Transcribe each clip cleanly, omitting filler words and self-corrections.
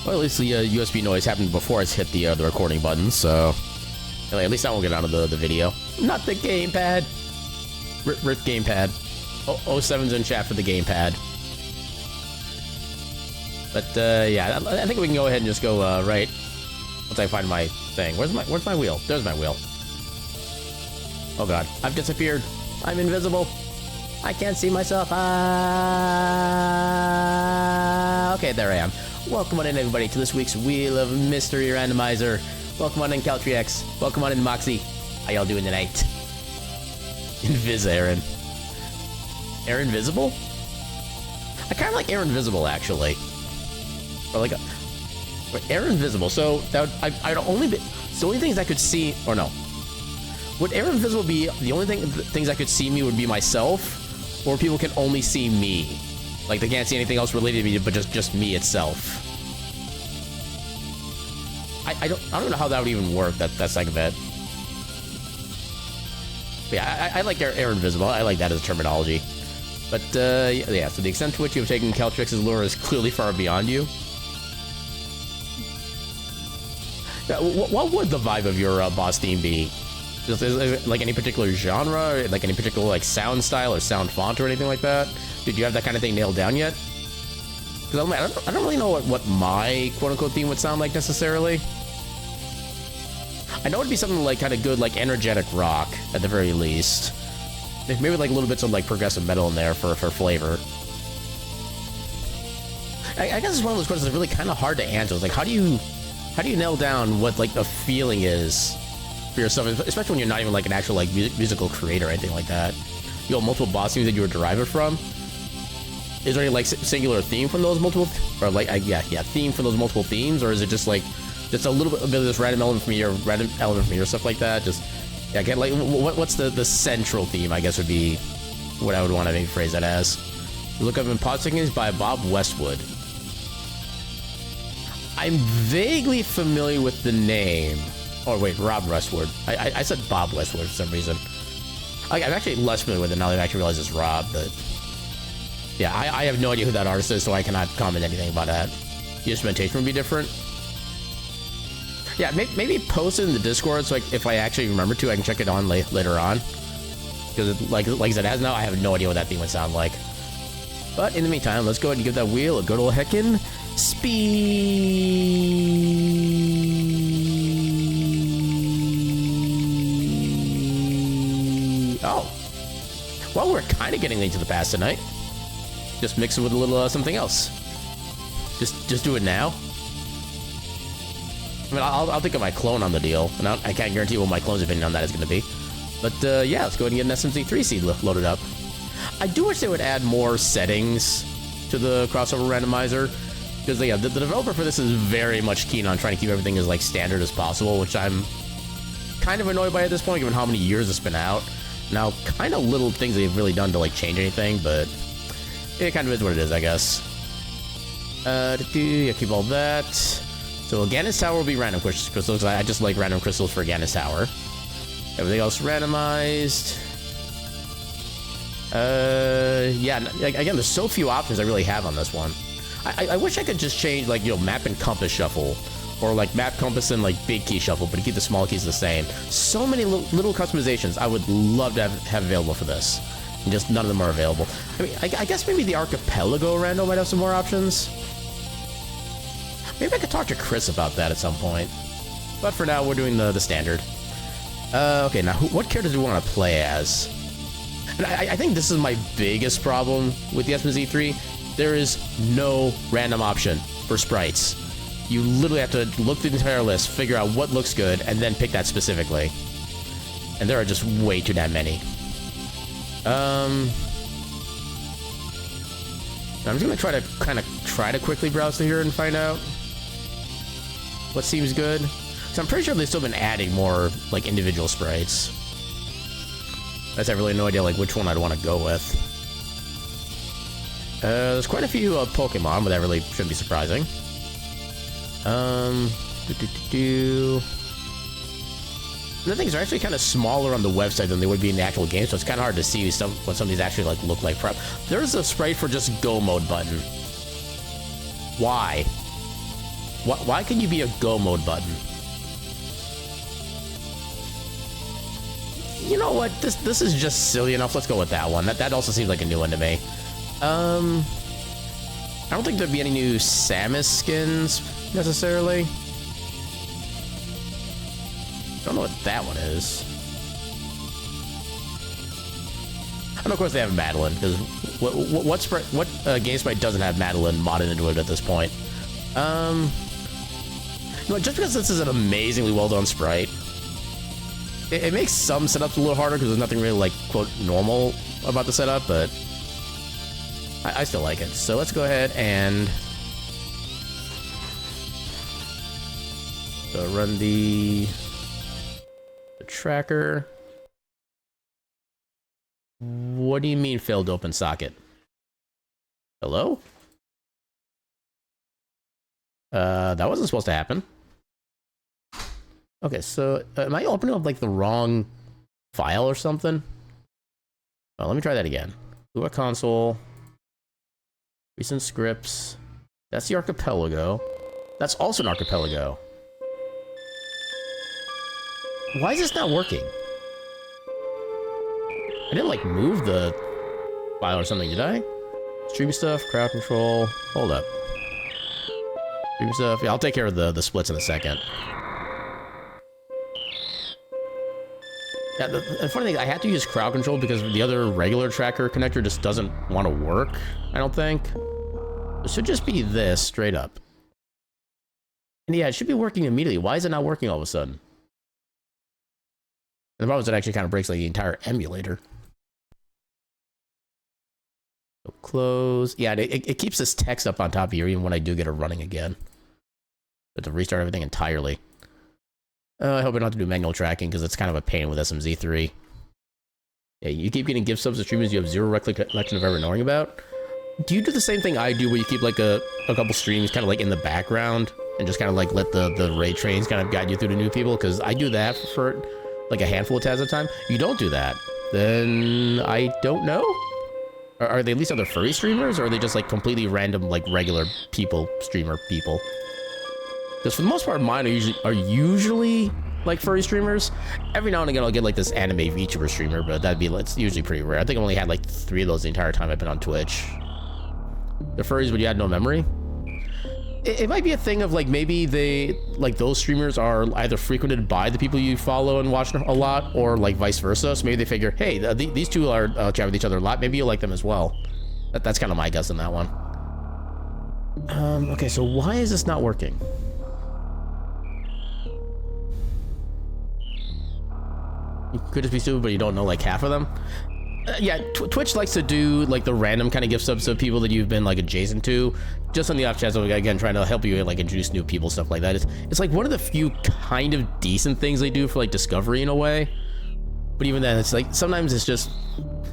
Well, at least the USB noise happened before I hit the recording button, so at least I won't get out of the video. Not the gamepad. Rip gamepad. 07's in chat for the gamepad. But yeah, I think we can go ahead and just go right once I find my thing. Where's my wheel? There's my wheel. Oh god, I've disappeared. I'm invisible. I can't see myself. Okay, there I am. Welcome on in, everybody, to this week's Wheel of Mystery Randomizer. Welcome on in, Caltrix. Welcome on in, Moxie. How y'all doing tonight? Invis Aaron. Aaron Visible? I kind of like Aaron Visible, actually. Or like Aaron Visible. So that would, I'd only be. So the only things I could see, or no, would Aaron Visible be the only things I could see me would be myself, or people can only see me? Like, they can't see anything else related to me, but just me itself. I don't know how that would even work, that segment. But yeah, I like Aaron Visible. I like that as terminology. But, yeah, so the extent to which you have taken Caltrix's lure is clearly far beyond you. Yeah, what would the vibe of your boss theme be? Is it like any particular genre, like any particular like sound style or sound font or anything like that? Did you have that kind of thing nailed down yet? Because I don't really know what my quote-unquote theme would sound like necessarily. I know it'd be something like kind of good, like energetic rock at the very least. Maybe like little bits of like progressive metal in there for flavor. I guess it's one of those questions that's really kind of hard to answer. It's like, how do you nail down what like the feeling is for yourself, especially when you're not even like an actual like musical creator or anything like that? You have multiple boss themes that you were derived from. Is there any like singular theme from those multiple, or like theme from those multiple themes, or is it just like just a little bit of this random element from here, random element from here, stuff like that? Just yeah, get like what's the central theme? I guess would be what I would want to maybe phrase that as. Look up in Pod Sinkings by Bob Westwood. I'm vaguely familiar with the name. Oh wait, Rob Westwood. I said Bob Westwood for some reason. I'm actually less familiar with it now that I actually realize it's Rob, but yeah, I have no idea who that artist is, so I cannot comment anything about that. The instrumentation would be different. Yeah, maybe post it in the Discord, so if I actually remember to, I can check it on later on. Because like I said, as now, I have no idea what that theme would sound like. But in the meantime, let's go ahead and give that wheel a good old heckin' speed. Oh. Well, we're kind of getting into the past tonight. Just mix it with a little something else. Just do it now. I mean, I'll think of my clone on the deal, and I can't guarantee what my clone's opinion on that is going to be. But yeah, let's go ahead and get an SMC3 seed loaded up. I do wish they would add more settings to the crossover randomizer, because yeah, the developer for this is very much keen on trying to keep everything as like standard as possible, which I'm kind of annoyed by at this point, given how many years it's been out. Now, kind of little things they've really done to like change anything, but it kind of is what it is, I guess. Yeah, keep all that. So Ganis Tower will be random crystals. I just like random crystals for Ganis Tower. Everything else randomized. Yeah, again, there's so few options I really have on this one. I wish I could just change, like, you know, map and compass shuffle, or like map, compass, and like big key shuffle, but to keep the small keys the same. So many little customizations I would love to have available for this, and just none of them are available. I mean, I guess maybe the Archipelago rando might have some more options. Maybe I could talk to Chris about that at some point. But for now, we're doing the standard. Okay, now what characters do we want to play as? And I think this is my biggest problem with the SMZ3. There is no random option for sprites. You literally have to look through the entire list, figure out what looks good, and then pick that specifically. And there are just way too damn many. I'm just gonna try to quickly browse through here and find out what seems good. So I'm pretty sure they've still been adding more like individual sprites. I just have really no idea like which one I'd want to go with. There's quite a few Pokemon, but that really shouldn't be surprising. The things are actually kind of smaller on the website than they would be in the actual game, so it's kind of hard to see what some of these actually like look like. There's a sprite for just go mode button. Why? Why can you be a go mode button? You know what? This is just silly enough. Let's go with that one. That also seems like a new one to me. I don't think there'd be any new Samus skins necessarily. I don't know what that one is. And of course they have Madeline, because what game sprite doesn't have Madeline modded into it at this point? You know, just because this is an amazingly well done sprite, it makes some setups a little harder because there's nothing really like quote normal about the setup, but I still like it. So let's go ahead and run the tracker. What do you mean failed open socket? Hello? That wasn't supposed to happen. Okay, so am I opening up like the wrong file or something? Oh, let me try that again. Lua console. Recent scripts. That's the archipelago. That's also an archipelago. Why is this not working? I didn't like move the file or something, did I? Stream stuff, crowd control. Hold up. Stream stuff. Yeah, I'll take care of the splits in a second. Yeah, the funny thing, I had to use crowd control because the other regular tracker connector just doesn't want to work, I don't think. It should just be this, straight up. And yeah, it should be working immediately. Why is it not working all of a sudden? And the problem is it actually kind of breaks like the entire emulator. So close. Yeah, it keeps this text up on top here even when I do get it running again. I have to restart everything entirely. I hope I don't have to do manual tracking because it's kind of a pain with SMZ3. Yeah, you keep getting gift subs to streamers you have zero recollection of ever knowing about. Do you do the same thing I do where you keep like a couple streams kind of like in the background and just kind of like let the raid trains kind of guide you through to new people? Because I do that for like a handful of tabs at a time. You don't do that, then I don't know. Are they at least other furry streamers, or are they just like completely random like regular people, streamer people? Because for the most part, mine are usually like furry streamers. Every now and again, I'll get like this anime VTuber streamer, but it's usually pretty rare. I think I only had like 3 of those the entire time I've been on Twitch. The furries, but you had no memory. It might be a thing of like maybe those streamers are either frequented by the people you follow and watch a lot, or like vice versa. So maybe they figure, hey, these two are chat with each other a lot. Maybe you'll like them as well. That's kind of my guess on that one. Okay, so why is this not working? You could just be stupid, but you don't know like half of them. Yeah, Twitch likes to do like the random kind of gift subs of people that you've been like adjacent to, just on the off chance of again trying to help you like introduce new people, stuff like that. It's like one of the few kind of decent things they do for like discovery in a way. But even then, it's like sometimes it's just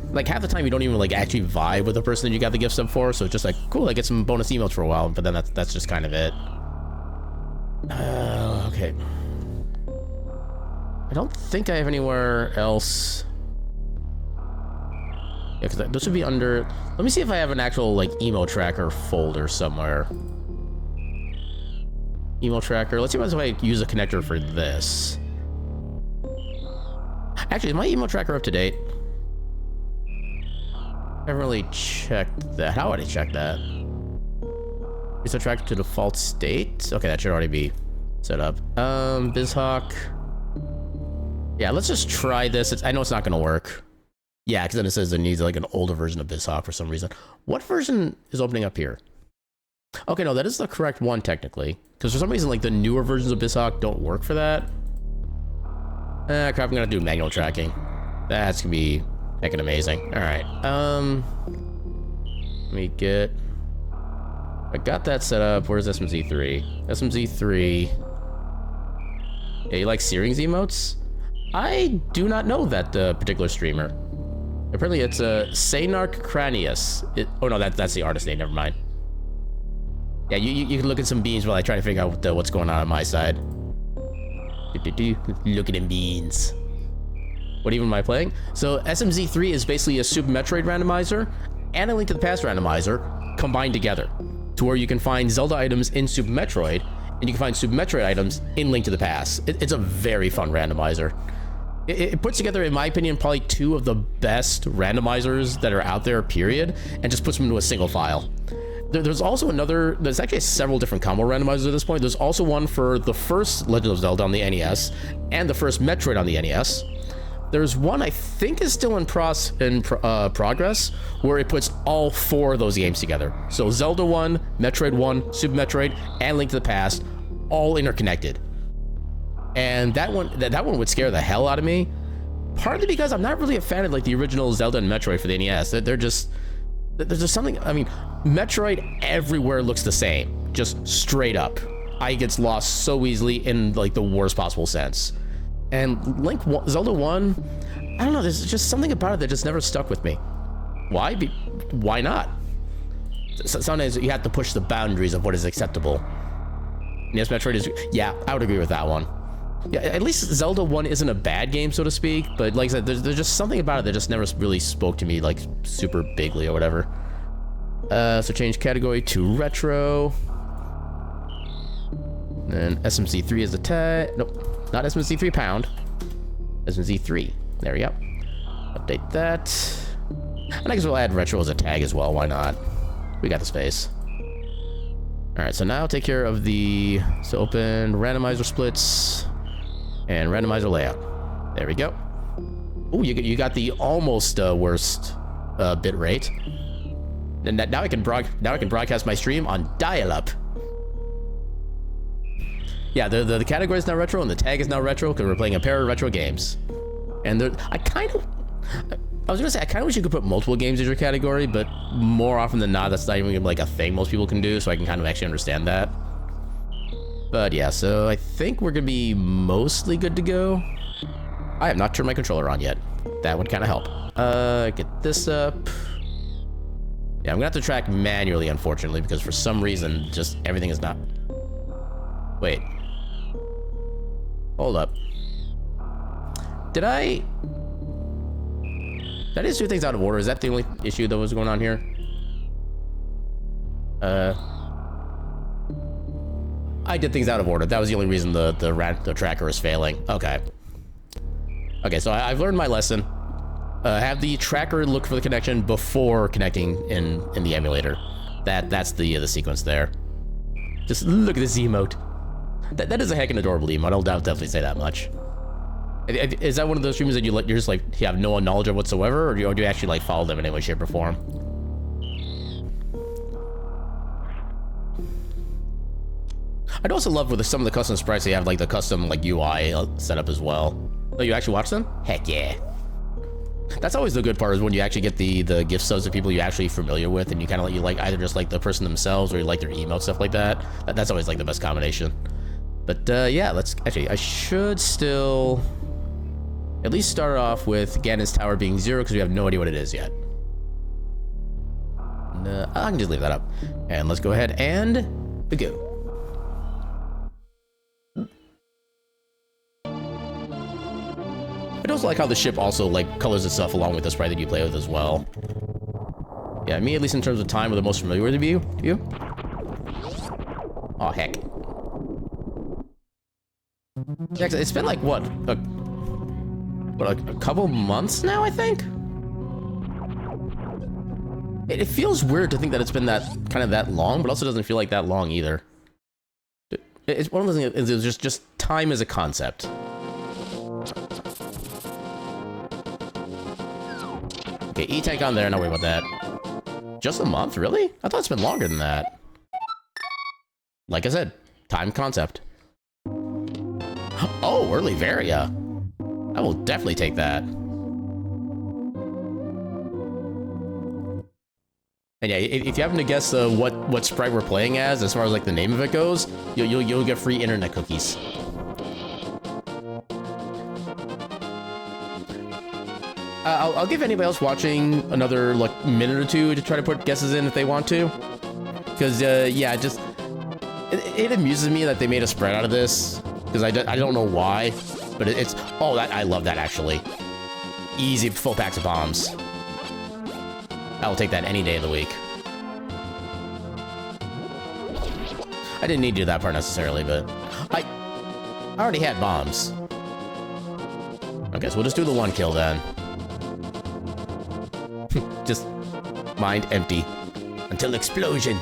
like half the time you don't even like actually vibe with the person that you got the gift sub for. So it's just like cool, I get some bonus emotes for a while, but then that's just kind of it. Okay. I don't think I have anywhere else. Yeah, because this would be under... Let me see if I have an actual, like, emo tracker folder somewhere. Emo tracker. Let's see if I use a connector for this. Actually, is my emo tracker up to date? I haven't really checked that. How would I check that? Is it tracked to default state? Okay, that should already be set up. BizHawk. Yeah, let's just try this. I know it's not going to work. Yeah, because then it says it needs like an older version of BizHawk for some reason. What version is opening up here? Okay, no, that is the correct one technically. Because for some reason, like the newer versions of BizHawk don't work for that. Crap, I'm gonna do manual tracking. That's gonna be heckin' amazing. All right. Let me get. I got that set up. Where's SMZ3? SMZ3. Yeah, you like Searing's emotes? I do not know that particular streamer. Apparently it's Saynark Cranius. Oh no, that's the artist name, never mind. Yeah, you can look at some beans while I try to figure out what's going on my side. Look at them beans. What even am I playing? So SMZ3 is basically a Super Metroid randomizer and a Link to the Past randomizer combined together, to where you can find Zelda items in Super Metroid and you can find Super Metroid items in Link to the Past. It's a very fun randomizer. It puts together, in my opinion, probably 2 of the best randomizers that are out there, period, and just puts them into a single file. There's also another, there's actually several different combo randomizers at this point. There's also one for the first Legend of Zelda on the NES and the first Metroid on the NES. There's one I think is still in progress where it puts all 4 of those games together. So Zelda 1, Metroid 1, Super Metroid, and Link to the Past, all interconnected. And that one would scare the hell out of me. Partly because I'm not really a fan of like the original Zelda and Metroid for the NES. There's just something, I mean, Metroid everywhere looks the same, just straight up. Eye gets lost so easily in like the worst possible sense. And Zelda 1, I don't know, there's just something about it that just never stuck with me. Why? Why not? Sometimes you have to push the boundaries of what is acceptable. Yes, Metroid is, yeah, I would agree with that one. Yeah, at least Zelda 1 isn't a bad game, so to speak, but like I said, there's just something about it that just never really spoke to me, like, super bigly or whatever. So change category to retro. And SMC3 is the tag. Nope. Not SMC3 pound. SMC3. There we go. Update that. And I guess we'll add retro as a tag as well. Why not? We got the space. Alright, so now take care of the... So open randomizer splits and randomizer layout. There we go. Oh, you got the almost worst bit rate. And now I can broadcast my stream on dial-up. Yeah, the category is now retro and the tag is now retro because we're playing a pair of retro games. And I was gonna say, I kind of wish you could put multiple games in your category, but more often than not, that's not even like a thing most people can do, so I can kind of actually understand that. But yeah, so I think we're gonna be mostly good to go. I have not turned my controller on yet. That would kind of help. Get this up. Yeah, I'm gonna have to track manually, unfortunately, because for some reason, just everything is not... Wait. Hold up. Did I just do things out of order? Is that the only issue that was going on here? I did things out of order. That was the only reason the tracker is failing. Okay. Okay, so I've learned my lesson. Have the tracker look for the connection before connecting in the emulator. That's the sequence there. Just look at this emote. That is a heck of an adorable emote. I'll definitely say that much. Is that one of those streamers that you're just like, you have no knowledge of whatsoever, or do you actually like follow them in any way, shape, or form? I'd also love with some of the custom sprites they have like the custom like UI set up as well. Oh, you actually watch them? Heck yeah. That's always the good part, is when you actually get the gift subs of people you're actually familiar with, and you kind of like either just like the person themselves or you like their emote, stuff like that. That's always like the best combination. But yeah, let's actually, I should still at least start off with Ganon's Tower being 0 because we have no idea what it is yet. I can just leave that up. And let's go ahead and go. I also like how the ship also like colors itself along with the sprite that you play with as well. Yeah, me at least in terms of time, we're the most familiar with the view. You? Oh heck. Yeah, it's been like what a couple months now, I think. It feels weird to think that it's been that long, but also doesn't feel like that long either. It's one of those things. It's just time as a concept. Okay, E-Tank on there, not worry about that. Just a month, really? I thought it's been longer than that. Like I said, time concept. Oh, early Varia. I will definitely take that. And yeah, if you happen to guess what sprite we're playing as far as like the name of it goes, you'll get free internet cookies. I'll give anybody else watching another like minute or two to try to put guesses in if they want to, because yeah, just it amuses me that they made a spread out of this, because I don't know why, but it's oh I love that actually. Easy full packs of bombs. I will take that any day of the week. I didn't need to do that part necessarily, but I already had bombs. Okay, so we'll just do the one kill then. Just mind empty until explosion.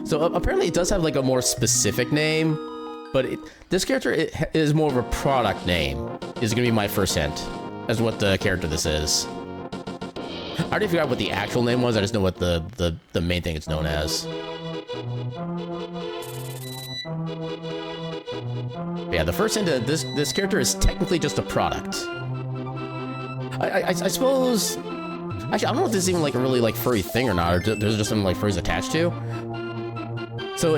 So apparently it does have like a more specific name, but this character is more of a product name. Is gonna be my first hint as what the character this is. I already forgot what the actual name was. I just know what the main thing it's known as. But yeah, the first hint of this character is technically just a product. I suppose. Actually, I don't know if this is even like a really like furry thing or not, or there's just something like furries attached to. So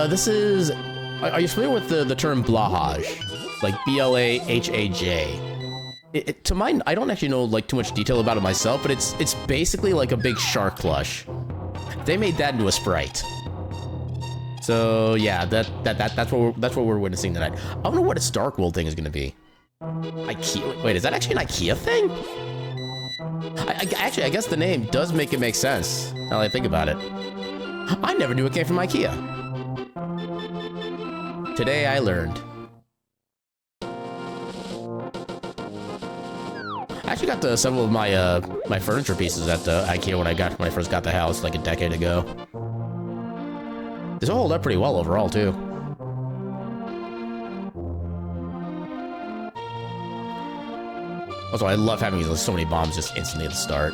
this is. Are you familiar with the term blahage? Like B-L-A-H-A-J. To mine, I don't actually know like too much detail about it myself, but it's basically like a big shark plush. They made that into a sprite. So yeah, that's what we're witnessing tonight. I don't know what its Dark World thing is gonna be. IKEA. Wait, is that actually an IKEA thing? Actually, I guess the name does make it make sense now that I think about it. I never knew it came from IKEA. Today I learned. I actually got several of my my furniture pieces at IKEA when I first got the house like a decade ago. This will hold up pretty well overall too. Also, I love having so many bombs just instantly at the start.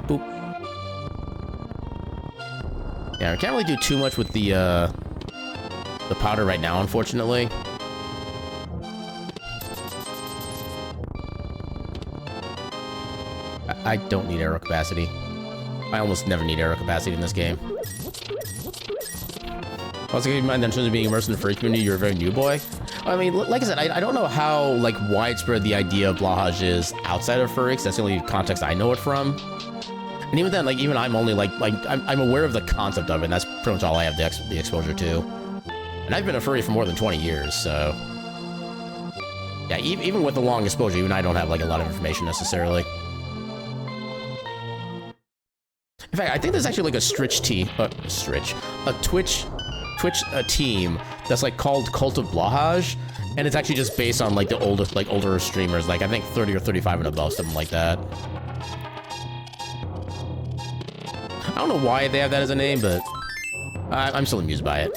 Boop. Yeah, I can't really do too much with the powder right now, unfortunately. I don't need arrow capacity. I almost never need arrow capacity in this game. Also, keep in mind that in terms of being immersed in the furry community, you're a very new boy. I mean, like I said, I don't know how like widespread the idea of blahage is outside of furry, 'cause that's the only context I know it from. And even then, like even I'm only like I'm aware of the concept of it, and that's pretty much all I have the exposure to. And I've been a furry for more than 20 years, so yeah. Even with the long exposure, even I don't have like a lot of information necessarily. In fact, I think there's actually like a Twitch team that's like called Cult of Blahage, and it's actually just based on like the older streamers, like I think 30 or 35 and above, something like that. I don't know why they have that as a name, but I'm still amused by it.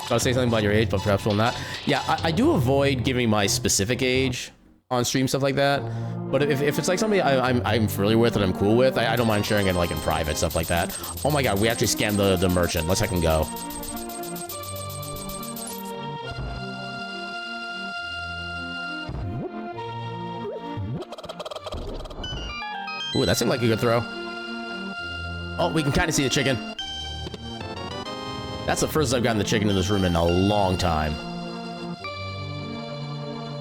So I'll say something about your age, but perhaps will not. Yeah, I do avoid giving my specific age on stream, stuff like that. But if it's like somebody I'm familiar with and I'm cool with, I don't mind sharing it like in private, stuff like that. Oh my god, we actually scammed the merchant. Let's heck and go. Ooh, that seemed like a good throw. Oh, we can kind of see the chicken. That's the first I've gotten the chicken in this room in a long time.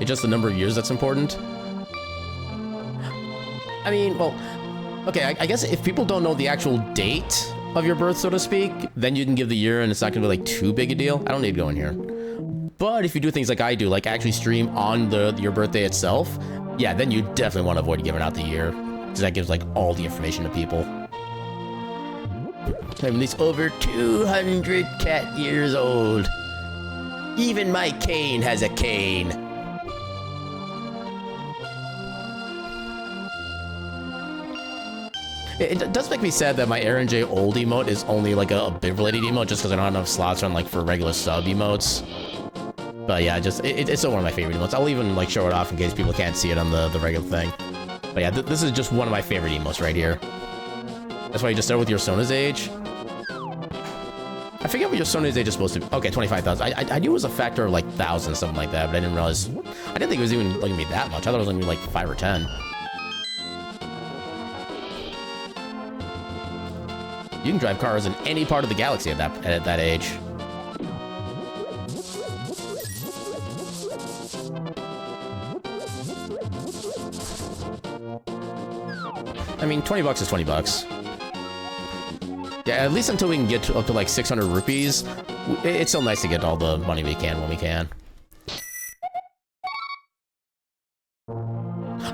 It's just the number of years that's important. I mean, well, okay, I guess if people don't know the actual date of your birth, so to speak, then you can give the year and it's not gonna be like too big a deal. I don't need to go in here. But if you do things like I do, like actually stream on your birthday itself, yeah, then you definitely want to avoid giving out the year, because that gives like all the information to people. I'm this over 200 cat years old. Even my cane has a cane. It does make me sad that my Aaron J. Old emote is only like a bit-related emote, just because I don't have enough slots on like for regular sub emotes. But yeah, it's still one of my favorite emotes. I'll even like show it off in case people can't see it on the regular thing. But yeah, this is just one of my favorite emotes right here. That's why you just start with your Sona's age. I forget what your Sona's age is supposed to be. Okay, 25,000. I knew it was a factor of like 1,000, something like that, but I didn't realize. I didn't think it was even like gonna be that much. I thought it was gonna be like 5 or 10. You can drive cars in any part of the galaxy at that age. I mean, 20 bucks is 20 bucks. Yeah, at least until we can get up to like 600 rupees, it's still nice to get all the money we can when we can.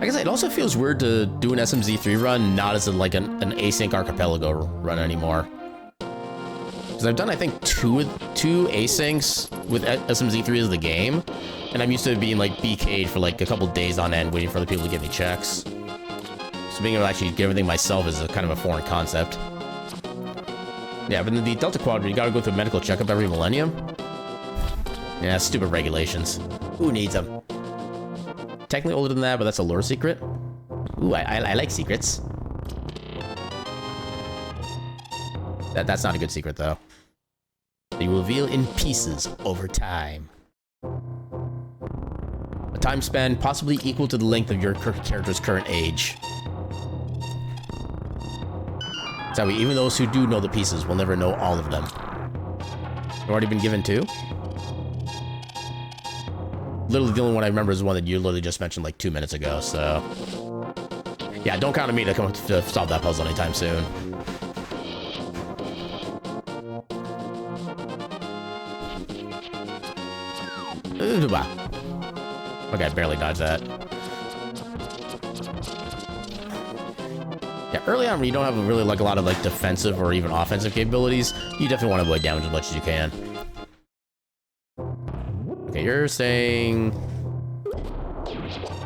I guess it also feels weird to do an SMZ3 run, not as like an async archipelago run anymore. Because I've done, I think, two asyncs with SMZ3 as the game, and I'm used to being like BK'd for like a couple days on end, waiting for other people to give me checks. So being able to actually get everything myself is a kind of a foreign concept. Yeah, but in the Delta Quadrant, you gotta go through a medical checkup every millennium. Yeah, stupid regulations. Who needs them? Technically older than that, but that's a lore secret. Ooh, I like secrets. That's not a good secret, though. They will reveal in pieces over time. A time span possibly equal to the length of your character's current age. So even those who do know the pieces will never know all of them. They've already been given two? Literally, the only one I remember is the one that you literally just mentioned like 2 minutes ago, so... Yeah, don't count on me to come to solve that puzzle anytime soon. Okay, I barely dodged that. Yeah, early on when you don't have really like a lot of like defensive or even offensive capabilities, you definitely want to avoid damage as much as you can. Okay, you're saying...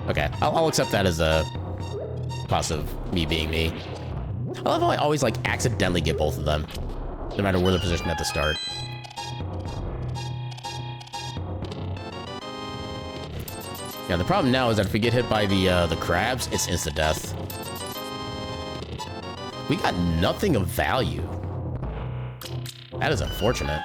Okay, I'll accept that as a positive, me being me. I love how I always like accidentally get both of them, no matter where they're positioned at the start. Yeah, the problem now is that if we get hit by the crabs, it's instant death. We got nothing of value. That is unfortunate.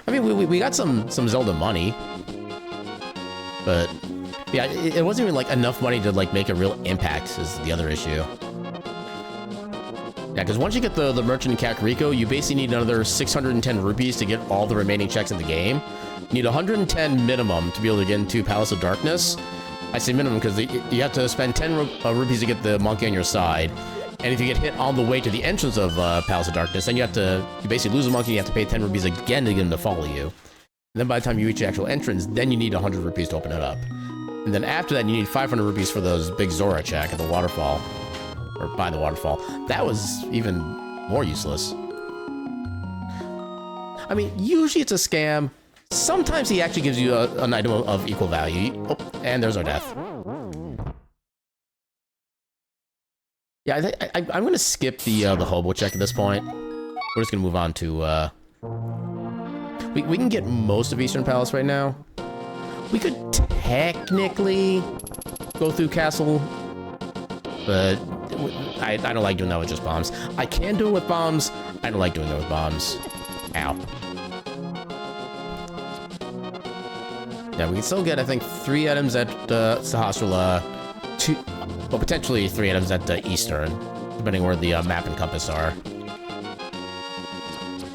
I mean, we got some Zelda money, but yeah, it wasn't even like enough money to like make a real impact is the other issue. Yeah, because once you get the merchant in Kakariko, you basically need another 610 rupees to get all the remaining checks in the game. You need 110 minimum to be able to get into Palace of Darkness. I say minimum because you have to spend 10 rupees to get the monkey on your side. And if you get hit on the way to the entrance of Palace of Darkness, then you basically lose the monkey, you have to pay 10 rupees again to get him to follow you. And then by the time you reach the actual entrance, then you need 100 rupees to open it up. And then after that, you need 500 rupees for those big Zora check at the waterfall. Or by the waterfall. That was even more useless. I mean, usually it's a scam. Sometimes he actually gives you an item of equal value. Oh, and there's our death. Yeah, I'm going to skip the hobo check at this point. We're just going to move on to... We can get most of Eastern Palace right now. We could technically go through Castle, but I don't like doing that with just bombs. I can do it with bombs. I don't like doing it with bombs. Ow. Yeah, we can still get, I think, 3 items at Sahasrahla, 2, well, potentially 3 items at Eastern, depending where the map and compass are.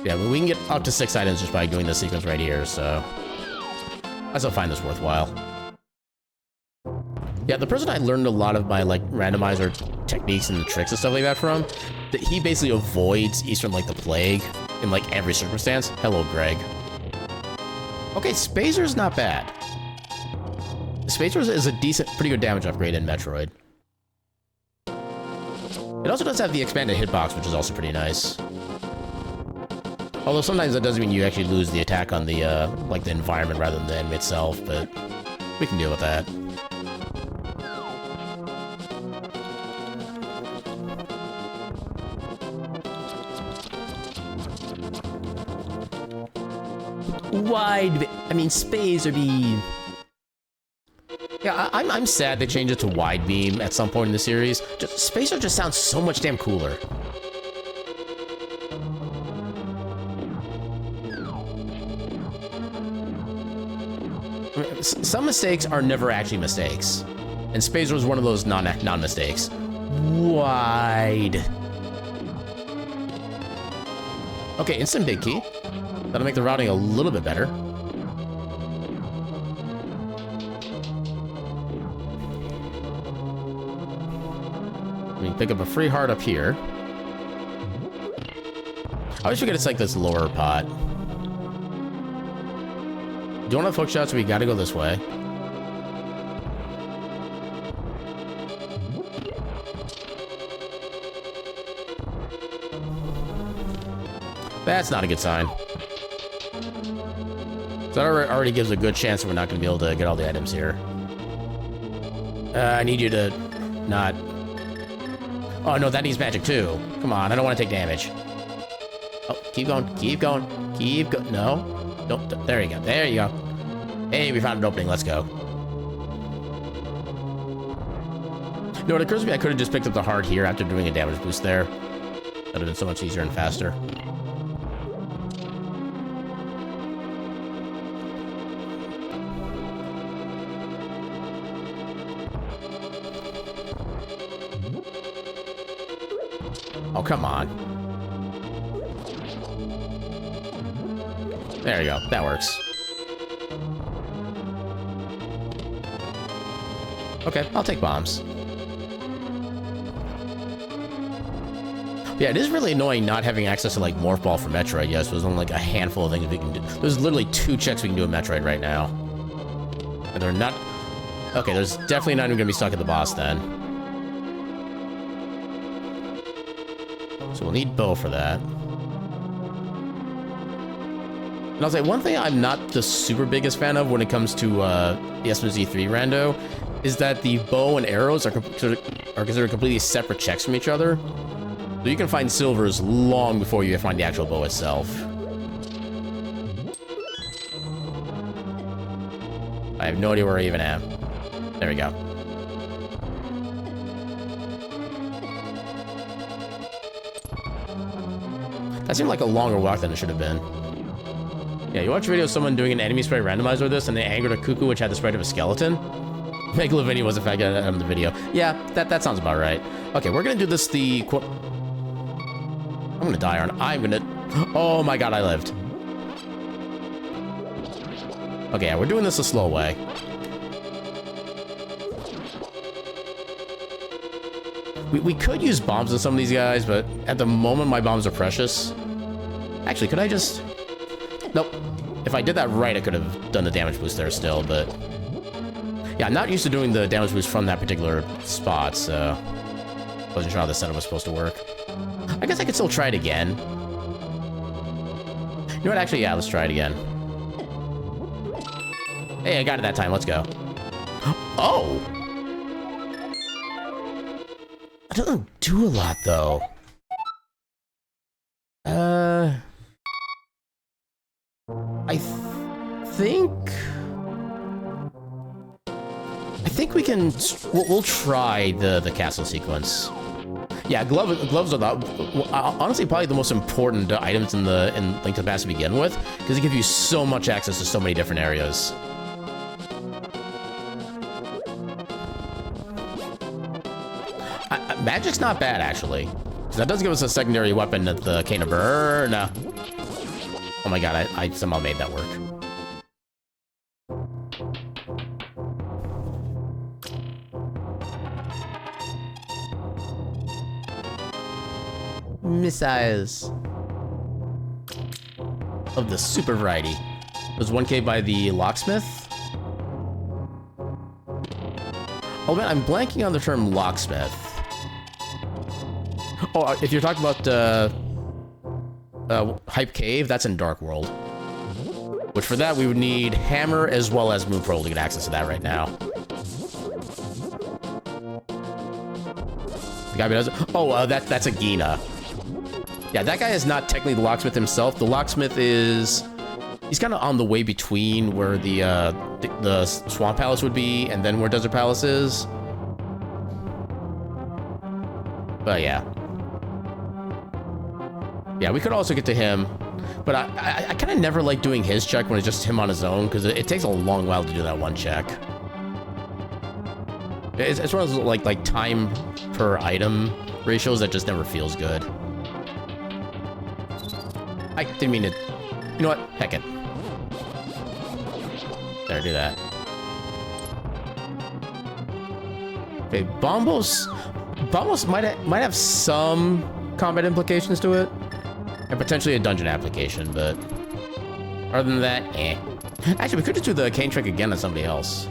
Yeah, we can get up to 6 items just by doing this sequence right here, so I still find this worthwhile. Yeah, the person I learned a lot of my, like, randomizer techniques and tricks and stuff like that from, that he basically avoids Eastern like the plague in, like, every circumstance. Hello, Greg. Okay, Spazer's not bad. Spacer is a decent, pretty good damage upgrade in Metroid. It also does have the expanded hitbox, which is also pretty nice. Although sometimes that doesn't mean you actually lose the attack on the, like, the environment rather than the enemy itself, but we can deal with that. I mean, Spacer beam. Yeah, I'm sad they changed it to wide beam at some point in the series. Spacer just sounds so much damn cooler. I mean, some mistakes are never actually mistakes, and Spacer was one of those non-mistakes. Wide. Okay, instant big key. That'll make the routing a little bit better. We can pick up a free heart up here. I always forget it's like this lower pot. Don't have hook shots, so we gotta go this way. That's not a good sign. So that already gives a good chance that we're not going to be able to get all the items here. I need you to not... Oh, no, that needs magic, too. Come on, I don't want to take damage. Oh, keep going, keep going, keep going. No. Don't. There you go, there you go. Hey, we found an opening, let's go. No, it occurs to me I could have just picked up the heart here after doing a damage boost there. That would have been so much easier and faster. Oh, come on. There you go. That works. Okay, I'll take bombs. Yeah, it is really annoying not having access to, like, Morph Ball for Metroid. Yes, there's only, like, a handful of things we can do. There's literally 2 checks we can do in Metroid right now. And they're not... Okay, there's definitely not even gonna be stuck at the boss, then. So we'll need Bow for that. And I'll say, one thing I'm not the super biggest fan of when it comes to the SMZ3 rando is that the bow and arrows are considered completely separate checks from each other. So you can find silvers long before you find the actual bow itself. I have no idea where I even am. There we go. That seemed like a longer walk than it should have been. Yeah, you watch a video of someone doing an enemy sprite randomizer with this, and they angered a cuckoo which had the sprite of a skeleton. Megalovania was in fact on the video. Yeah, that sounds about right. Okay, we're gonna do this the... I'm gonna die, aren't I? I'm gonna... Oh my god, I lived. Okay, yeah, we're doing this a slow way. We could use bombs on some of these guys, but at the moment, my bombs are precious. Actually, could I just... Nope. If I did that right, I could have done the damage boost there still, but... Yeah, I'm not used to doing the damage boost from that particular spot, so... Wasn't sure how the setup was supposed to work. I guess I could still try it again. You know what? Actually, yeah, let's try it again. Hey, I got it that time. Let's go. Oh! It doesn't do a lot, though. I think we can... We'll try the castle sequence. Yeah, gloves are honestly probably the most important items in Link to the Past to begin with, because they give you so much access to so many different areas. Magic's not bad, actually. Because that does give us a secondary weapon at the Cane of Burn. Oh my god, I somehow made that work. Missiles. Of the super variety. It was 1K by the locksmith. Oh man, I'm blanking on the term locksmith. Oh, if you're talking about Hype Cave, that's in Dark World. Which for that we would need Hammer as well as Moon Pearl to get access to that right now. The guy who does it. Oh, that's a Gina. Yeah, that guy is not technically the locksmith himself. The locksmith is... He's kind of on the way between where the Swamp Palace would be and then where Desert Palace is. But yeah. Yeah, we could also get to him. But I kind of never like doing his check when it's just him on his own, because it takes a long while to do that one check. It's one of those like time per item ratios that just never feels good. I didn't mean to... You know what? Heck it. There, do that. Okay, Bombos might have some combat implications to it. And potentially a dungeon application, but other than that, eh. Actually, we could just do the cane trick again on somebody else.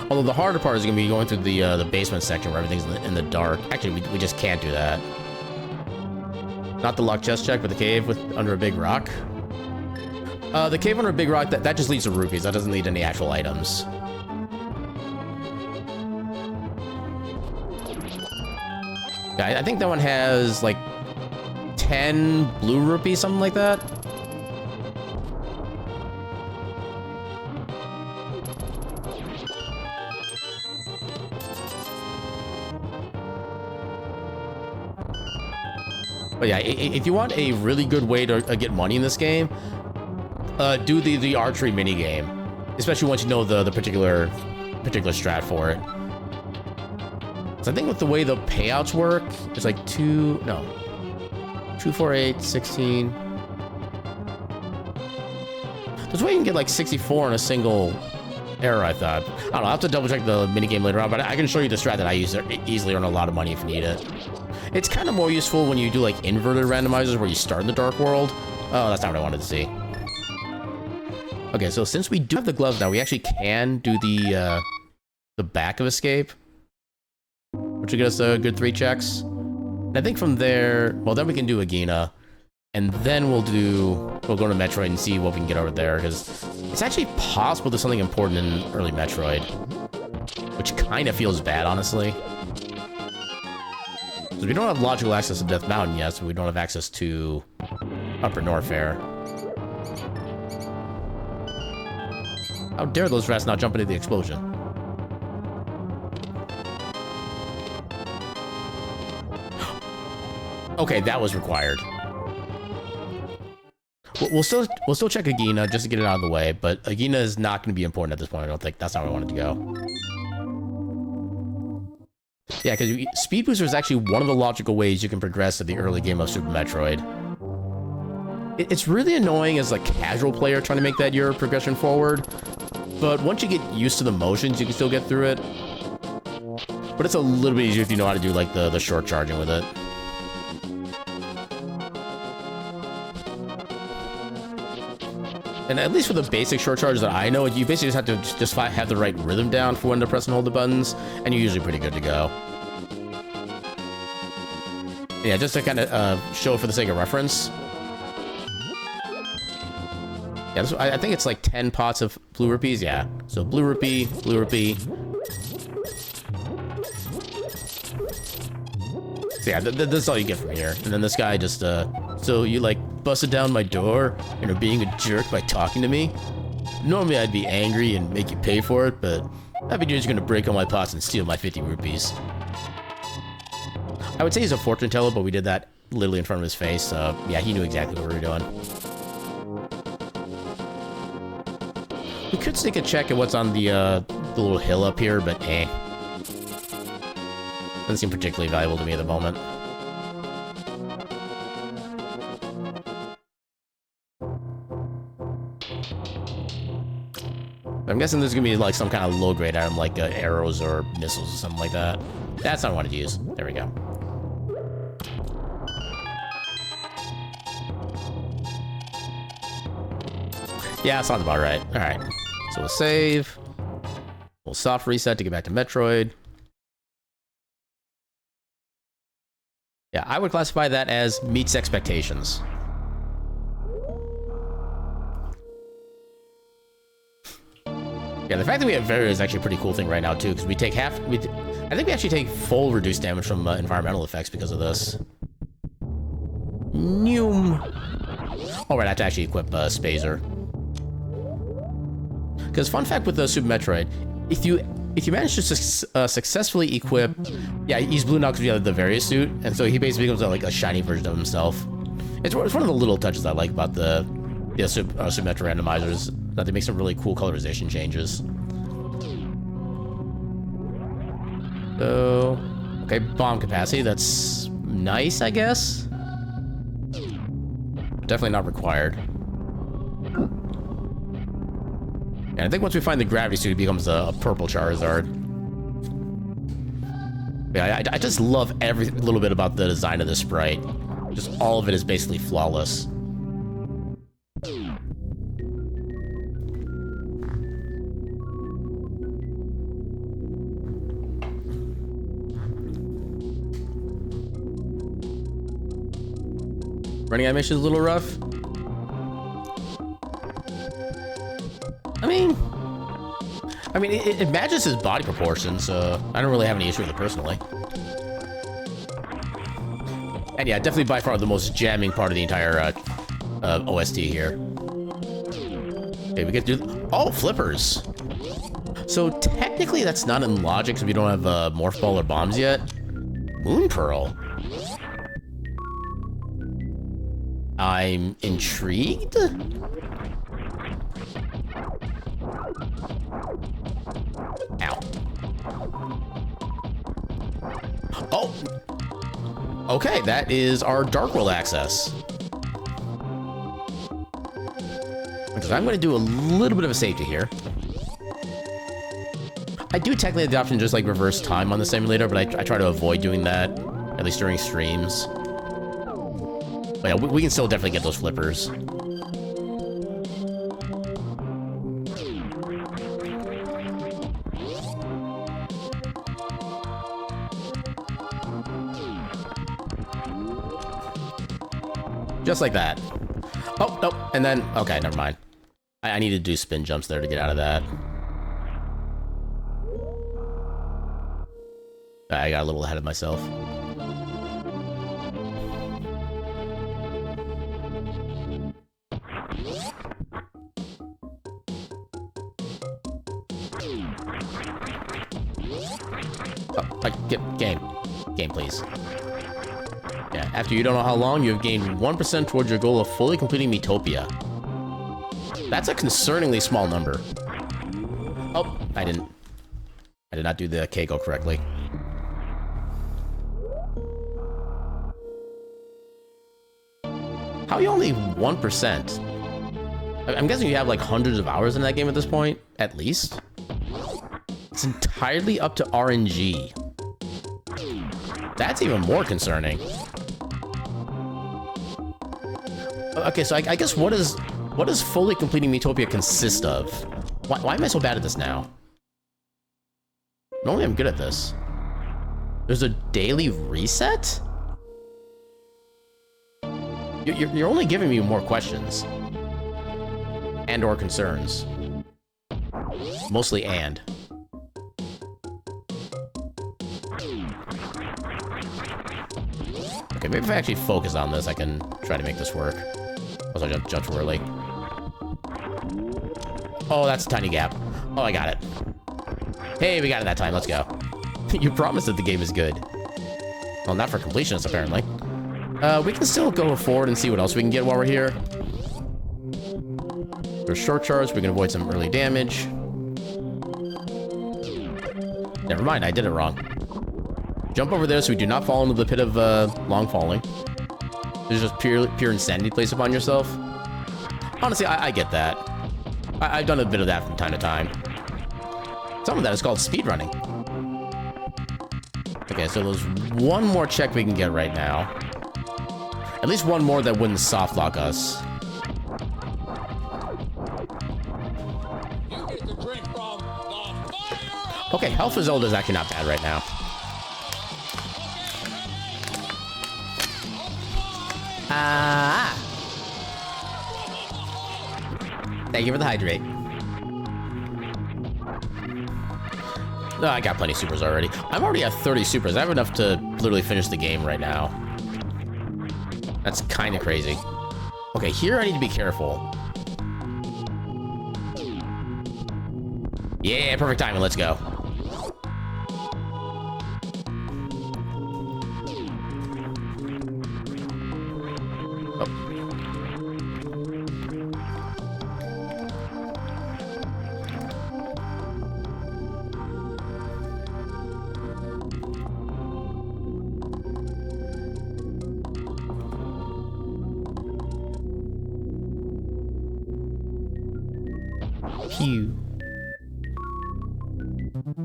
Although the harder part is going to be going through the basement section where everything's in the dark. Actually, we just can't do that. Not the locked chest check, but the cave under a big rock. The cave under a big rock, that just leads to rupees. That doesn't lead to any actual items. Yeah, I think that one has like 10 blue rupees, something like that. But yeah, if you want a really good way to get money in this game, do the archery mini game, especially once you know the particular strat for it. So I think with the way the payouts work, it's like 2, 4, 8, 16. There's a way you can get like 64 in a single error, I thought. I don't know, I'll have to double check the minigame later on, but I can show you the strat that I use to easily earn a lot of money if you need it. It's kind of more useful when you do like inverted randomizers where you start in the dark world. Oh, that's not what I wanted to see. Okay, so since we do have the gloves now, we actually can do the back of escape, which will get us a good 3 checks. And I think from there, well, then we can do Agina, and then we'll go to Metroid and see what we can get over there, because it's actually possible there's something important in early Metroid, which kind of feels bad, honestly. So we don't have logical access to Death Mountain yet, so we don't have access to Upper Norfair. How dare those rats not jump into the explosion? Okay, that was required. We'll still check Agina just to get it out of the way, but Agina is not going to be important at this point. I don't think that's not where I wanted to go. Yeah, because Speed Booster is actually one of the logical ways you can progress to the early game of Super Metroid. It's really annoying as a casual player trying to make that your progression forward, but once you get used to the motions, you can still get through it. But it's a little bit easier if you know how to do like the short charging with it. And at least for the basic short charges that I know, you basically just have to have the right rhythm down for when to press and hold the buttons, and you're usually pretty good to go. Yeah, just to kind of show for the sake of reference. Yeah, I think it's like 10 pots of blue rupees, yeah. So blue rupee, blue rupee. So yeah, that's all you get from here. And then this guy just, so you like busted down my door and are being a jerk by talking to me? Normally I'd be angry and make you pay for it, but I figured you're gonna break all my pots and steal my 50 rupees. I would say he's a fortune teller, but we did that literally in front of his face, so yeah, he knew exactly what we were doing. We could take a check at what's on the little hill up here, but eh. Doesn't seem particularly valuable to me at the moment. I'm guessing there's gonna be like some kind of low-grade item like arrows or missiles or something like that. That's not what I wanted to use. There we go. Yeah, sounds about right. Alright. So we'll save. We'll soft reset to get back to Metroid. Yeah, I would classify that as meets expectations. Yeah, the fact that we have Vera is actually a pretty cool thing right now, too, because we take I think we actually take full reduced damage from environmental effects because of this. Noom. Oh, right, I have to actually equip Spazer. Because fun fact with the Super Metroid, if you manage to successfully equip, yeah, he's blue now because we have the Various suit, and so he basically becomes like a shiny version of himself. It's one of the little touches I like about the Super Metroid randomizers, that they make some really cool colorization changes. So, okay, bomb capacity, that's nice, I guess. Definitely not required. And I think once we find the gravity suit, it becomes a purple Charizard. Yeah, I just love every little bit about the design of this sprite. Just all of it is basically flawless. Running animation is a little rough. I mean, it matches his body proportions, so I don't really have any issue with it personally. And yeah, definitely by far the most jamming part of the entire OST here. Okay, we get to do... Oh, flippers! So technically that's not in logic because we don't have Morph Ball or bombs yet. Moon Pearl. I'm intrigued? Ow. Oh! Okay, that is our Dark World access. Because I'm going to do a little bit of a safety here. I do technically have the option to just like reverse time on the simulator, but I try to avoid doing that, at least during streams. But yeah, we can still definitely get those flippers. Just like that. Oh, nope. And then, okay, never mind. I need to do spin jumps there to get out of that. I got a little ahead of myself. Oh, game, please. Yeah, after you don't know how long, you have gained 1% towards your goal of fully completing Metopia. That's a concerningly small number. Oh, I did not do the Keiko correctly. How are you only 1%? I'm guessing you have like hundreds of hours in that game at this point, at least. It's entirely up to RNG. That's even more concerning. Okay, so I guess what does fully completing Metopia consist of? Why am I so bad at this now? Normally I'm good at this. There's a daily reset? You're only giving me more questions. And or concerns. Mostly and. Okay, maybe if I actually focus on this, I can try to make this work. Also, I jumped too early. Oh, that's a tiny gap. Oh, I got it. Hey, we got it that time. Let's go. You promised that the game is good. Well, not for completionists, apparently. We can still go forward and see what else we can get while we're here. There's short charge. We can avoid some early damage. Never mind, I did it wrong. Jump over there so we do not fall into the pit of long falling. There's just pure insanity placed upon yourself. Honestly, I get that. I've done a bit of that from time to time. Some of that is called speedrunning. Okay, so there's one more check we can get right now. At least one more that wouldn't soft lock us. Okay, health for Zelda is actually not bad right now. Thank you for the hydrate. No, I got plenty of supers already. I'm already at 30 supers. I have enough to literally finish the game right now. That's kind of crazy. Okay, here I need to be careful. Yeah, perfect timing. Let's go. Pew.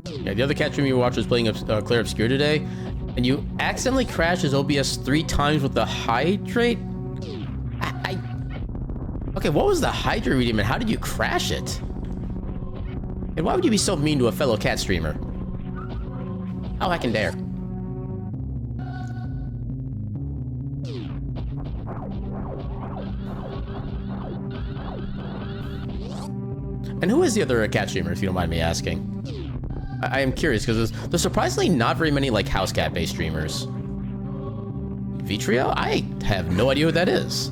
Yeah, the other cat streamer you watched was playing Clear Obscure today, and you accidentally crashed his OBS 3 times with the hydrate? Okay, what was the hydrate reading and how did you crash it? And why would you be so mean to a fellow cat streamer? How heckin' dare. And who is the other cat streamer, if you don't mind me asking? I am curious, because there's surprisingly not very many, like, house cat-based streamers. Vitrio? I have no idea what that is.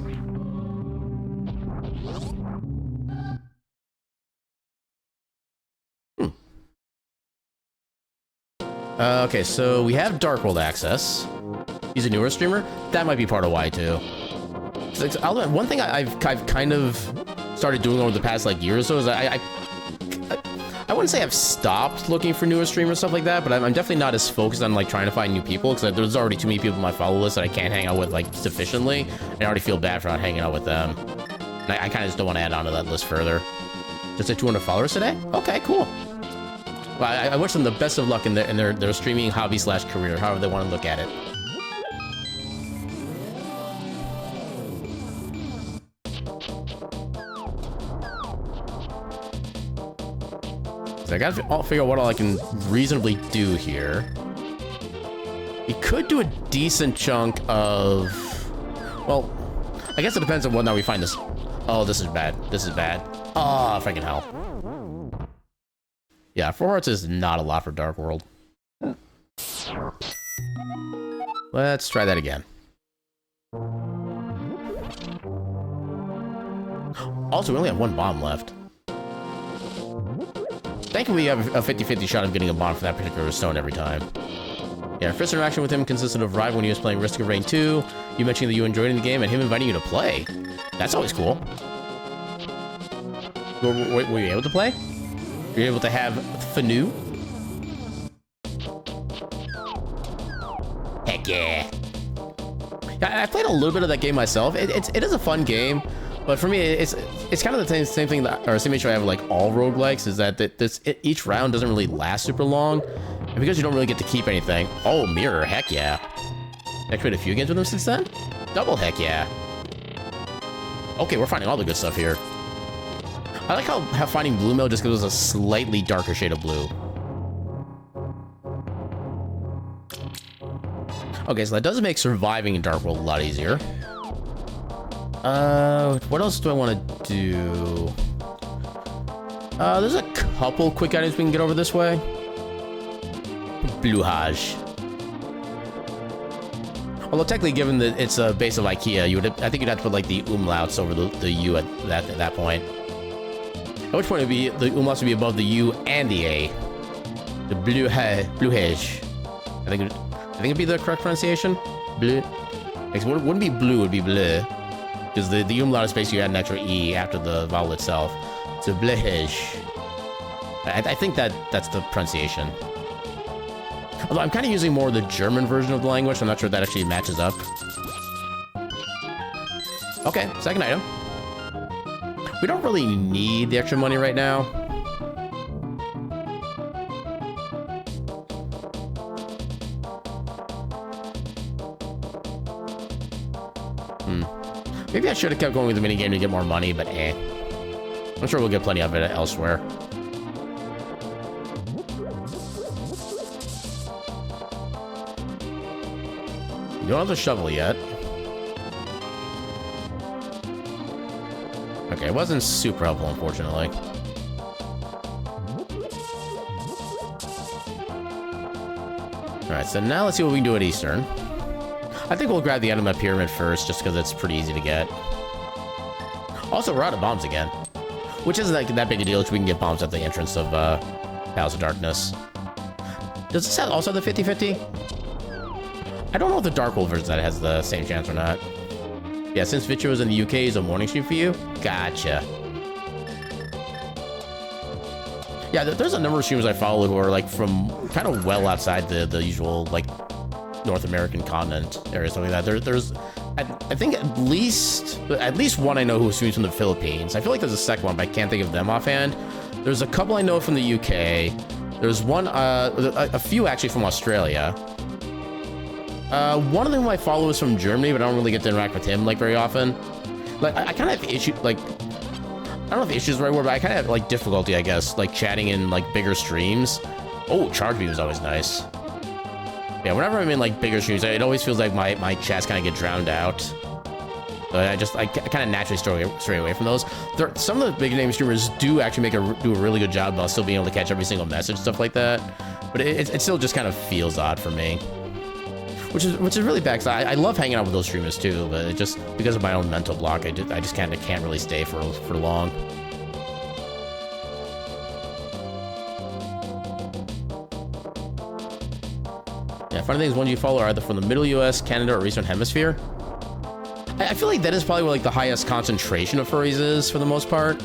Okay, so we have Dark World access. He's a newer streamer. That might be part of why, too. One thing I've kind of started doing over the past like year or so is I wouldn't say I've stopped looking for newer streamers, stuff like that, but I'm definitely not as focused on like trying to find new people, because there's already too many people on my follow list that I can't hang out with like sufficiently, and I already feel bad for not hanging out with them. And I kind of just don't want to add on to that list further. Just at 200 followers today? Okay, cool. Well, I wish them the best of luck in their streaming hobby / career, however they want to look at it. So I gotta figure out what all I can reasonably do here. We could do a decent chunk of... Well, I guess it depends on whether or not we find this... Oh, this is bad. This is bad. Oh, freaking hell. Yeah, 4 hearts is not a lot for Dark World. Let's try that again. Also, we only have 1 bomb left. Thankfully, we have a 50-50 shot of getting a bomb for that particular stone every time. Yeah, our first interaction with him consisted of Rive when he was playing Risk of Rain 2, you mentioning that you enjoyed the game, and him inviting you to play. That's always cool. Were you able to play? Were you able to have Fanu? Heck yeah. Yeah, I played a little bit of that game myself. It is a fun game. But for me, it's kind of the same thing that, or same issue I have with like all roguelikes, is that each round doesn't really last super long, and because you don't really get to keep anything. Oh, mirror, heck yeah! I played a few games with him since then. Double heck yeah! Okay, we're finding all the good stuff here. I like how finding blue mail just gives us a slightly darker shade of blue. Okay, so that does make surviving in Dark World a lot easier. What else do I want to do? There's a couple quick items we can get over this way. Blue Haj. Although technically, given that it's a base of IKEA, I think you'd have to put like the umlauts over the U at that point. At which point the umlauts would be above the U and the A. The Blue Haj. I think it'd be the correct pronunciation. Blue. It wouldn't be blue, it'd be bleu. Because the umlaut is basically add an extra E after the vowel itself. So blehish. I think that's the pronunciation. Although I'm kind of using more of the German version of the language, so I'm not sure if that actually matches up. Okay, second item. We don't really need the extra money right now. Maybe I should have kept going with the minigame to get more money, but eh. I'm sure we'll get plenty of it elsewhere. You don't have the shovel yet. Okay, it wasn't super helpful, unfortunately. Alright, so now let's see what we can do at Eastern. I think we'll grab the item at Pyramid first, just because it's pretty easy to get. Also, we're out of bombs again. Which isn't like that big a deal, because we can get bombs at the entrance of House of Darkness. Does this also have the 50-50? I don't know if the Dark World version that has the same chance or not. Yeah, since Vitro is in the UK, is a morning stream for you? Gotcha. Yeah, there's a number of streamers I follow who are like from kind of well outside the usual like North American continent area, something like that. There's I think at least one I know who streams from the Philippines. I feel like there's a second one, but I can't think of them offhand. There's a couple I know from the UK. There's one, a few actually from Australia. One of them I follow is from Germany, but I don't really get to interact with him like very often. Like I kind of have issues, like I don't know if issues is the right word, but I kind of have like difficulty, I guess, like chatting in like bigger streams. Oh, charge view is always nice. Yeah, whenever I'm in like bigger streams, it always feels like my chats kind of get drowned out. So I kind of naturally stray away from those. Some of the big name streamers do actually do a really good job about still being able to catch every single message, stuff like that. But it still just kind of feels odd for me, which is really bad. Cause I love hanging out with those streamers too, but it just because of my own mental block, I just can't really stay for long. Yeah, funny thing is, ones you follow are either from the Middle U.S., Canada, or Eastern Hemisphere. I feel like that is probably where like the highest concentration of furries is for the most part.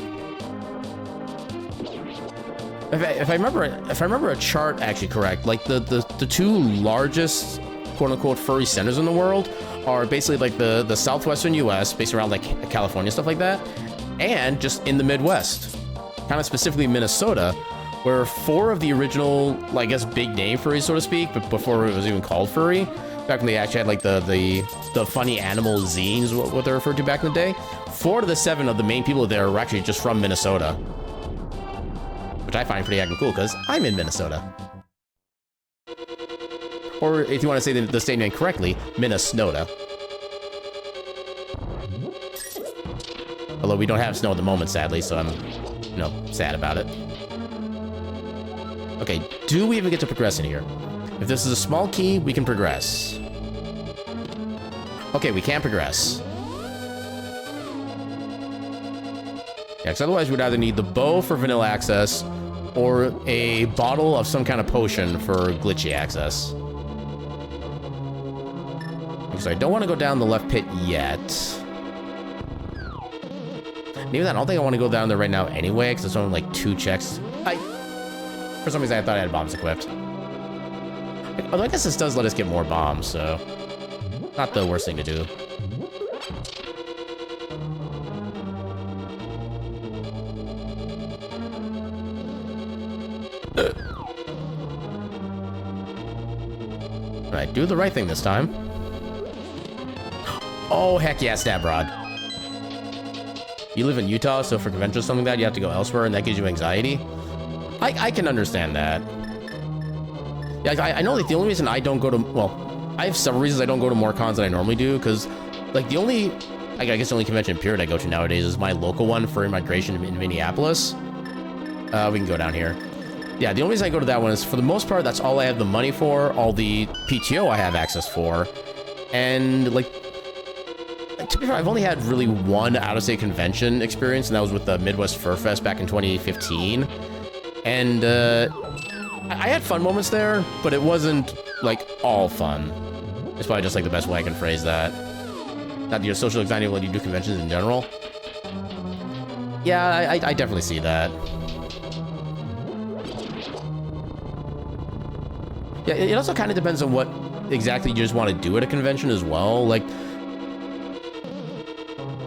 If I remember a chart actually correct, like the two largest quote-unquote furry centers in the world are basically like the southwestern U.S., based around like California, stuff like that, and just in the Midwest, kind of specifically Minnesota, where 4 of the original, I guess, big name furries, so to speak, but before it was even called furry, back when they actually had like the funny animal zines, what they're referred to back in the day, 4 to the 7 of the main people there were actually just from Minnesota, which I find pretty acting cool because I'm in Minnesota. Or if you want to say the state name correctly, Minnesota. Although we don't have snow at the moment, sadly, so I'm, sad about it. Okay, do we even get to progress in here? If this is a small key, we can progress. Okay, we can progress. Yeah, because otherwise we'd either need the bow for vanilla access or a bottle of some kind of potion for glitchy access. So I don't want to go down the left pit yet. Even then, I don't think I want to go down there right now anyway, because it's only like 2 checks. For some reason, I thought I had bombs equipped. Although I guess this does let us get more bombs, so not the worst thing to do. Alright, do the right thing this time. Oh, heck yeah, stab rod. You live in Utah, so for conventions or something like that, you have to go elsewhere, and that gives you anxiety. I can understand that. Yeah, I know like the only reason I don't go to, well, I have several reasons I don't go to more cons than I normally do, because like the only, I guess the only convention period I go to nowadays is my local one for immigration in Minneapolis. We can go down here. Yeah, the only reason I go to that one is, for the most part, that's all I have the money for, all the PTO I have access for, and like, to be fair, I've only had really one out-of-state convention experience, and that was with the Midwest Fur Fest back in 2015. And I had fun moments there, but it wasn't like all fun. It's probably just like the best way I can phrase that. Not your social anxiety when you do conventions in general. Yeah, I definitely see that. Yeah, it also kind of depends on what exactly you just want to do at a convention as well. Like,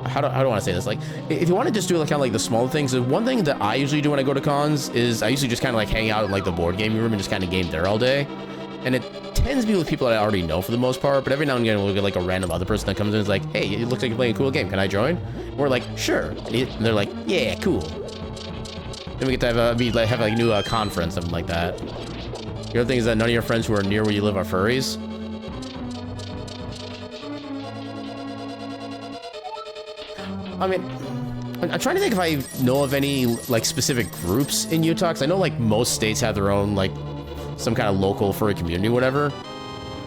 how do I want to say this? Like, if you want to just do like kind of like the small things, the one thing that I usually do when I go to cons is I usually just kind of like hang out in like the board game room and just kind of game there all day. And it tends to be with people that I already know for the most part, but every now and again we'll get like a random other person that comes in and is like, hey, it looks like you're playing a cool game, can I join? And we're like, sure. And they're like, yeah, cool. Then we get to have like a new conference, something like that. The other thing is that none of your friends who are near where you live are furries. I mean, I'm trying to think if I know of any like specific groups in Utah, because I know like most states have their own like some kind of local furry community, whatever.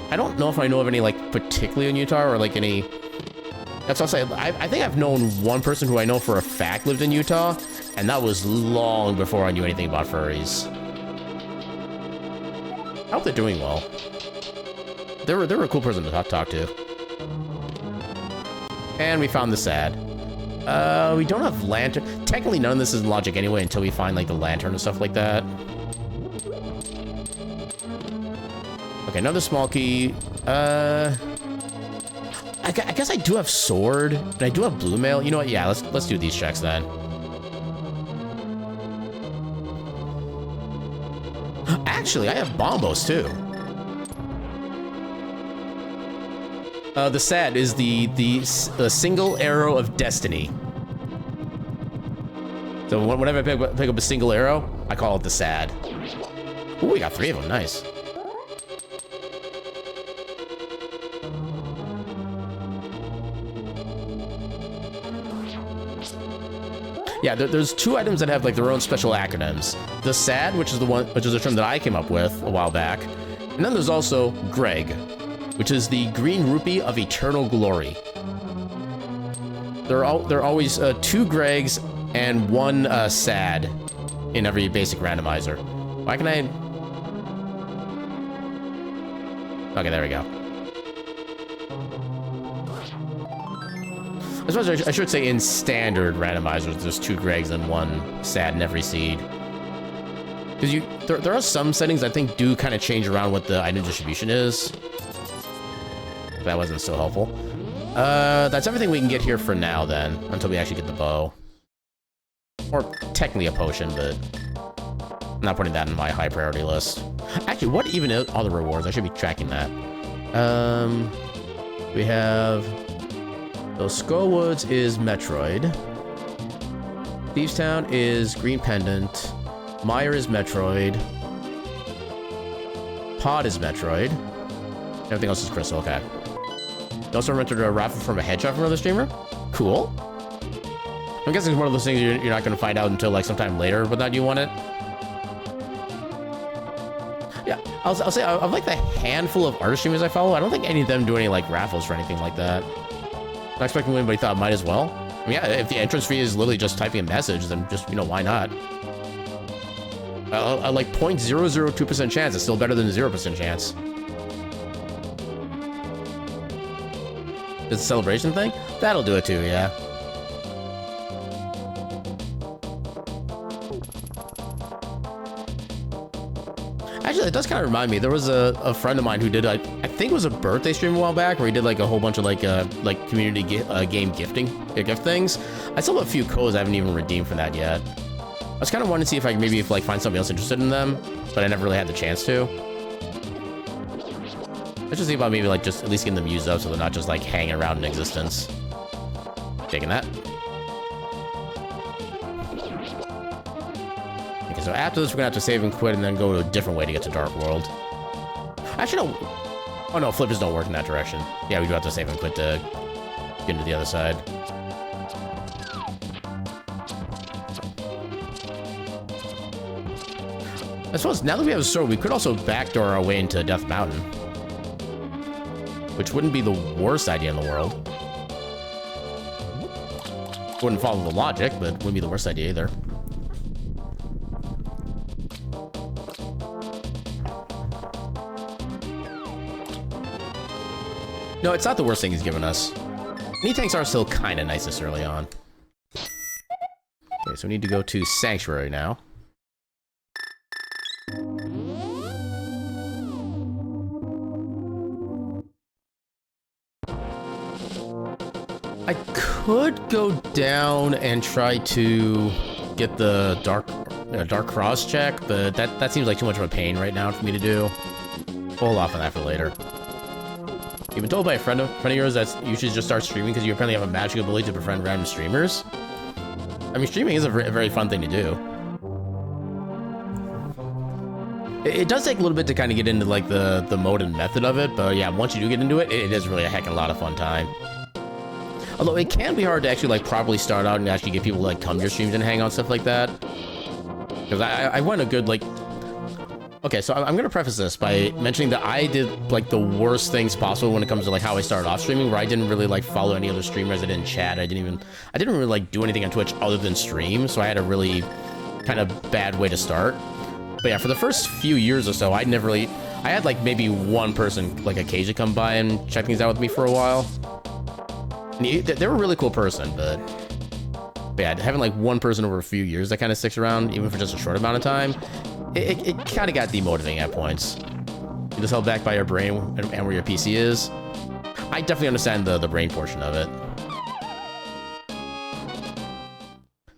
I don't know if I know of any like particularly in Utah or like any. That's what I'll say. I think I've known one person who I know for a fact lived in Utah, and that was long before I knew anything about furries. I hope they're doing well. They were a cool person to talk to. And we found the sad. We don't have lantern. Technically, none of this is in logic anyway until we find like the lantern and stuff like that. Okay, another small key. I guess I do have sword, and I do have blue mail. You know what? Yeah, let's do these checks then. actually, I have bombos too. The sad is the single arrow of destiny. So whenever I pick up a single arrow, I call it the sad. Ooh, we got 3 of them. Nice. Yeah, there's 2 items that have like their own special acronyms. The sad, which is a term that I came up with a while back, and then there's also Greg, which is the green rupee of eternal glory. There are always 2 Gregs and 1 sad in every basic randomizer. Why can I? Okay, there we go. I suppose I should say in standard randomizers, there's 2 Gregs and 1 sad in every seed. Because there are some settings I think do kind of change around what the item distribution is. That wasn't so helpful. That's everything we can get here for now then, until we actually get the bow. Or technically a potion, but I'm not putting that in my high priority list. Actually, what even are the rewards? I should be tracking that. We have... So Skullwoods is Metroid. Thieves Town is Green Pendant. Meyer is Metroid. Pod is Metroid. Everything else is Crystal, okay. You also rented a raffle from a headshot from another streamer? Cool. I'm guessing it's one of those things you're not going to find out until like sometime later, whether or not you want it. Yeah, I'll say of like the handful of artist streamers I follow, I don't think any of them do any like raffles or anything like that. Not expecting anybody thought might as well. I mean, yeah, if the entrance fee is literally just typing a message, then just, you know, why not? A like 0.002% chance is still better than a 0% chance. It's a celebration thing? That'll do it too, yeah. Actually, it does kind of remind me. There was a friend of mine who did, I think it was a birthday stream a while back, where he did like a whole bunch of like community game gift things. I still have a few codes I haven't even redeemed for that yet. I was kind of wanting to see if I could maybe find somebody else interested in them, but I never really had the chance to. Let's just think about maybe like just at least getting them used up so they're not just like hanging around in existence. Taking that. Okay, so after this, we're gonna have to save and quit and then go to a different way to get to Dark World. Actually, no. Oh no, flippers don't work in that direction. Yeah, we do have to save and quit to get into the other side. I suppose now that we have a sword, we could also backdoor our way into Death Mountain. Which wouldn't be the worst idea in the world. Wouldn't follow the logic, but wouldn't be the worst idea either. No, it's not the worst thing he's given us. Knee tanks are still kind of nice this early on. Okay, so we need to go to Sanctuary now. I could go down and try to get the dark cross check, but that seems like too much of a pain right now for me to do. Hold off on that for later. You've been told by a friend of yours that you should just start streaming because you apparently have a magical ability to befriend random streamers. I mean, streaming is a very fun thing to do. It does take a little bit to kind of get into like the mode and method of it, but yeah, once you do get into it, it is really a heck of a lot of fun time. Although it can be hard to actually like properly start out and actually get people to like come to your streams and hang out and stuff like that. Because I went a good like... Okay, so I'm gonna preface this by mentioning that I did like the worst things possible when it comes to like how I started off streaming, where I didn't really like follow any other streamers. I didn't chat. I didn't really like do anything on Twitch other than stream. So I had a really kind of bad way to start. But yeah, for the first few years or so, I had like maybe one person like occasionally come by and check things out with me for a while. And they were a really cool person, but yeah, having like one person over a few years that kind of sticks around, even for just a short amount of time, it kind of got demotivating at points. You're just held back by your brain and where your PC is. I definitely understand the brain portion of it.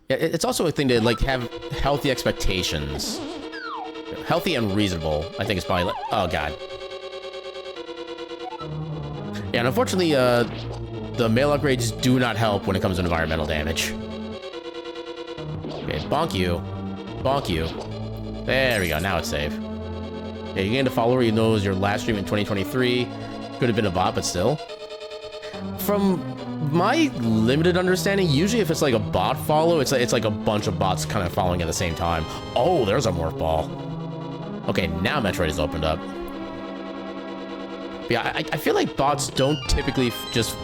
Yeah, it's also a thing to like have healthy expectations healthy and reasonable, I think it's probably... Oh, God. Yeah, and unfortunately, the male upgrades do not help when it comes to environmental damage. Okay, bonk you. Bonk you. There we go, now it's safe. Yeah, you gained a follower, you know it was your last stream in 2023. Could have been a bot, but still. From my limited understanding, usually if it's like a bot follow, it's like a bunch of bots kind of following at the same time. Oh, there's a morph ball. Okay, now Metroid is opened up. But yeah, I feel like bots don't typically just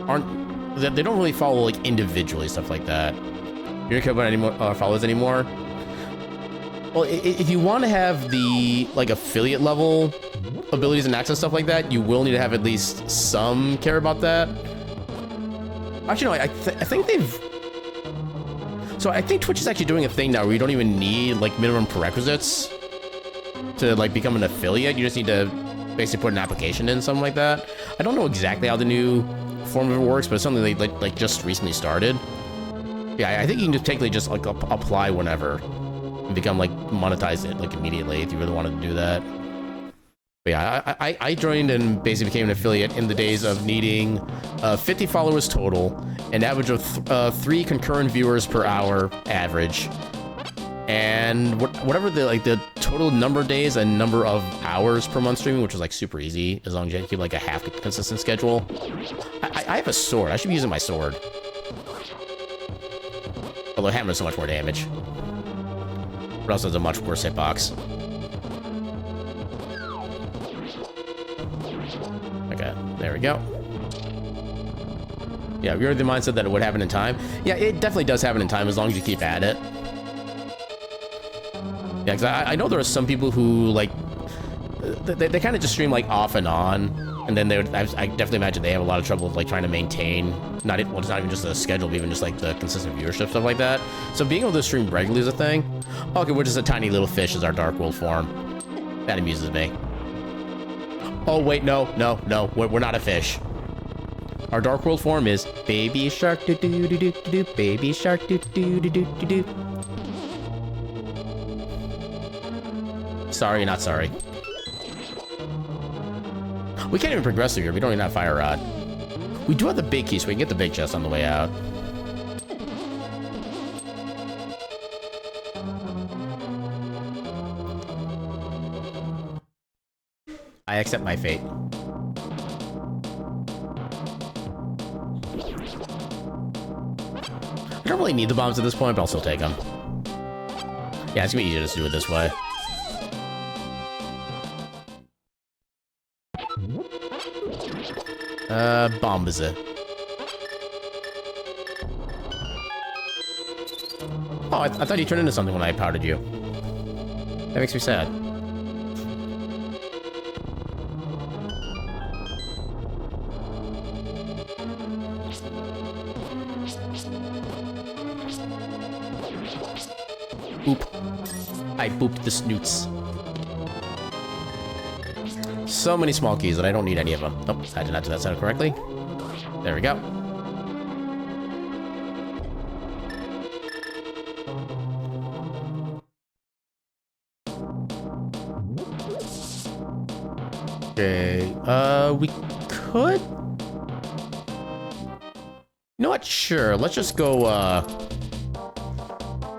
they don't really follow like individually, stuff like that. You don't care about any more followers anymore. Well, if you want to have the like affiliate level abilities and access stuff like that, you will need to have at least some care about that. Actually, no, I think they've... So I think Twitch is actually doing a thing now where you don't even need like minimum prerequisites to like become an affiliate. You just need to basically put an application in, something like that. I don't know exactly how the new form of it works, but it's something they like just recently started. Yeah, I think you can just technically just like apply whenever and become like monetize it like immediately if you really wanted to do that. But yeah, I joined and basically became an affiliate in the days of needing 50 followers total, an average of 3 concurrent viewers per hour average, and whatever the total number of days and number of hours per month streaming, which was like super easy as long as you keep like a half consistent schedule. I have a sword. I should be using my sword. Although hammer does so much more damage. But also has a much worse hitbox. Okay, there we go. Yeah, we were the mindset that it would happen in time. Yeah, it definitely does happen in time as long as you keep at it. Yeah, because I know there are some people who, like, they kind of just stream, like, off and on. And then they would, I definitely imagine they have a lot of trouble with, like, trying to maintain, well, it's not even just the schedule, but even just, like, the consistent viewership, stuff like that. So being able to stream regularly is a thing. Okay, we're just a tiny little fish as our Dark World form. That amuses me. Oh, wait, no, we're not a fish. Our Dark World form is Baby Shark do-do-do-do-do-do, Baby Shark do-do-do-do-do-do. Sorry, not sorry. We can't even progress through here. We don't even have Fire Rod. We do have the big key, so we can get the big chest on the way out. I accept my fate. I don't really need the bombs at this point, but I'll still take them. Yeah, it's gonna be easier to do it this way. Bomb is it? Oh, I thought you turned into something when I powdered you. That makes me sad. Boop. I booped the snoots. So many small keys that I don't need any of them. Nope, I did not do that sound correctly. There we go. Okay, we could... You know what? Sure, let's just go,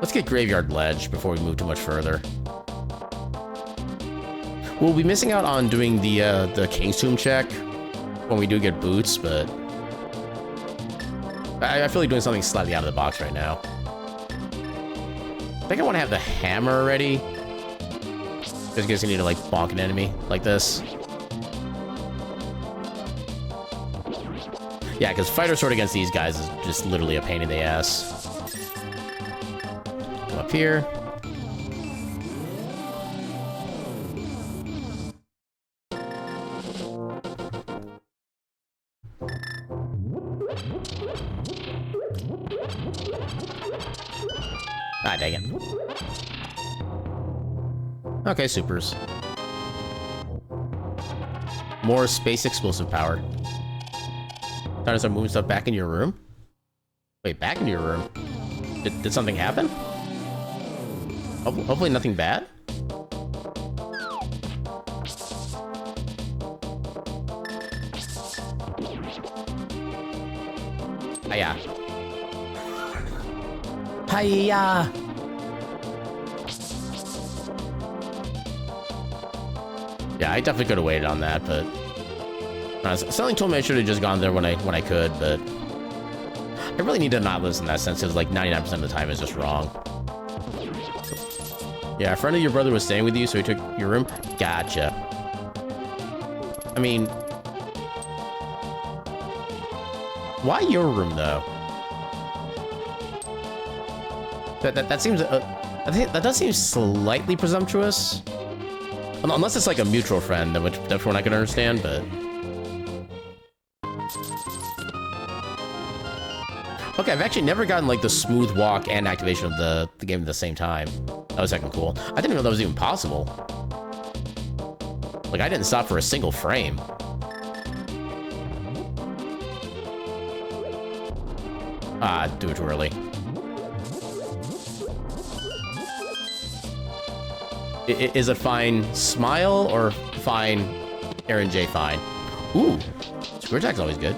let's get Graveyard Ledge before we move too much further. We'll be missing out on doing the King's Tomb check when we do get boots, but... I feel like doing something slightly out of the box right now. I think I want to have the hammer ready. Just in case you need to, like, bonk an enemy like this. Yeah, because Fighter Sword against these guys is just literally a pain in the ass. Come up here. Ah, dang it. Okay, supers. More space explosive power. Trying to start moving stuff back into your room? Wait, back into your room? Did something happen? Hopefully nothing bad? Hiya. Hiya. Yeah, I definitely could have waited on that, but something told me I should have just gone there when I could, but I really need to not listen in that sense, because like 99% of the time is just wrong. Yeah, a friend of your brother was staying with you, so he took your room? Gotcha. I mean, why your room, though? That seems, I think that does seem slightly presumptuous. Unless it's like a mutual friend, which that's one I can understand, but... Okay, I've actually never gotten like the smooth walk and activation of the game at the same time. That was heckin' cool. I didn't know that was even possible. Like, I didn't stop for a single frame. Ah, do it too early. Is it fine smile or fine Aaron J fine? Ooh, square attack's always good.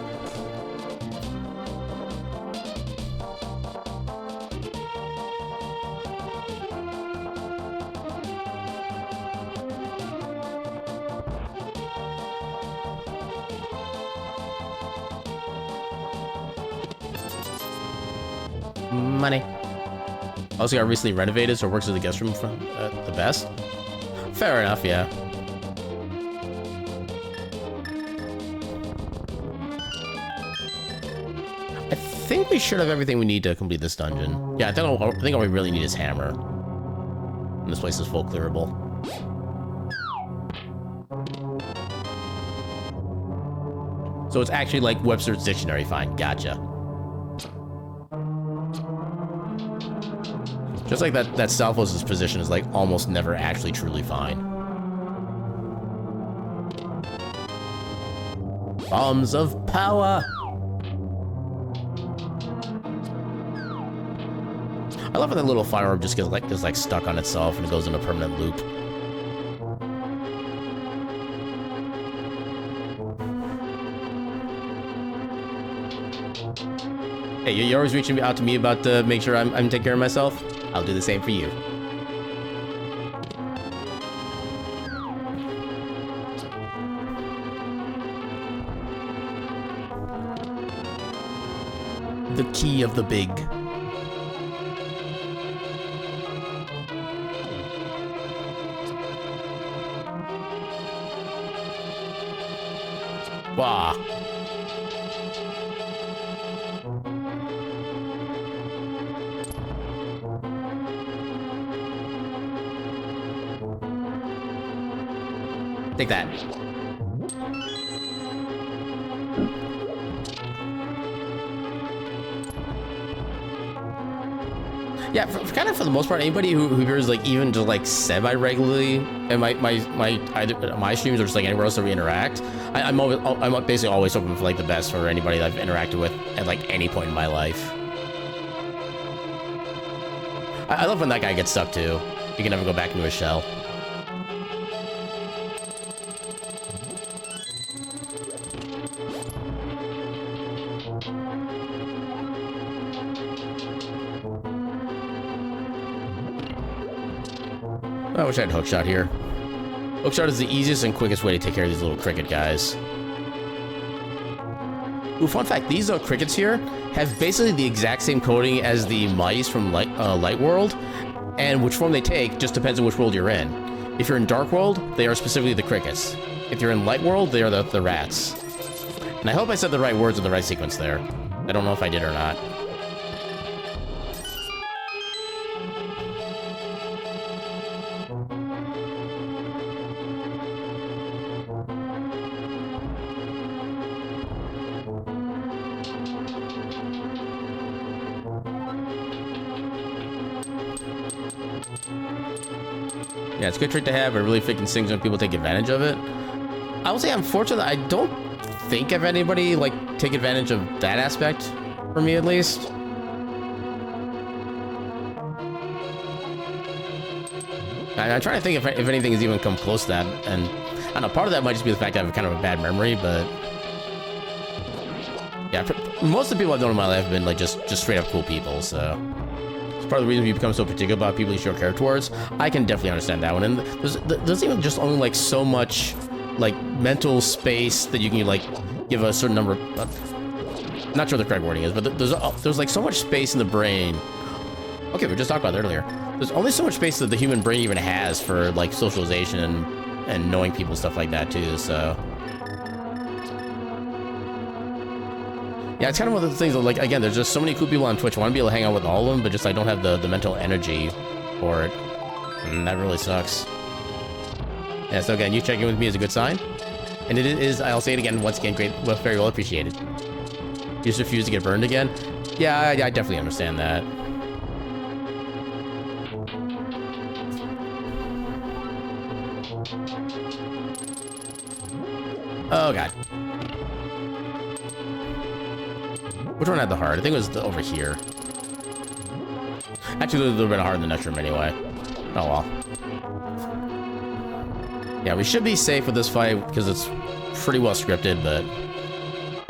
Money. Also got recently renovated, so it works as a guest room from the best. Fair enough, yeah. I think we should have everything we need to complete this dungeon. Yeah, I think all we really need is hammer. And this place is full clearable. So it's actually like Webster's Dictionary fine. Gotcha. Just like that Stalfos' position is like almost never actually truly fine. Bombs of power! I love when that little fire orb just gets like stuck on itself and it goes in a permanent loop. Hey, you're always reaching out to me about to make sure I'm taking care of myself? I'll do the same for you. The key of the big. Wah. Take that. Yeah, for the most part, anybody who hears like even just like semi-regularly and either my streams or just like anywhere else that we interact, I'm basically always hoping for like the best for anybody that I've interacted with at like any point in my life. I love when that guy gets stuck too. He can never go back into his shell. I wish I had hookshot here. Hookshot is the easiest and quickest way to take care of these little cricket guys. Ooh, fun fact, these crickets here have basically the exact same coding as the mice from Light World, and which form they take just depends on which world you're in. If you're in Dark World, they are specifically the crickets. If you're in Light World, they are the rats. And I hope I said the right words in the right sequence there. I don't know if I did or not. Yeah, it's a good trick to have, but it really freaking stings when people take advantage of it. I would say I'm fortunate that I don't think of anybody, like, take advantage of that aspect, for me at least. I'm trying to think if anything has even come close to that, and I don't know, part of that might just be the fact that I have kind of a bad memory, but... Yeah, most of the people I've known in my life have been like just straight up cool people, so it's part of the reason you become so particular about people you show care towards. I can definitely understand that one, and there's even just only like so much like mental space that you can like give a certain number of, not sure what the correct wording is, but there's like so much space in the brain. Okay, we just talked about it earlier. There's only so much space that the human brain even has for like socialization and knowing people, stuff like that too, so. Yeah, it's kind of one of the things that, like, again, there's just so many cool people on Twitch. I want to be able to hang out with all of them, but just I don't have the mental energy for it. And that really sucks. Yeah, so again, you checking with me is a good sign. And it is, I'll say it again, once again, great, well, very well appreciated. You just refuse to get burned again? Yeah, I definitely understand that. Oh, God. Which one had the heart? I think it was over here. Actually, it would have been harder in the next room anyway. Oh, well. Yeah, we should be safe with this fight because it's pretty well scripted, but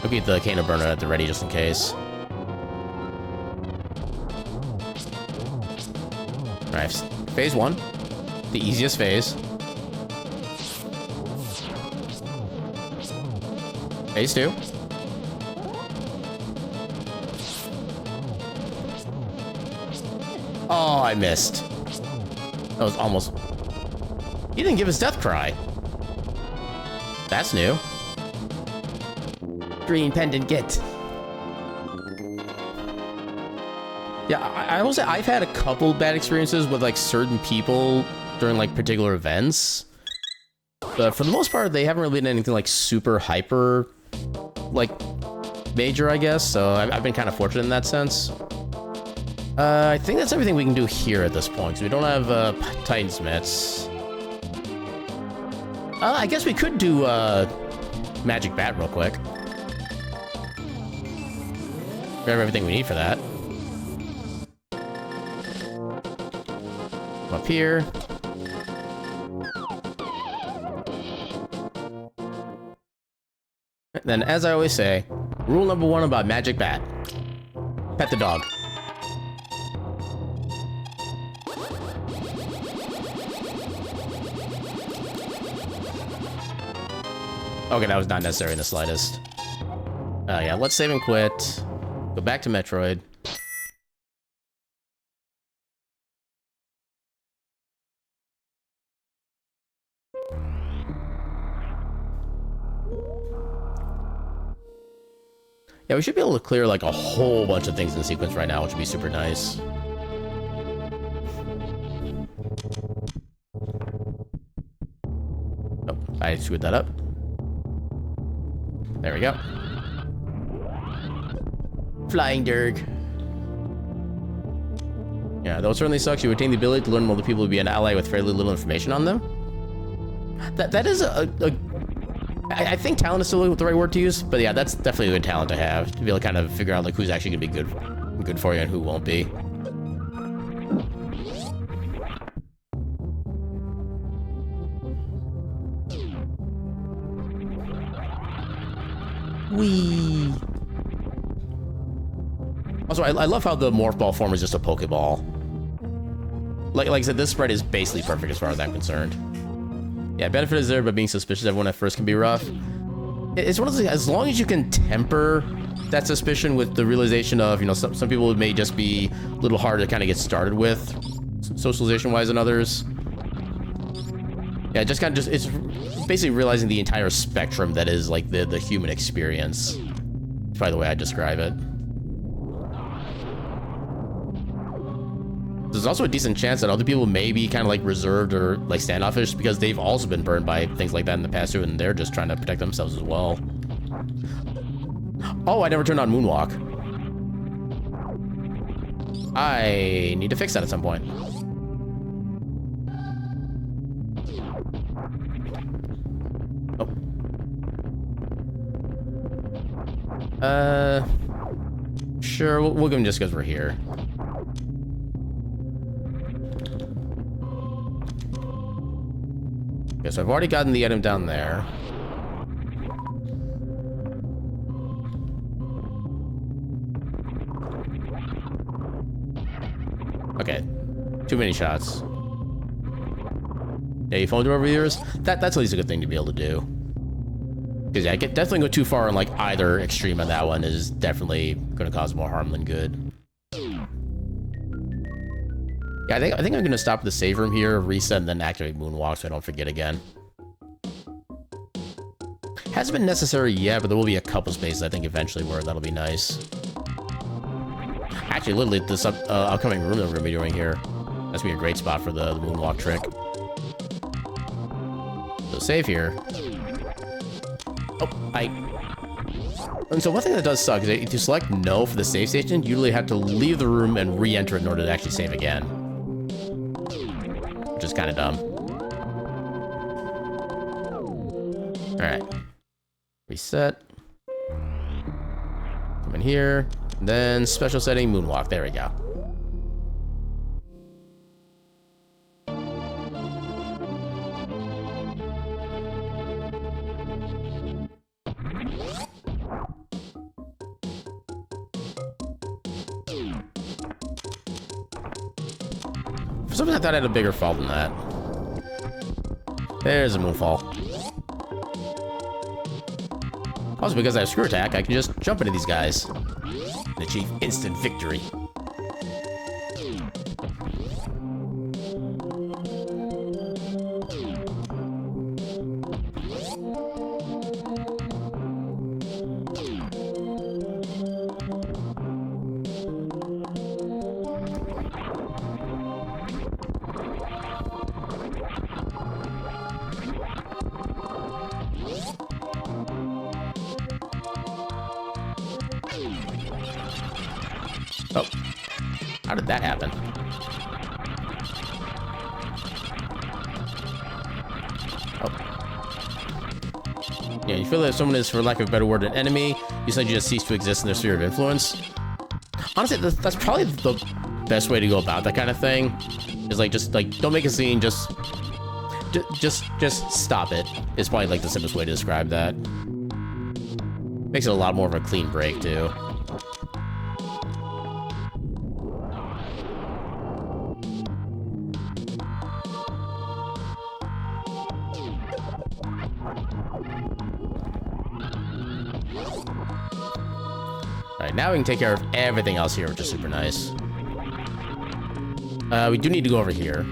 we'll keep the Kano burner at the ready just in case. Alright, phase 1. The easiest phase. Phase 2. Oh, I missed. That was almost... He didn't give his death cry. That's new. Green pendant get. Yeah, I will say I've had a couple bad experiences with like certain people during like particular events. But for the most part, they haven't really been anything like super hyper, like major, I guess. So I've been kind of fortunate in that sense. I think that's everything we can do here at this point, because we don't have Titan's Mitts. I guess we could do Magic Bat real quick. We have everything we need for that. Up here. Then, as I always say, rule number 1 about Magic Bat. Pet the dog. Okay, that was not necessary in the slightest. Yeah, let's save and quit. Go back to Metroid. Yeah, we should be able to clear like a whole bunch of things in sequence right now, which would be super nice. Oh, I screwed that up. There we go. Flying Dirg. Yeah, though it certainly sucks, you retain the ability to learn from other people to be an ally with fairly little information on them. That is I think talent is still the right word to use, but yeah, that's definitely a good talent to have, to be able to kind of figure out like who's actually gonna be good for you and who won't be. Whee! Also, I love how the Morph Ball form is just a Pokeball. Like I said, this spread is basically perfect as far as I'm concerned. Yeah, benefit is there, but being suspicious of everyone at first can be rough. It's one of those things, as long as you can temper that suspicion with the realization of, you know, some people may just be a little hard to kind of get started with, socialization-wise, than others. Yeah, just kind of it's basically realizing the entire spectrum that is like the human experience. That's probably the way I describe it. There's also a decent chance that other people may be kind of like reserved or like standoffish because they've also been burned by things like that in the past too, and they're just trying to protect themselves as well. Oh, I never turned on Moonwalk. I need to fix that at some point. Oh. Sure, we'll give him just because we're here. Okay, so I've already gotten the item down there. Okay. Too many shots. Yeah, you phoned over yours? That's at least a good thing to be able to do. Because yeah, definitely go too far on like either extreme on that one is definitely going to cause more harm than good. Yeah, I think I'm going to stop at the save room here, reset, and then activate Moonwalk so I don't forget again. Hasn't been necessary yet, but there will be a couple spaces I think eventually where that'll be nice. Actually, literally, this upcoming room that we're going to be doing here, that's going to be a great spot for the Moonwalk trick. So save here. Oh, And so one thing that does suck is that if you select no for the save station, you usually have to leave the room and re-enter it in order to actually save again. Which is kind of dumb. Alright. Reset. Come in here. Then special setting, Moonwalk. There we go. For some reason, I thought I had a bigger fall than that. There's a moonfall. Also, because I have screw attack, I can just jump into these guys and achieve instant victory. Oh, how did that happen? Oh. Yeah, you feel that if someone is, for lack of a better word, an enemy, you suddenly just cease to exist in their sphere of influence. Honestly, that's probably the best way to go about that kind of thing. Is like, just like, don't make a scene, just stop it. It's probably like the simplest way to describe that. Makes it a lot more of a clean break, too. Alright, now we can take care of everything else here, which is super nice. We do need to go over here.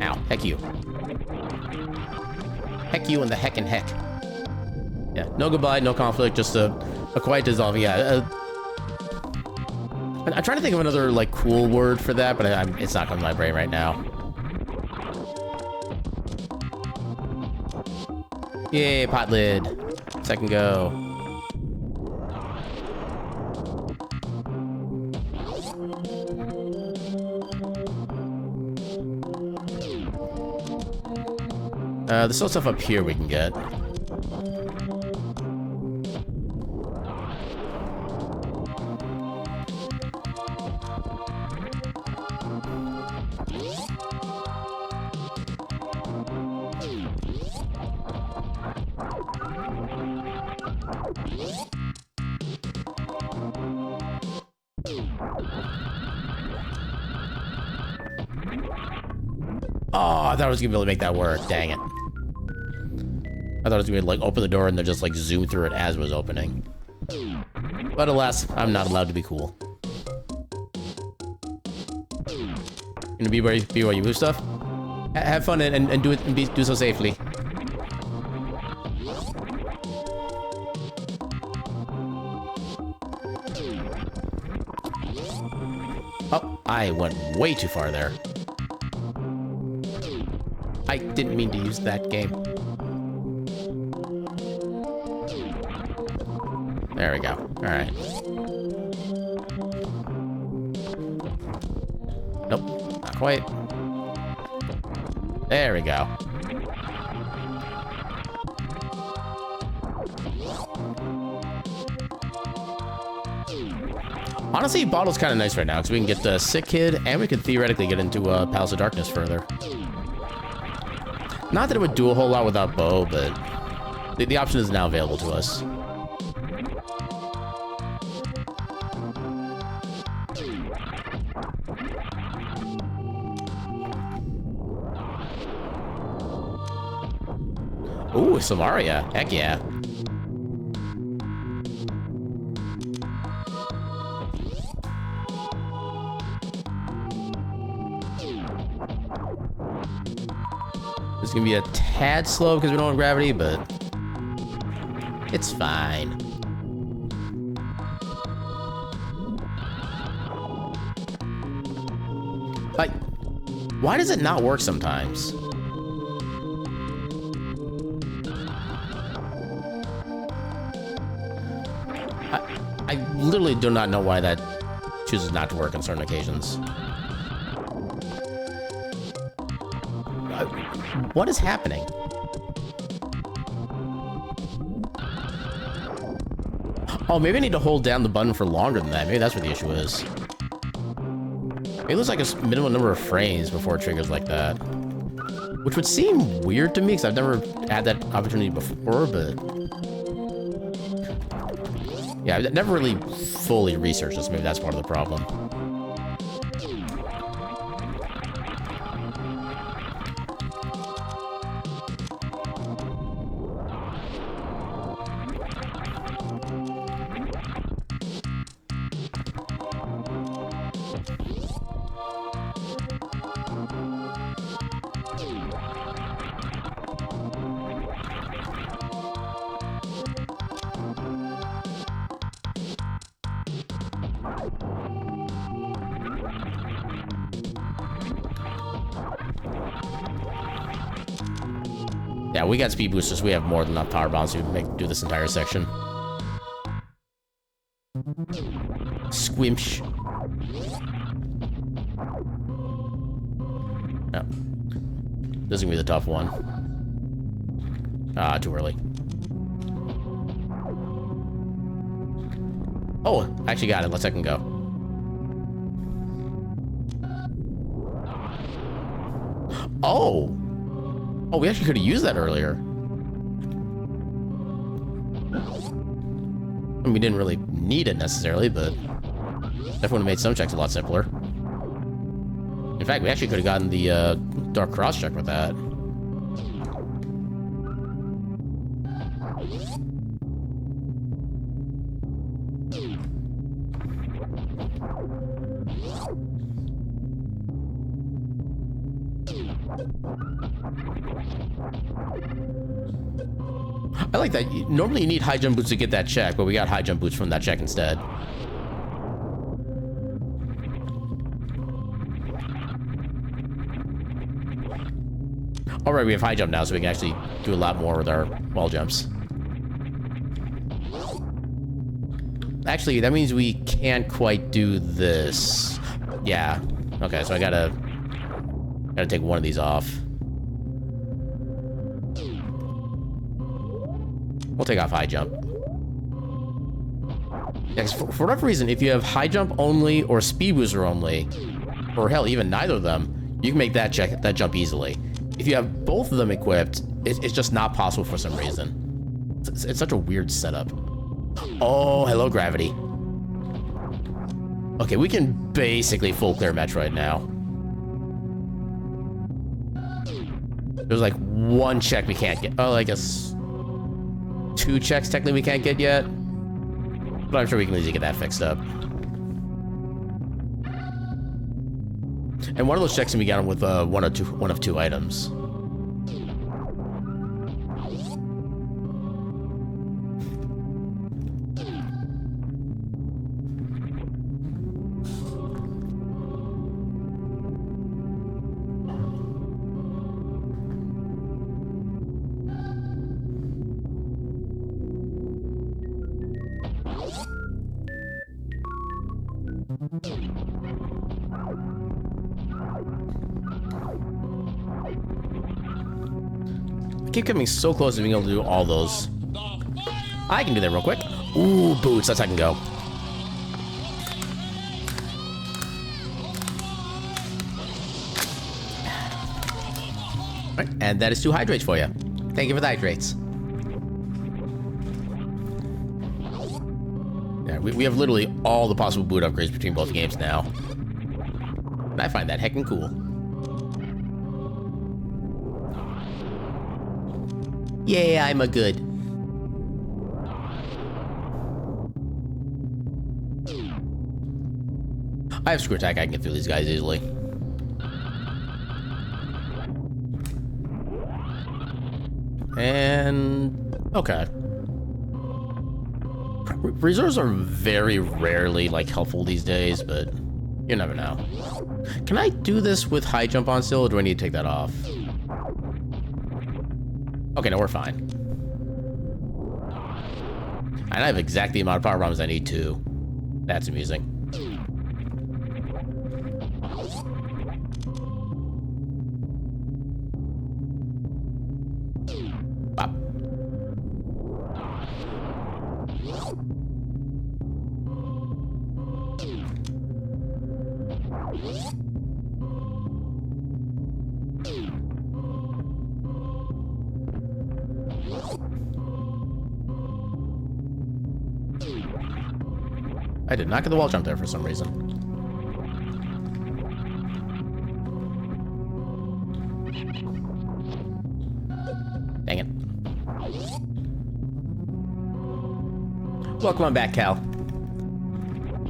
Ow, heck you. Heck you and the heck and heck. Yeah, no goodbye, no conflict, just a quiet dissolving. Yeah, I'm trying to think of another, like, cool word for that, but it's not coming to my brain right now. Yay, pot lid. Second go. There's still stuff up here we can get. Oh, I thought I was gonna be able to make that work. Dang it. I thought it was gonna be like open the door and then just like zoom through it as it was opening. But alas, I'm not allowed to be cool. Gonna be where you move stuff. Have fun and do it and do so safely. Oh, I went way too far there. I didn't mean to use that game. There we go. Alright. Nope, not quite. There we go. Honestly, Bottle's kind of nice right now, because we can get the Sick Kid, and we could theoretically get into Palace of Darkness further. Not that it would do a whole lot without Bo, but the option is now available to us. Ooh, Samaria. Heck yeah. It's gonna be a tad slow because we don't have gravity, but it's fine. Like, why does it not work sometimes? I literally do not know why that chooses not to work on certain occasions. What is happening? Oh, maybe I need to hold down the button for longer than that. Maybe that's what the issue is. It looks like a minimum number of frames before it triggers like that. Which would seem weird to me, because I've never had that opportunity before, but... yeah, I've never really fully researched this. Maybe that's part of the problem. Yeah, we got speed boosters. We have more than enough power bombs to do this entire section. Squimsh. No. This is gonna be the tough one. Ah, too early. Oh, I actually got it. Let's second go. Oh! Oh, we actually could have used that earlier. I mean, we didn't really need it necessarily, but definitely would have made some checks a lot simpler. In fact, we actually could have gotten the dark cross check with that. I like that. Normally you need high jump boots to get that check, but we got high jump boots from that check instead. Alright, we have high jump now, so we can actually do a lot more with our wall jumps. Actually, that means we can't quite do this. Yeah. Okay, so I gotta take one of these off. We'll take off high jump. Yeah, 'cause for whatever reason, if you have high jump only or speed booster only, or hell, even neither of them, you can make that jump easily. If you have both of them equipped, it's just not possible for some reason. It's such a weird setup. Oh, hello, gravity. Okay, we can basically full clear Metroid now. There's like one check we can't get. Oh, I guess 2 checks technically we can't get yet. But I'm sure we can easily get that fixed up. And one of those checks can be gotten with one of two items. I keep coming so close to being able to do all those. I can do that real quick. Ooh, boots. That's how I can go. All right, and that is 2 hydrates for you. Thank you for the hydrates. Yeah, we have literally all the possible boot upgrades between both games now. And I find that heckin' cool. Yeah, I'm a good. I have screw attack. I can get through these guys easily. And okay. Reserves are very rarely like helpful these days, but you never know. Can I do this with high jump on still, or do I need to take that off? Okay, no, we're fine. And I have exactly the amount of power bombs I need too. That's amusing. Bop. I did not get the wall jump there for some reason. Dang it. Welcome on back, Cal.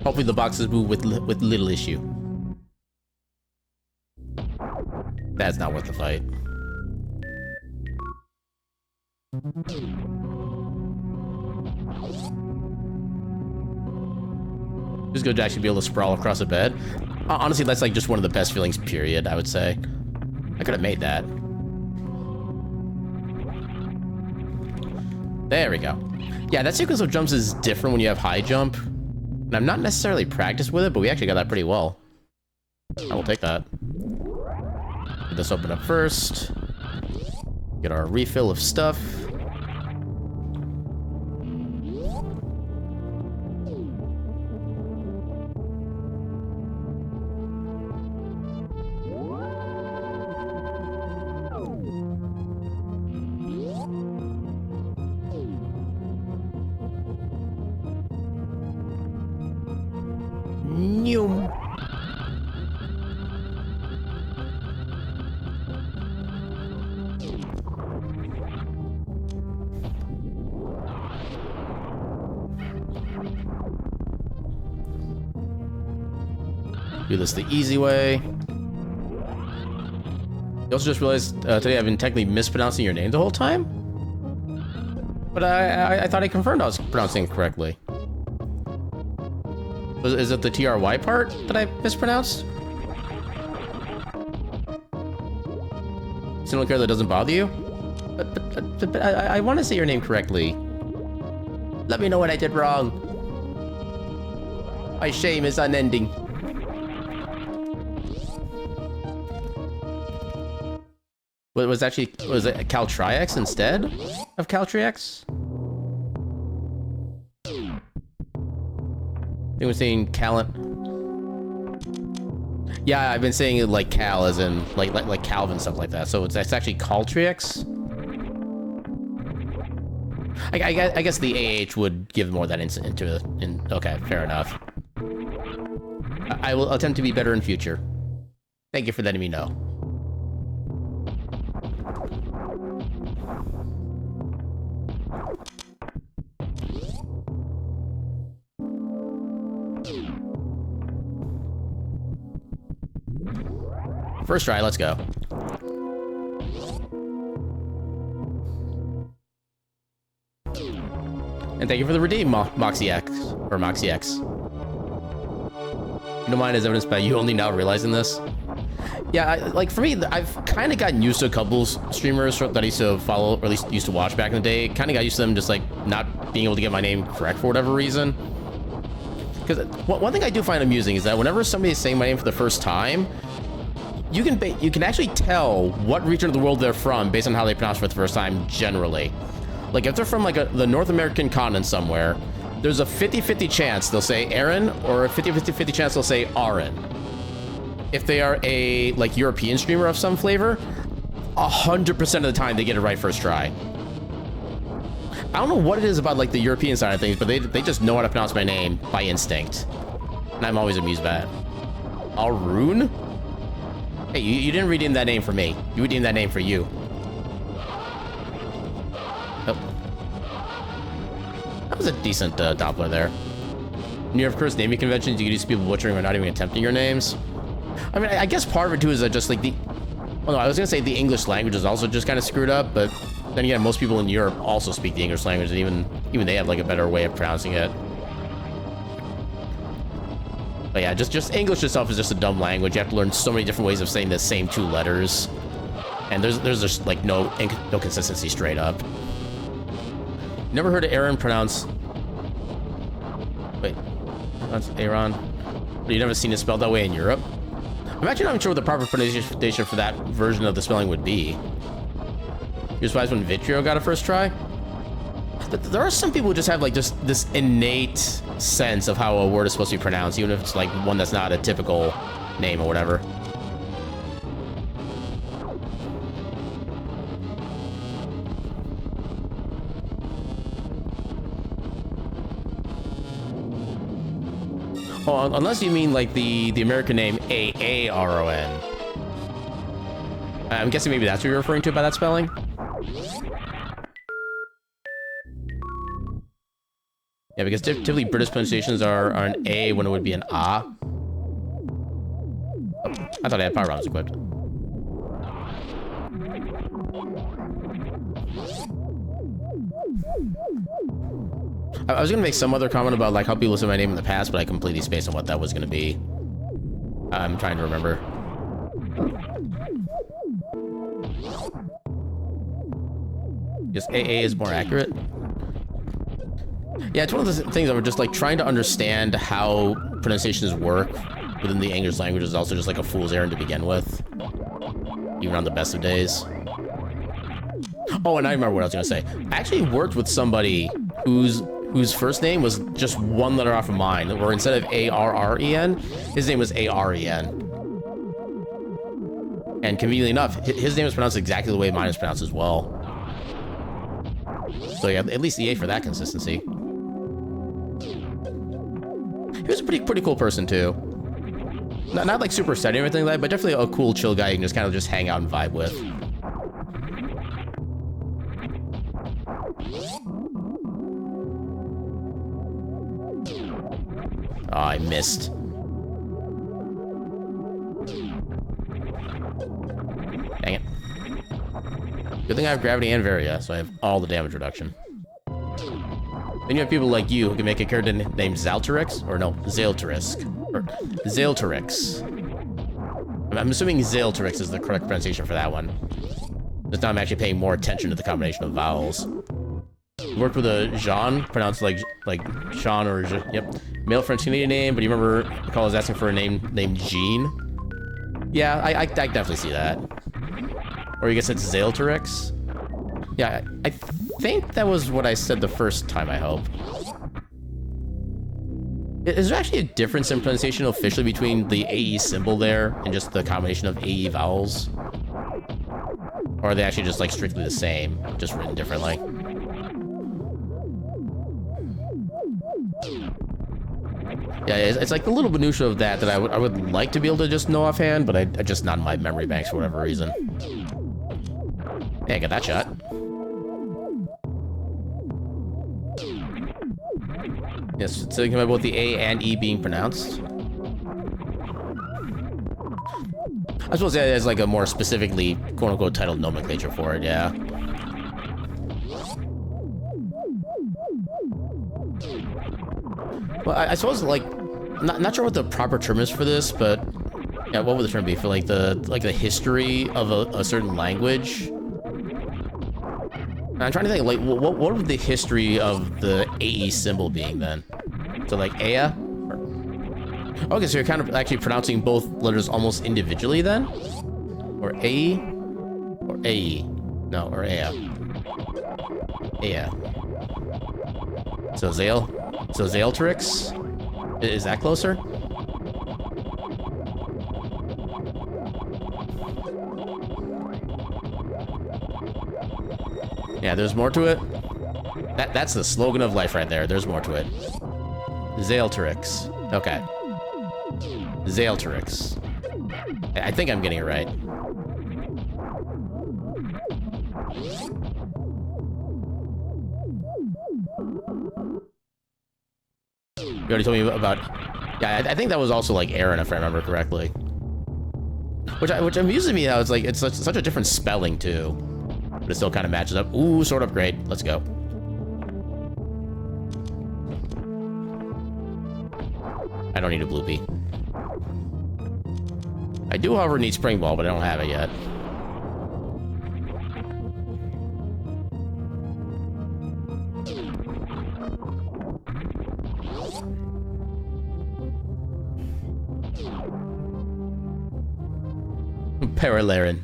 Hopefully the boxes move with little issue. That's not worth the fight. Just go to actually be able to sprawl across a bed. Honestly, that's like just one of the best feelings, period, I would say. I could have made that. There we go. Yeah, that sequence of jumps is different when you have high jump. And I'm not necessarily practiced with it, but we actually got that pretty well. I will take that. Get this open up first. Get our refill of stuff. Do this the easy way. You also just realized today I've been technically mispronouncing your name the whole time? But I thought I confirmed I was pronouncing it correctly. Is it the TRY part that I mispronounced? Single care that doesn't bother you? But I want to say your name correctly. Let me know what I did wrong. My shame is unending. Was it Caltrix instead of Caltrix? I think we're saying Calent. Yeah, I've been saying it like Cal, as in like Calvin, stuff like that. So it's actually Caltrix. I guess the AH would give more of that into. Okay, fair enough. I will attempt to be better in future. Thank you for letting me know. First try, let's go. And thank you for the redeem, Moxie X, or Moxie X. You don't mind as evidenced by you only now realizing this? Yeah, like for me, I've kind of gotten used to a couple streamers that I used to follow, or at least used to watch back in the day. Kind of got used to them just like not being able to get my name correct for whatever reason. Because one thing I do find amusing is that whenever somebody is saying my name for the first time, you can actually tell what region of the world they're from based on how they pronounce it for the first time, generally. Like, if they're from, like, the North American continent somewhere, there's a 50-50 chance they'll say Aaron, or a 50-50 chance they'll say Aaron. If they are a, like, European streamer of some flavor, 100% of the time they get it right first try. I don't know what it is about, like, the European side of things, but they just know how to pronounce my name by instinct. And I'm always amused by it. Arun? Hey, you didn't redeem that name for me. You redeemed that name for you. was a decent Doppler there. New York first naming conventions, you could use people butchering or not even attempting your names. I mean, I guess part of it too is that just like the... Well, no, I was gonna say the English language is also just kind of screwed up, but then again, most people in Europe also speak the English language, and even they have like a better way of pronouncing it. But yeah, just English itself is just a dumb language. You have to learn so many different ways of saying the same two letters, and there's just like no consistency straight up. Never heard Aaron pronounce... Wait, that's Aaron. You never seen it spelled that way in Europe? I'm actually not sure what the proper pronunciation for that version of the spelling would be. You're surprised when Vitrio got a first try? There are some people who just have like just this innate sense of how a word is supposed to be pronounced, even if it's like one that's not a typical name or whatever. Oh, unless you mean like the American name Aaron. I'm guessing maybe that's what you're referring to by that spelling. Yeah, because typically British pronunciations are an A when it would be an A. Oh, I thought I had power rounds equipped. I was gonna make some other comment about like how people say my name in the past, but I completely spaced on what that was gonna be. I'm trying to remember. Yes, AA is more accurate. Yeah, it's one of the things that we're just like trying to understand how pronunciations work within the English language is also just like a fool's errand to begin with, even on the best of days. Oh, and I remember what I was gonna say. I actually worked with somebody whose first name was just one letter off of mine, where instead of A-R-R-E-N, his name was A-R-E-N. And conveniently enough, his name is pronounced exactly the way mine is pronounced as well. So yeah, at least EA for that consistency. He was a pretty cool person too. Not like super steady or anything like that, but definitely a cool, chill guy you can just kind of just hang out and vibe with. Oh, I missed. Dang it. Good thing I have gravity and Varia, so I have all the damage reduction. Then you have people like you who can make a character named Zalterix, or no, Zalterisk, or Zalterix. I'm assuming Zalterix is the correct pronunciation for that one. This time I'm actually paying more attention to the combination of vowels. Worked with a Jean, pronounced like Sean or yep, male French Canadian name, but you remember the call was asking for a name named Jean? Yeah, I definitely see that. Or you guess it's Zalterix? Yeah, I think that was what I said the first time, I hope. Is there actually a difference in pronunciation officially between the AE symbol there and just the combination of AE vowels? Or are they actually just like strictly the same, just written differently? Yeah, it's like the little minutia of that I would like to be able to just know offhand, but I just not in my memory banks for whatever reason. Yeah, I got that shot. Yes, so thinking about both the A and E being pronounced. I suppose that is like a more specifically quote-unquote titled nomenclature for it, yeah. Well, I suppose like not sure what the proper term is for this, but yeah, what would the term be for like the history of a certain language? I'm trying to think like what would the history of the AE symbol being then? So like Aya? Okay, so you're kind of actually pronouncing both letters almost individually then? Or AE? Or AE? No, or Aya. Aya. So Zalterix? Is that closer? Yeah, there's more to it. That's the slogan of life right there. There's more to it. Zalterix. Okay. Zalterix. I think I'm getting it right. You already told me about... Yeah, I think that was also like Aaron, if I remember correctly. Which amuses me how it's like, it's such a different spelling too. But it still kind of matches up. Ooh, sort of great. Let's go. I don't need a blue pea. I do, however, need spring ball, but I don't have it yet. Paralaren.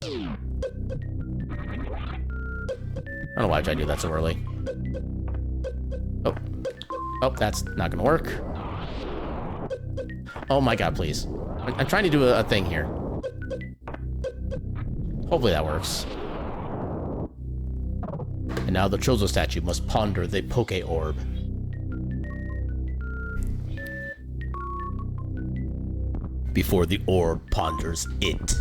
I don't know why I do that so early. Oh. Oh, that's not gonna work. Oh my god, please. I'm trying to do a thing here. Hopefully that works. And now the Chozo statue must ponder the Poke Orb. Before the orb ponders it.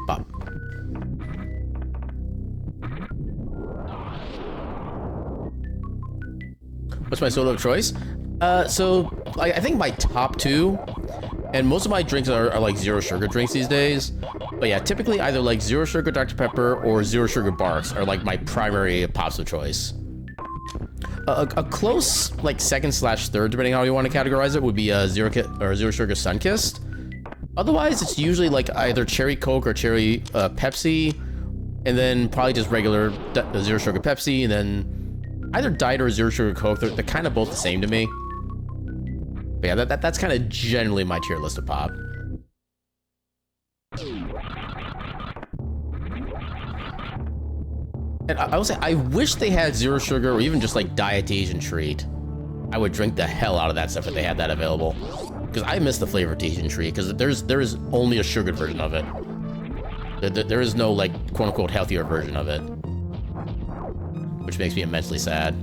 Bop. What's my soda of choice? So I think my top two, and most of my drinks are like zero sugar drinks these days. But yeah, typically either like zero sugar Dr. Pepper or zero sugar Barks are like my primary pops of choice. A close like second/third, depending on how you want to categorize it, would be zero sugar Sunkist. Otherwise, it's usually like either cherry Coke or cherry Pepsi, and then probably just regular zero sugar Pepsi, and then either Diet or zero sugar Coke. They're kind of both the same to me. But yeah, that's kind of generally my tier list of pop. And I will say, I wish they had zero sugar or even just like Diet Asian Treat. I would drink the hell out of that stuff if they had that available. Because I miss the flavor Asian Treat, because there is only a sugared version of it. There is no like quote unquote healthier version of it. Which makes me immensely sad.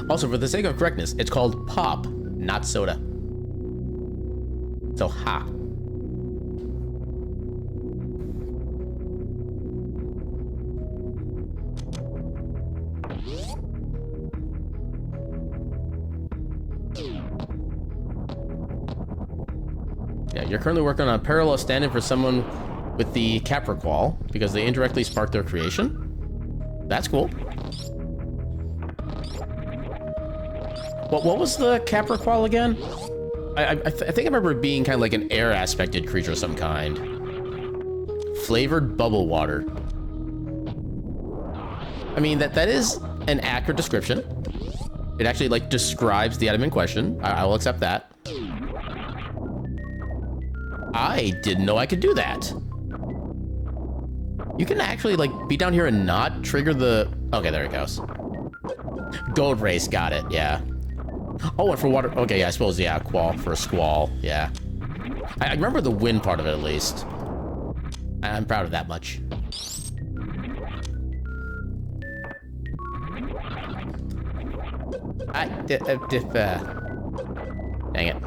Also, for the sake of correctness, it's called pop, not soda. So, ha. Yeah, you're currently working on a parallel stand-in for someone with the Capriqual because they indirectly sparked their creation. That's cool. What was the Capriqual again? I think I remember it being kind of like an air aspected creature of some kind. Flavored bubble water. I mean, that is an accurate description. It actually like describes the item in question. I will accept that. I didn't know I could do that. You can actually like be down here and not trigger the... Okay, there it goes. Gold race, got it, yeah. Oh, and for water... Okay, yeah, I suppose, yeah, qual for a squall, yeah. I remember the wind part of it, at least. I'm proud of that much. Dang it.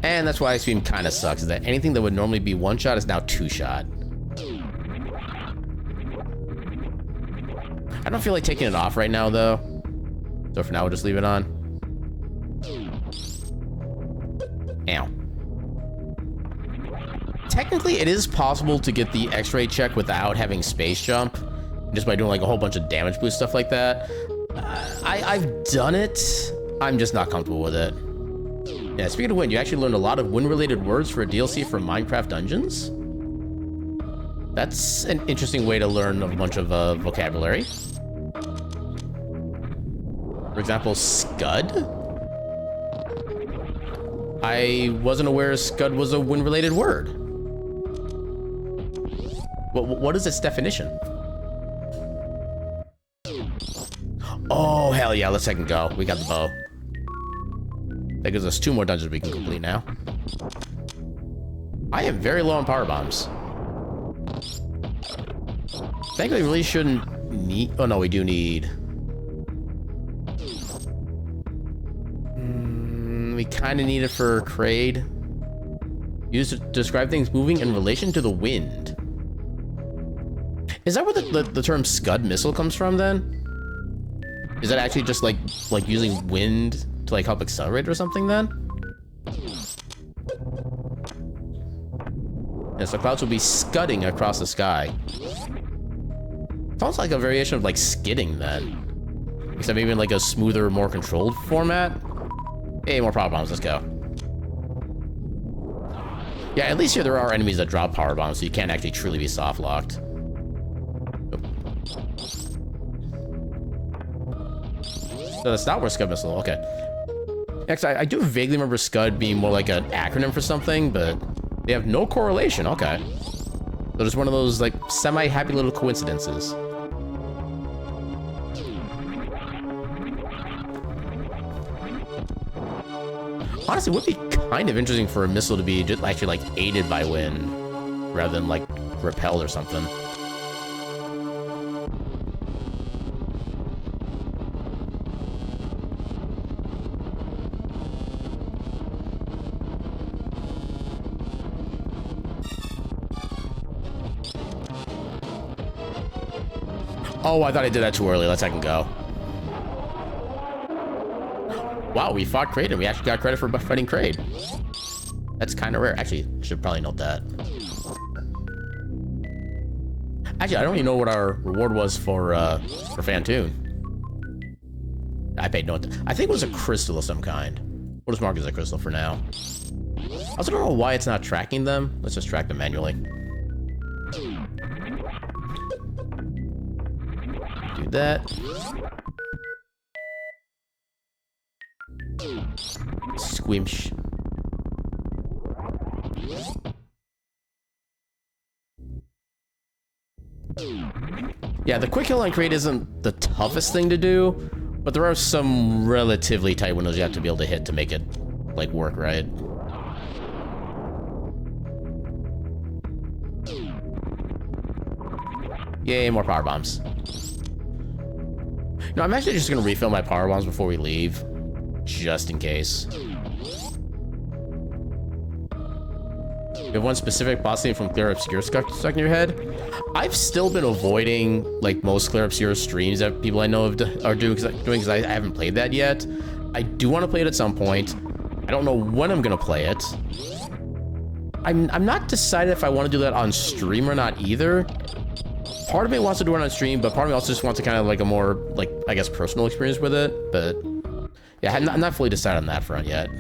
And that's why Ice Beam kind of sucks, is that anything that would normally be one shot is now two shot. I don't feel like taking it off right now, though. So for now, we'll just leave it on. Ow. Technically, it is possible to get the X-ray check without having space jump, just by doing like a whole bunch of damage boost stuff like that. I've done it. I'm just not comfortable with it. Yeah, speaking of wind, you actually learned a lot of wind-related words for a DLC for Minecraft Dungeons. That's an interesting way to learn a bunch of vocabulary. For example, Scud. I wasn't aware Scud was a wind-related word. What is its definition? Oh, hell yeah, let's second go. We got the bow. That gives us 2 more dungeons we can complete now. I am very low on power bombs. I think we really shouldn't need... Oh, no, we do need... We kind of need it for Kraid. Used to describe things moving in relation to the wind. Is that where the term Scud missile comes from, then? Is that actually just like using wind to like help accelerate or something, then? Yes, the clouds will be scudding across the sky. Sounds like a variation of like skidding, then. Except maybe in like a smoother, more controlled format. Hey, more power bombs, let's go. Yeah, at least here there are enemies that drop power bombs, so you can't actually truly be soft locked. So that's not where Scud missile, okay. Next, I do vaguely remember Scud being more like an acronym for something, but they have no correlation, okay. So just one of those like semi-happy little coincidences. Honestly, it would be kind of interesting for a missile to be just actually like aided by wind rather than like repelled or something. Oh, I thought I did that too early. Let's second go. Wow, we fought Kraid and we actually got credit for fighting Kraid. That's kind of rare. Actually, I should probably note that. Actually, I don't even know what our reward was for Fantoon. I paid no attention. I think it was a crystal of some kind. We'll just mark it as a crystal for now. I also don't know why it's not tracking them. Let's just track them manually. Do that. Squimsh. Yeah, the quick heal on Kraid isn't the toughest thing to do, but there are some relatively tight windows you have to be able to hit to make it like work right. Yay, more power bombs. No, I'm actually just gonna refill my power bombs before we leave, just in case. You have one specific boss theme from Clear Obscure stuck in your head. I've still been avoiding like most Clear Obscure streams that people I know are doing because I haven't played that yet. I do want to play it at some point. I don't know when I'm gonna play it. I'm not decided if I want to do that on stream or not either. Part of me wants to do it on stream, but part of me also just wants to kind of like a more like I guess personal experience with it. But yeah, I'm not fully decided on that front yet.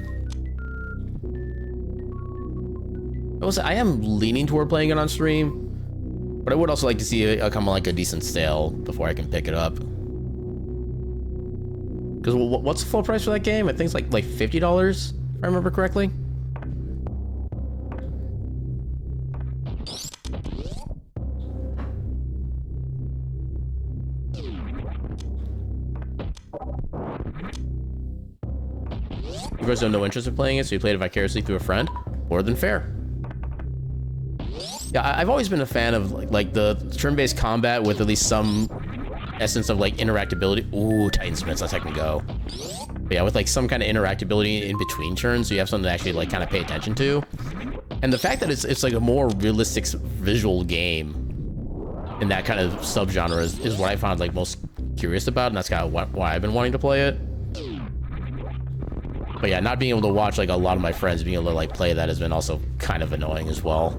I am leaning toward playing it on stream, but I would also like to see it come like a decent sale before I can pick it up. Because what's the full price for that game? I think it's like $50, if I remember correctly. You guys have no interest in playing it, so you played it vicariously through a friend? More than fair. Yeah, I've always been a fan of like the turn-based combat with at least some essence of like interactability. Ooh, Titan Spins, let's second go. But yeah, with like some kind of interactability in between turns, so you have something to actually like kind of pay attention to. And the fact that it's like a more realistic visual game in that kind of subgenre is what I found like most curious about, and that's kind of why I've been wanting to play it. But yeah, not being able to watch like a lot of my friends being able to like play that has been also kind of annoying as well.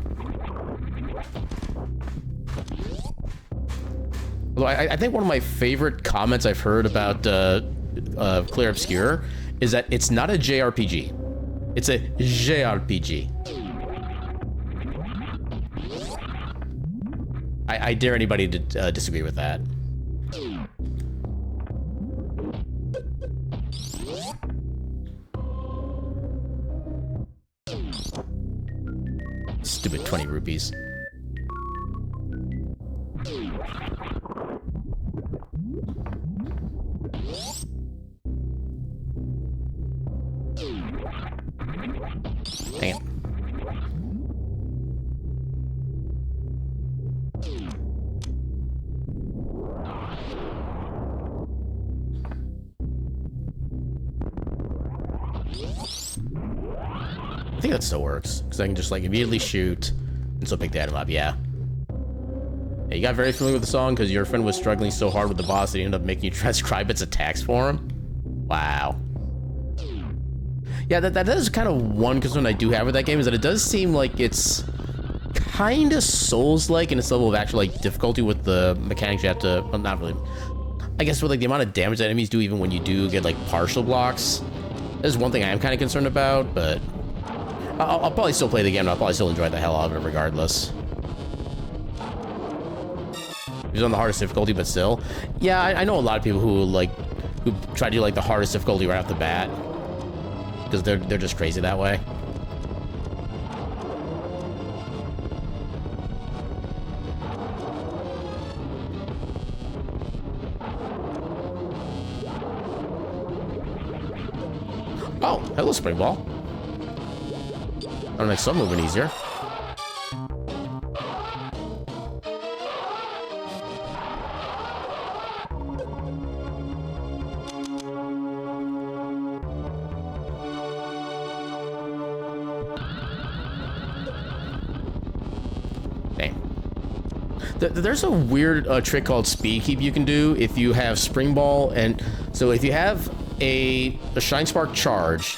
Although I think one of my favorite comments I've heard about Clear Obscure is that it's not a JRPG. It's a JRPG. I dare anybody to disagree with that. Stupid 20 rupees. I think that still works, because I can just, like, immediately shoot and still pick the item up, yeah. Yeah, you got very familiar with the song because your friend was struggling so hard with the boss that he ended up making you transcribe its attacks for him? Wow. Yeah, that is kind of one concern I do have with that game, is that it does seem like it's kind of Souls-like in its level of actual, like, difficulty with the mechanics you have to, well, not really, I guess with, like, the amount of damage that enemies do even when you do get, like, partial blocks. There's one thing I am kind of concerned about, but I'll probably still play the game, and I'll probably still enjoy the hell out of it regardless. He's on the hardest difficulty, but still. Yeah, I know a lot of people who try to do, like, the hardest difficulty right off the bat. Because they're just crazy that way. Oh, hello, Spring Ball. That'll make some movement easier. There's a weird trick called Speed Keep you can do if you have Spring Ball, and so if you have a Shine Spark charge,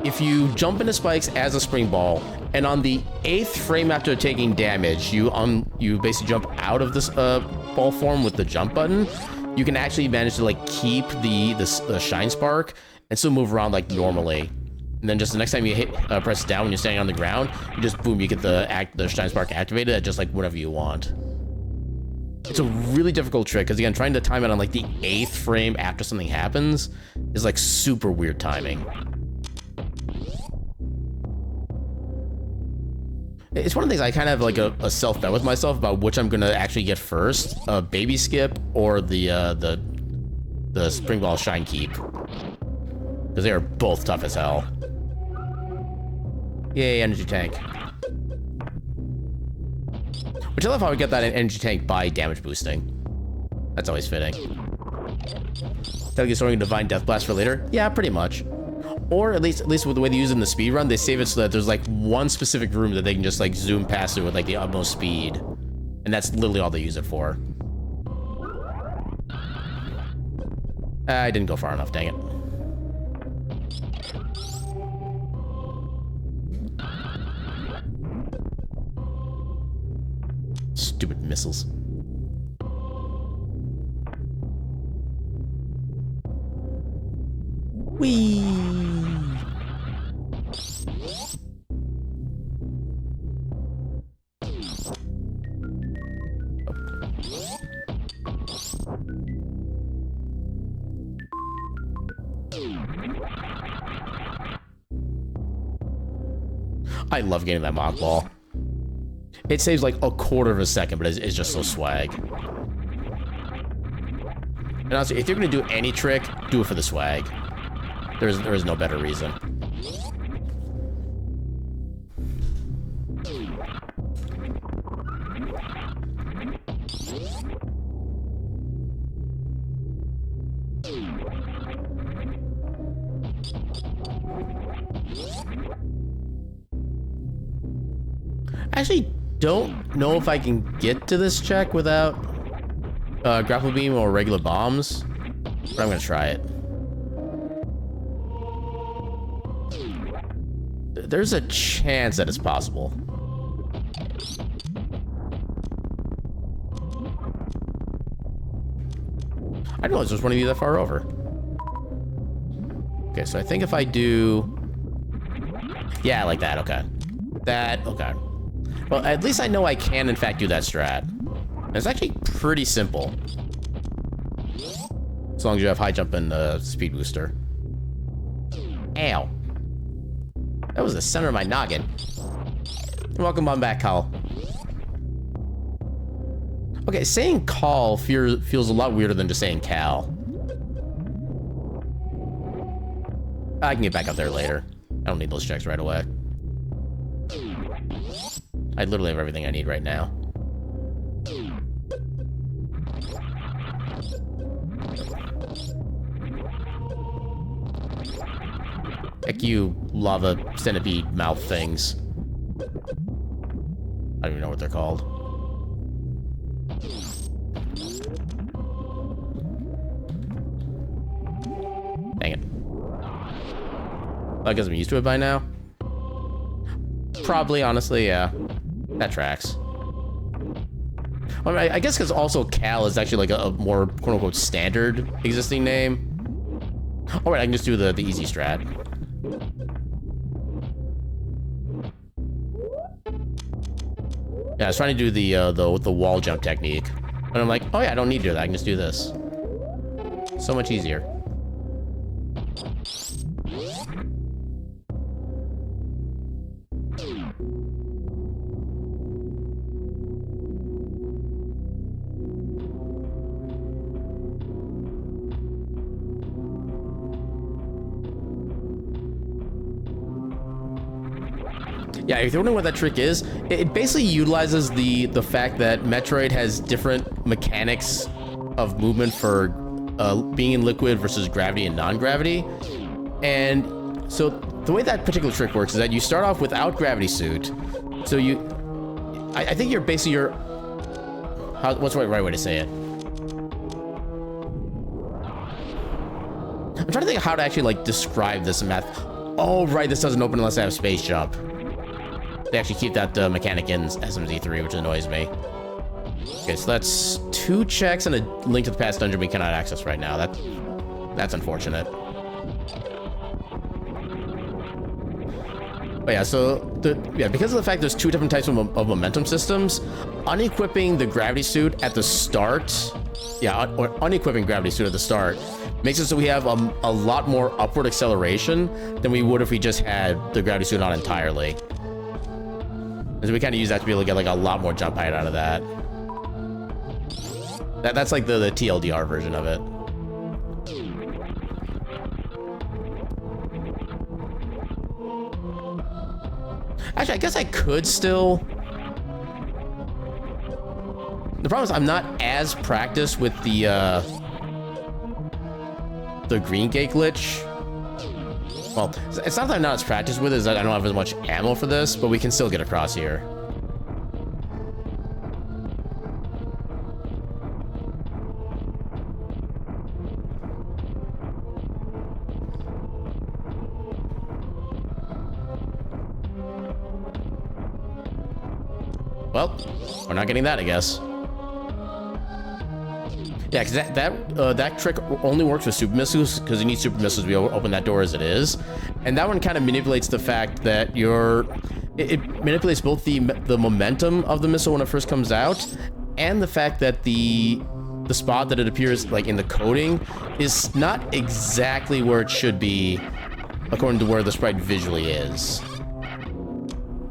if you jump into spikes as a Spring Ball, and on the 8th frame after taking damage, you basically jump out of this ball form with the jump button, you can actually manage to, like, keep the Shine Spark and still move around like normally. And then just the next time you hit press down when you're standing on the ground, you just boom, you get the Shine Spark activated at just like whatever you want. It's a really difficult trick because, again, trying to time it on, like, the 8th frame after something happens is, like, super weird timing. It's one of the things I kind of have, like, a self-bet with myself about which I'm going to actually get first, Baby Skip or the Spring Ball Shine Keep. Because they are both tough as hell. Yay, energy tank. Which I love how we get that energy tank by damage boosting. That's always fitting. That'll get storing Divine Death Blast for later? Yeah, pretty much. Or at least with the way they use it in the speedrun, they save it so that there's, like, one specific room that they can just, like, zoom past it with, like, the utmost speed. And that's literally all they use it for. I didn't go far enough, dang it. Stupid missiles. Whee! I love getting that mock ball. It saves like a quarter of a second, but it's just so swag. And honestly, if you're gonna do any trick, do it for the swag. There is no better reason. I actually don't know if I can get to this check without grapple beam or regular bombs, but I'm gonna try it. There's a chance that it's possible. I didn't realize there was one of you that far over. Okay, so I think if I do... Yeah, like that, okay. That, okay. Well, at least I know I can, in fact, do that strat. And it's actually pretty simple. As long as you have high jump and speed booster. Ow. That was the center of my noggin. Welcome on back, Call. Okay, saying Call feels a lot weirder than just saying Cal. I can get back up there later. I don't need those checks right away. I literally have everything I need right now. Heck you, lava centipede mouth things. I don't even know what they're called. Dang it. I guess I'm used to it by now. Probably, honestly, yeah. That tracks. Well, I guess because also Cal is actually like a more quote-unquote standard existing name. All right, I can just do the easy strat. Yeah, I was trying to do the wall jump technique, and I'm like, oh yeah, I don't need to do that. I can just do this. So much easier. Yeah, if you're wondering what that trick is, it basically utilizes the fact that Metroid has different mechanics of movement for being in liquid versus gravity and non-gravity. And so the way that particular trick works is that you start off without gravity suit. So I think you're basically what's the right way to say it? I'm trying to think of how to actually like describe this in math. Oh, right, this doesn't open unless I have space jump. They actually keep that mechanic in SMZ3, which annoys me. Okay, so that's 2 checks and a link to the past dungeon we cannot access right now. That's unfortunate. But yeah, so because of the fact there's 2 different types of momentum systems, unequipping the gravity suit at the start, or unequipping gravity suit at the start makes it so we have a lot more upward acceleration than we would if we just had the gravity suit on entirely. And so we kind of use that to be able to get like a lot more jump height out of that. That's like the TLDR version of it. Actually, I guess I could still. The problem is I'm not as practiced with the green gate glitch. Well, it's not that I'm not as practiced with it, it's that I don't have as much ammo for this, but we can still get across here. Well, we're not getting that, I guess. Yeah, because that trick only works with super missiles, because you need super missiles to be able to open that door as it is. And that one kind of manipulates the fact that it manipulates both the momentum of the missile when it first comes out, and the fact that the spot that it appears like in the coding is not exactly where it should be, according to where the sprite visually is.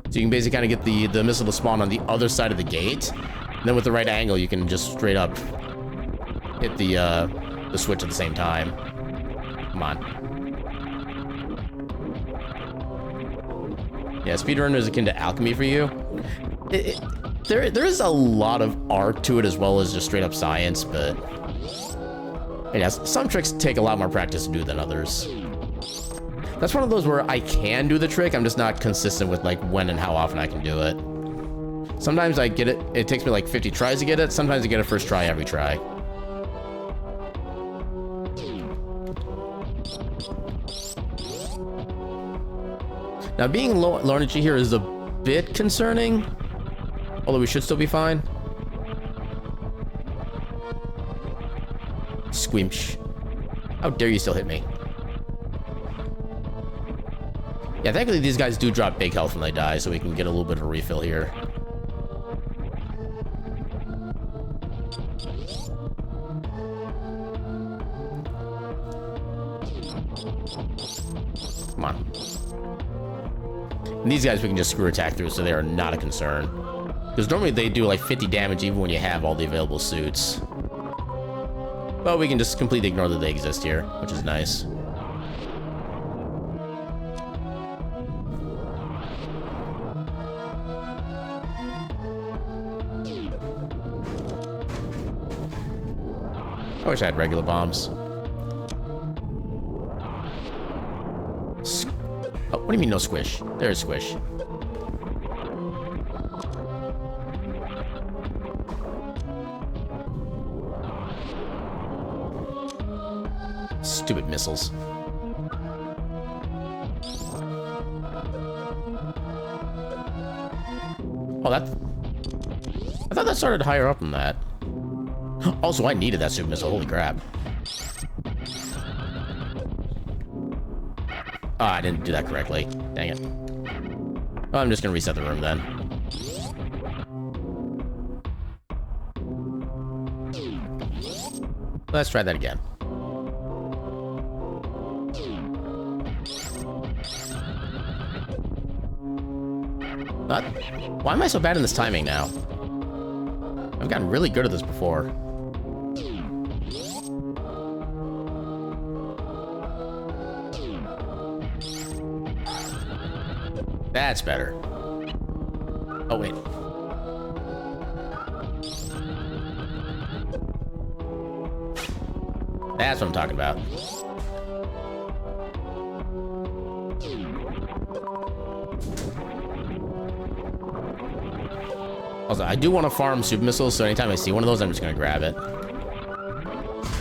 So you can basically kind of get the missile to spawn on the other side of the gate, and then with the right angle, you can just straight up hit the switch at the same time. Come on. Yeah, Speedrun is akin to alchemy for you. There is a lot of art to it as well as just straight up science, but yeah, some tricks take a lot more practice to do than others. That's one of those where I can do the trick, I'm just not consistent with like when and how often I can do it. Sometimes I get it, it takes me like 50 tries to get it, sometimes I get it first try every try. Now, being low energy here is a bit concerning, although we should still be fine. Squinch. How dare you still hit me? Yeah, thankfully these guys do drop big health when they die, so we can get a little bit of a refill here. Come on. And these guys we can just screw attack through, so they are not a concern. Because normally they do like 50 damage even when you have all the available suits. But we can just completely ignore that they exist here, which is nice. I wish I had regular bombs. Oh, what do you mean no squish? There's squish. Stupid missiles. Oh, that... I thought that started higher up than that. Also, I needed that super missile. Holy crap. Oh, I didn't do that correctly. Dang it. Oh, I'm just gonna reset the room then. Let's try that again. What? Why am I so bad in this timing now? I've gotten really good at this before. That's better. Oh, wait. That's what I'm talking about. Also, I do want to farm super missiles, so anytime I see one of those, I'm just going to grab it.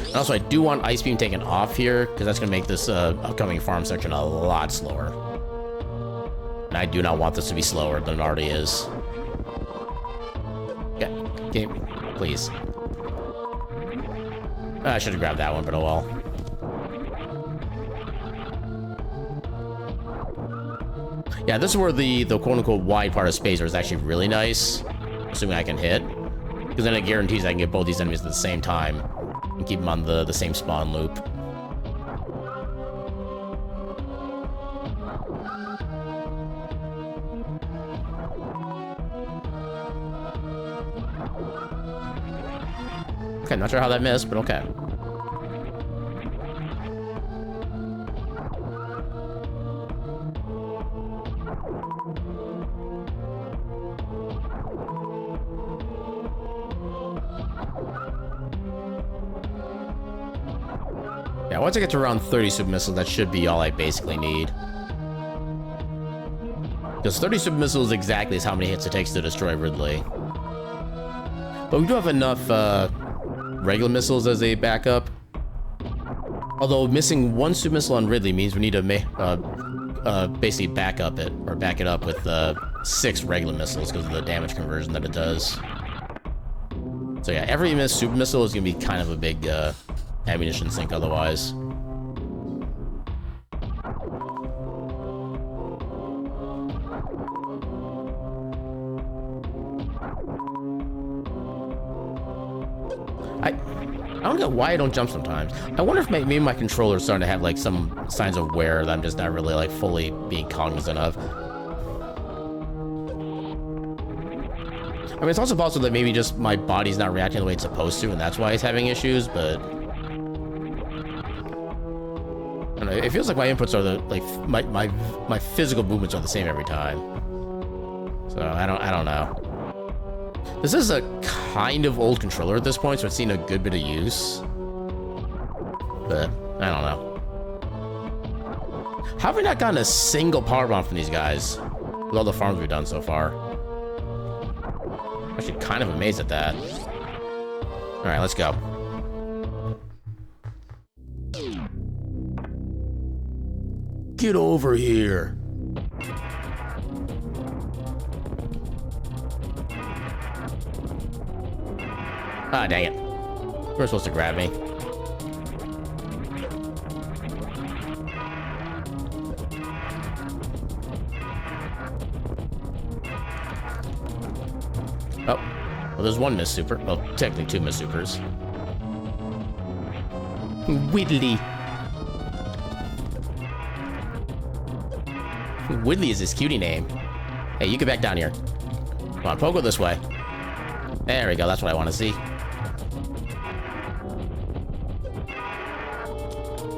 And also, I do want Ice Beam taken off here, because that's going to make this upcoming farm section a lot slower. And I do not want this to be slower than it already is. Yeah, okay, please. I should have grabbed that one, but oh well. Yeah, this is where the quote-unquote wide part of space is actually really nice. Assuming I can hit. Because then it guarantees I can get both these enemies at the same time. And keep them on the same spawn loop. Okay, not sure how that missed, but okay. Yeah, once I get to around 30 super missiles, that should be all I basically need. Because 30 super missiles exactly is how many hits it takes to destroy Ridley. But we do have enough, regular missiles as a backup. Although missing one super missile on Ridley means we need to basically back it up with 6 regular missiles because of the damage conversion that it does. So yeah, every missed super missile is gonna be kind of a big ammunition sink otherwise. I don't get why I don't jump sometimes. I wonder if maybe my controller's starting to have like some signs of wear that I'm just not really like fully being cognizant of. I mean, it's also possible that maybe just my body's not reacting the way it's supposed to, and that's why it's having issues, but... I don't know, it feels like my inputs are my physical movements are the same every time. So, I don't know. This is a kind of old controller at this point, so it's seen a good bit of use. But, I don't know. How have we not gotten a single power bomb from these guys? With all the farms we've done so far. I'm actually kind of amazed at that. Alright, let's go. Get over here. Ah, dang it. You were supposed to grab me. Oh. Well, there's one miss super. Well, technically 2 miss supers. Whitley. Whitley is his cutie name. Hey, you get back down here. Come on, Pogo this way. There we go, that's what I want to see.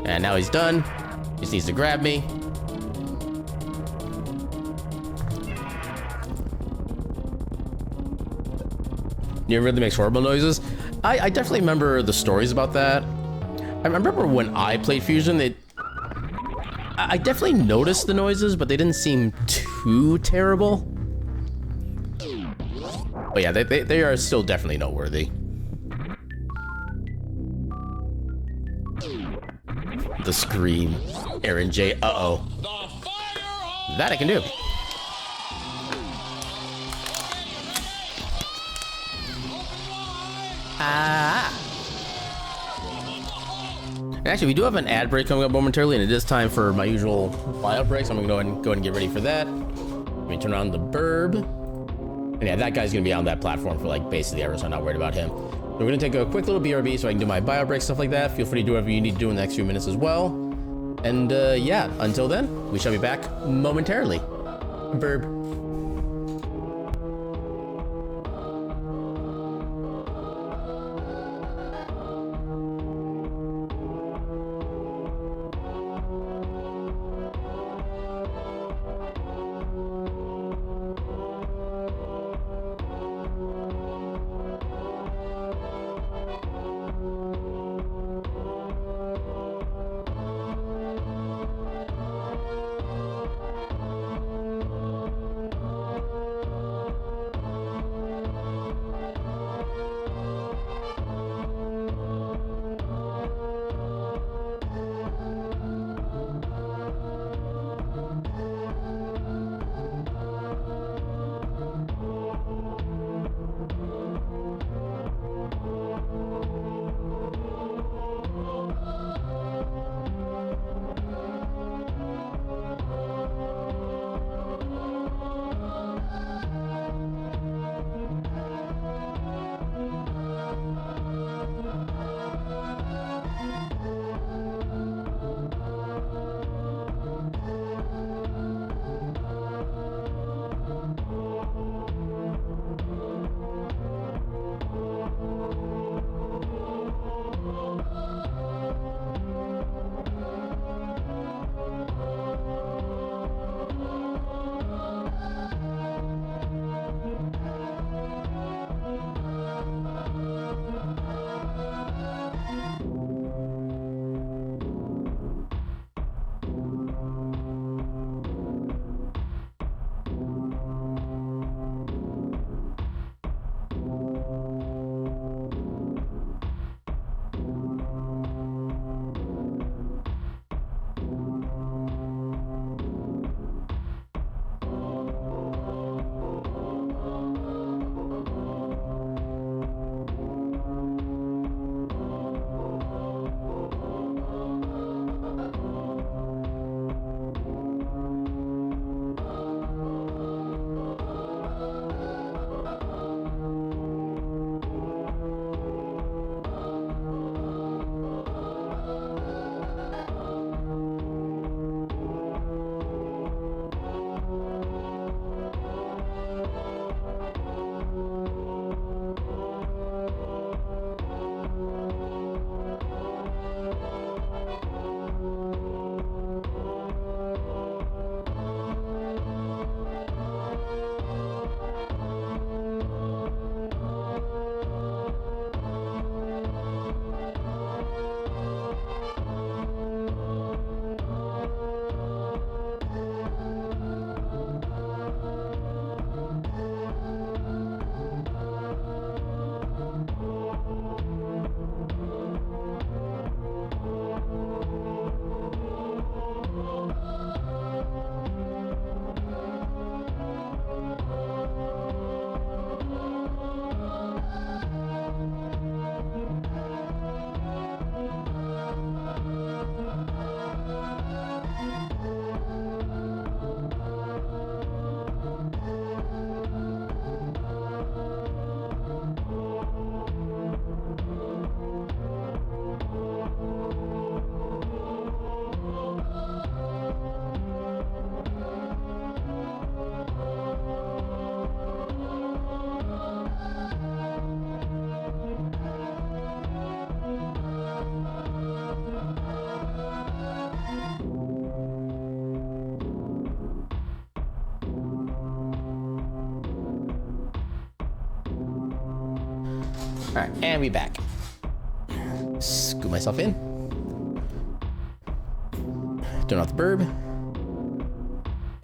And now he's done. He just needs to grab me. It really makes horrible noises. I definitely remember the stories about that. I remember when I played Fusion, I definitely noticed the noises, but they didn't seem too terrible. But yeah, they are still definitely noteworthy. The scream. Aaron J. Uh-oh. That I can do. Ah. Actually, we do have an ad break coming up momentarily, and it is time for my usual buyout break, so I'm gonna go ahead and get ready for that. Let me turn on the burb. And yeah, that guy's gonna be on that platform for like basically ever, so I'm not worried about him. We're gonna take a quick little BRB so I can do my buyout break, stuff like that. Feel free to do whatever you need to do in the next few minutes as well. And yeah, until then, we shall be back momentarily. Burb. All right, and we back. Scoop myself in. Turn off the burb.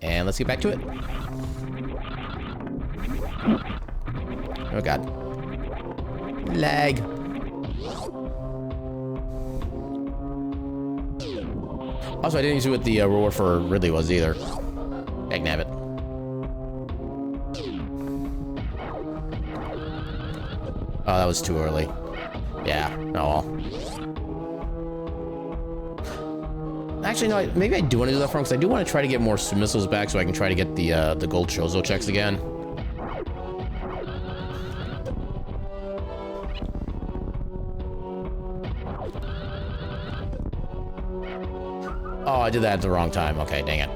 And let's get back to it. Oh god. Lag. Also, I didn't see what the reward for Ridley was either. Dagnabbit. Oh, that was too early. Yeah, oh well. Actually, no, maybe I do want to do that for him, because I do want to try to get more missiles back so I can try to get the gold Chozo checks again. Oh, I did that at the wrong time. Okay, dang it.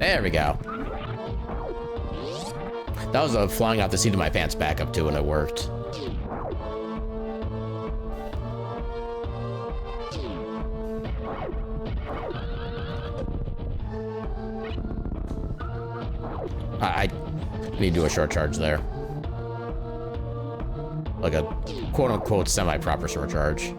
There we go. That was a flying out the seat of my pants backup too, and it worked. I need to do a short charge there. Like a quote-unquote semi-proper short charge.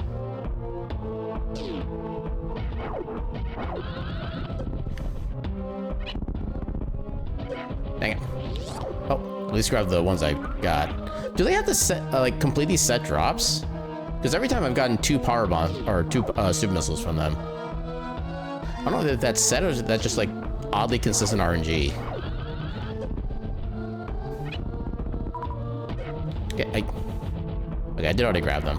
Dang it. Oh, at least grab the ones I got. Do they have to set, like, complete these set drops? Because every time I've gotten 2 power bombs, or 2 super missiles from them. I don't know if that's set or is that just, like, oddly consistent RNG. Okay, I did already grab them.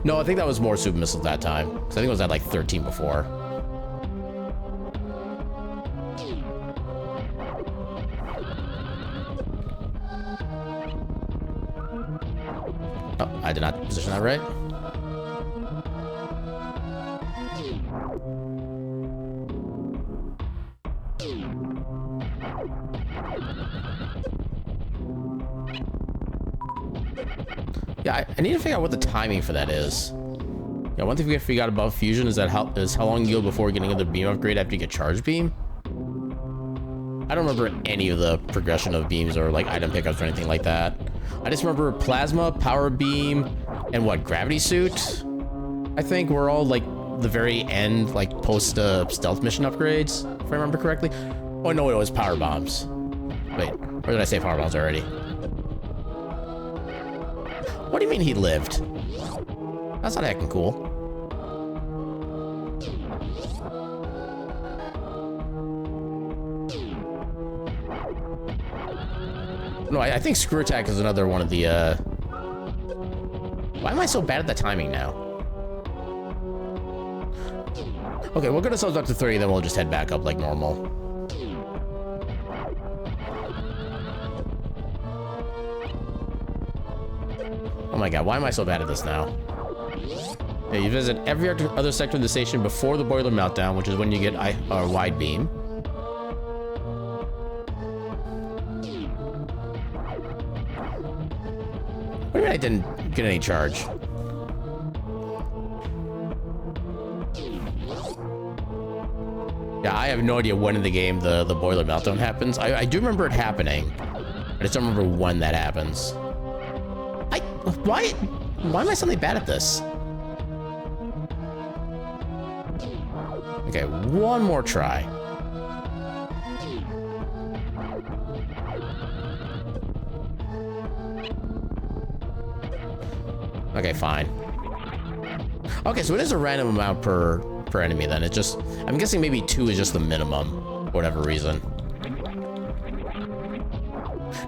No, I think that was more super missiles that time. Because I think it was at, like, 13 before. Oh, I did not position that right. Yeah, I need to figure out what the timing for that is. Yeah, one thing we figured out about fusion is that how long you go before getting another beam upgrade after you get charge beam. I don't remember any of the progression of beams or like item pickups or anything like that. I just remember plasma, power beam, and what, gravity suit? I think were all like the very end, like post stealth mission upgrades, if I remember correctly. Oh no, it was power bombs. Wait, or did I say power bombs already? What do you mean he lived? That's not heckin' cool. No, I think Screw Attack is another one of the, Why am I so bad at the timing now? Okay, we'll get ourselves up to 30, then we'll just head back up like normal. Oh my god, why am I so bad at this now? Yeah, you visit every other sector of the station before the boiler meltdown, which is when you get a wide beam. What do you mean I didn't get any charge? Yeah, I have no idea when in the game the boiler meltdown happens. I do remember it happening. I just don't remember when that happens. Why am I suddenly bad at this? Okay, one more try. Okay, fine. Okay, so it is a random amount per enemy then. It's just, I'm guessing maybe 2 is just the minimum, for whatever reason.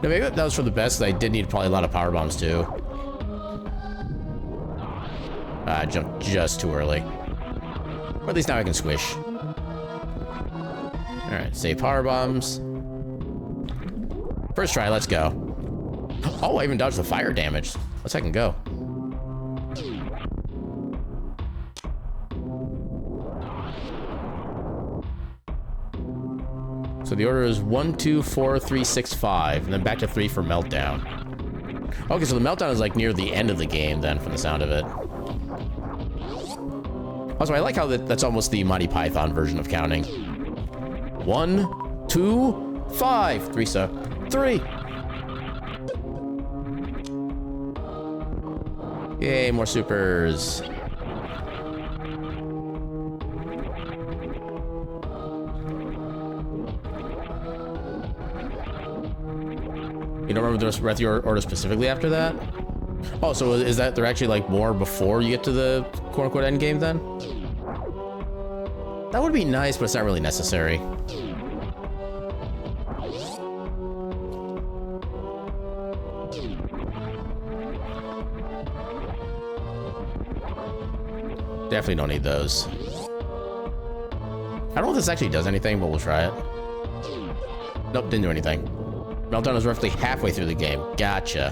No, maybe that was for the best. I did need probably a lot of power bombs too. I jumped just too early. Or at least now I can squish. Alright, save power bombs. First try, let's go. Oh, I even dodged the fire damage. Let's heck and go. So the order is 1, 2, 4, 3, 6, 5, and then back to 3 for meltdown. Okay, so the meltdown is like near the end of the game then, from the sound of it. Also, I like how that's almost the Monty Python version of counting. 1, 2, 5, 3, 3. Yay, more supers. You don't remember the rest of your order specifically after that? Oh, so is that they're actually like more before you get to the quote-unquote end game then? That would be nice, but it's not really necessary. Definitely don't need those. I don't know if this actually does anything, but we'll try it. Nope, didn't do anything. Meltdown is roughly halfway through the game. Gotcha.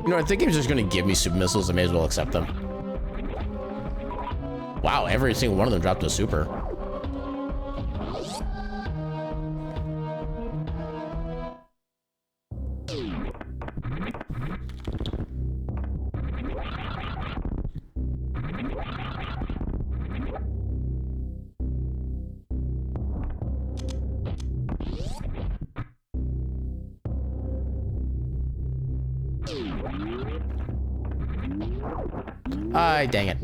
You know, I think game's just gonna give me super missiles. I may as well accept them. Wow, every single one of them dropped a super. Dang it.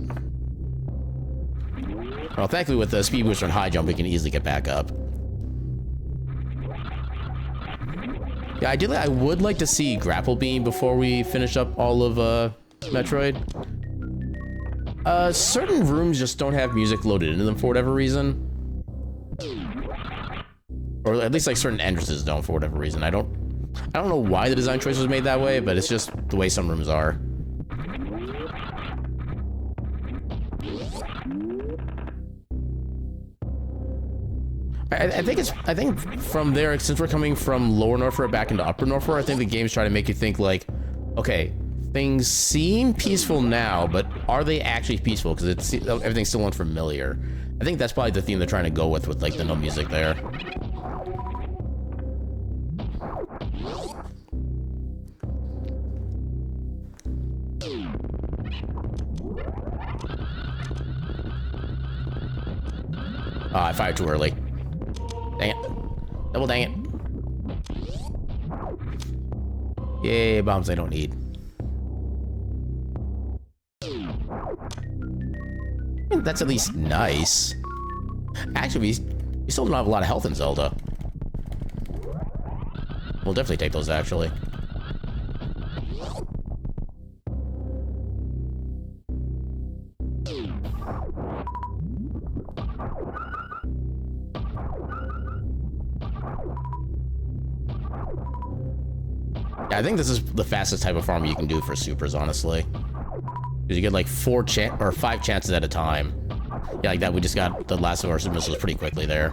Well, thankfully with the speed booster and high jump, we can easily get back up. Yeah, ideally, I would like to see grapple beam before we finish up all of Metroid. Certain rooms just don't have music loaded into them for whatever reason. Or at least like certain entrances don't for whatever reason. I don't know why the design choice was made that way, but it's just the way some rooms are. I think from there, since we're coming from Lower Northford back into Upper Northford, I think the game's trying to make you think like, okay, things seem peaceful now, but are they actually peaceful? Because everything's still unfamiliar. I think that's probably the theme they're trying to go with like the no music there. I fired too early. Dang it. Double dang it. Yay, bombs I don't need. I think that's at least nice. Actually, we still don't have a lot of health in Zelda. We'll definitely take those, actually. I think this is the fastest type of farm you can do for supers, honestly. Because you get like 5 chances at a time. Yeah, like that, we just got the last of our missiles pretty quickly there.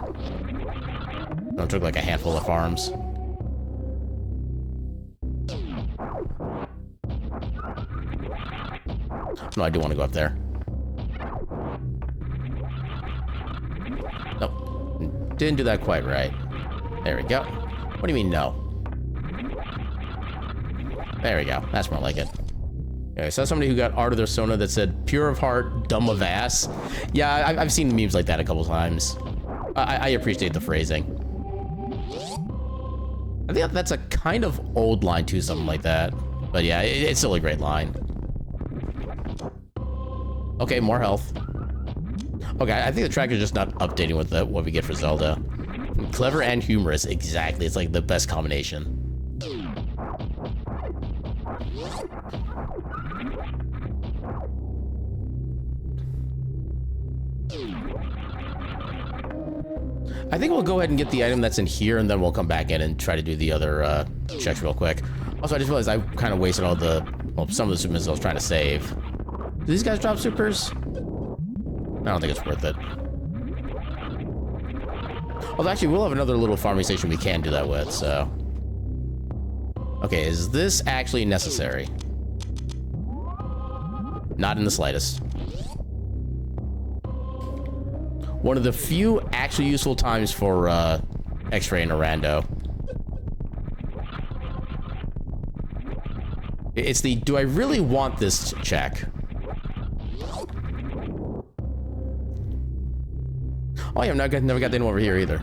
It took like a handful of farms. No, I do want to go up there. Nope. Didn't do that quite right. There we go. What do you mean, no? There we go. That's more like it. Okay, so somebody who got art of their Sona that said, pure of heart, dumb of ass. Yeah, I've seen memes like that a couple times. I appreciate the phrasing. I think that's a kind of old line too, something like that. But yeah, it's still a great line. Okay, more health. Okay, I think the track is just not updating with what we get for Zelda. Clever and humorous, exactly. It's like the best combination. I think we'll go ahead and get the item that's in here, and then we'll come back in and try to do the other checks real quick. Also, I just realized I kind of wasted all some of the supers I was trying to save. Do these guys drop supers? I don't think it's worth it. Although, actually, we'll have another little farming station we can do that with, so... Okay, is this actually necessary? Not in the slightest. One of the few actually useful times for X-ray and a rando. It's the, do I really want this check? Oh yeah, never got anyone over here either.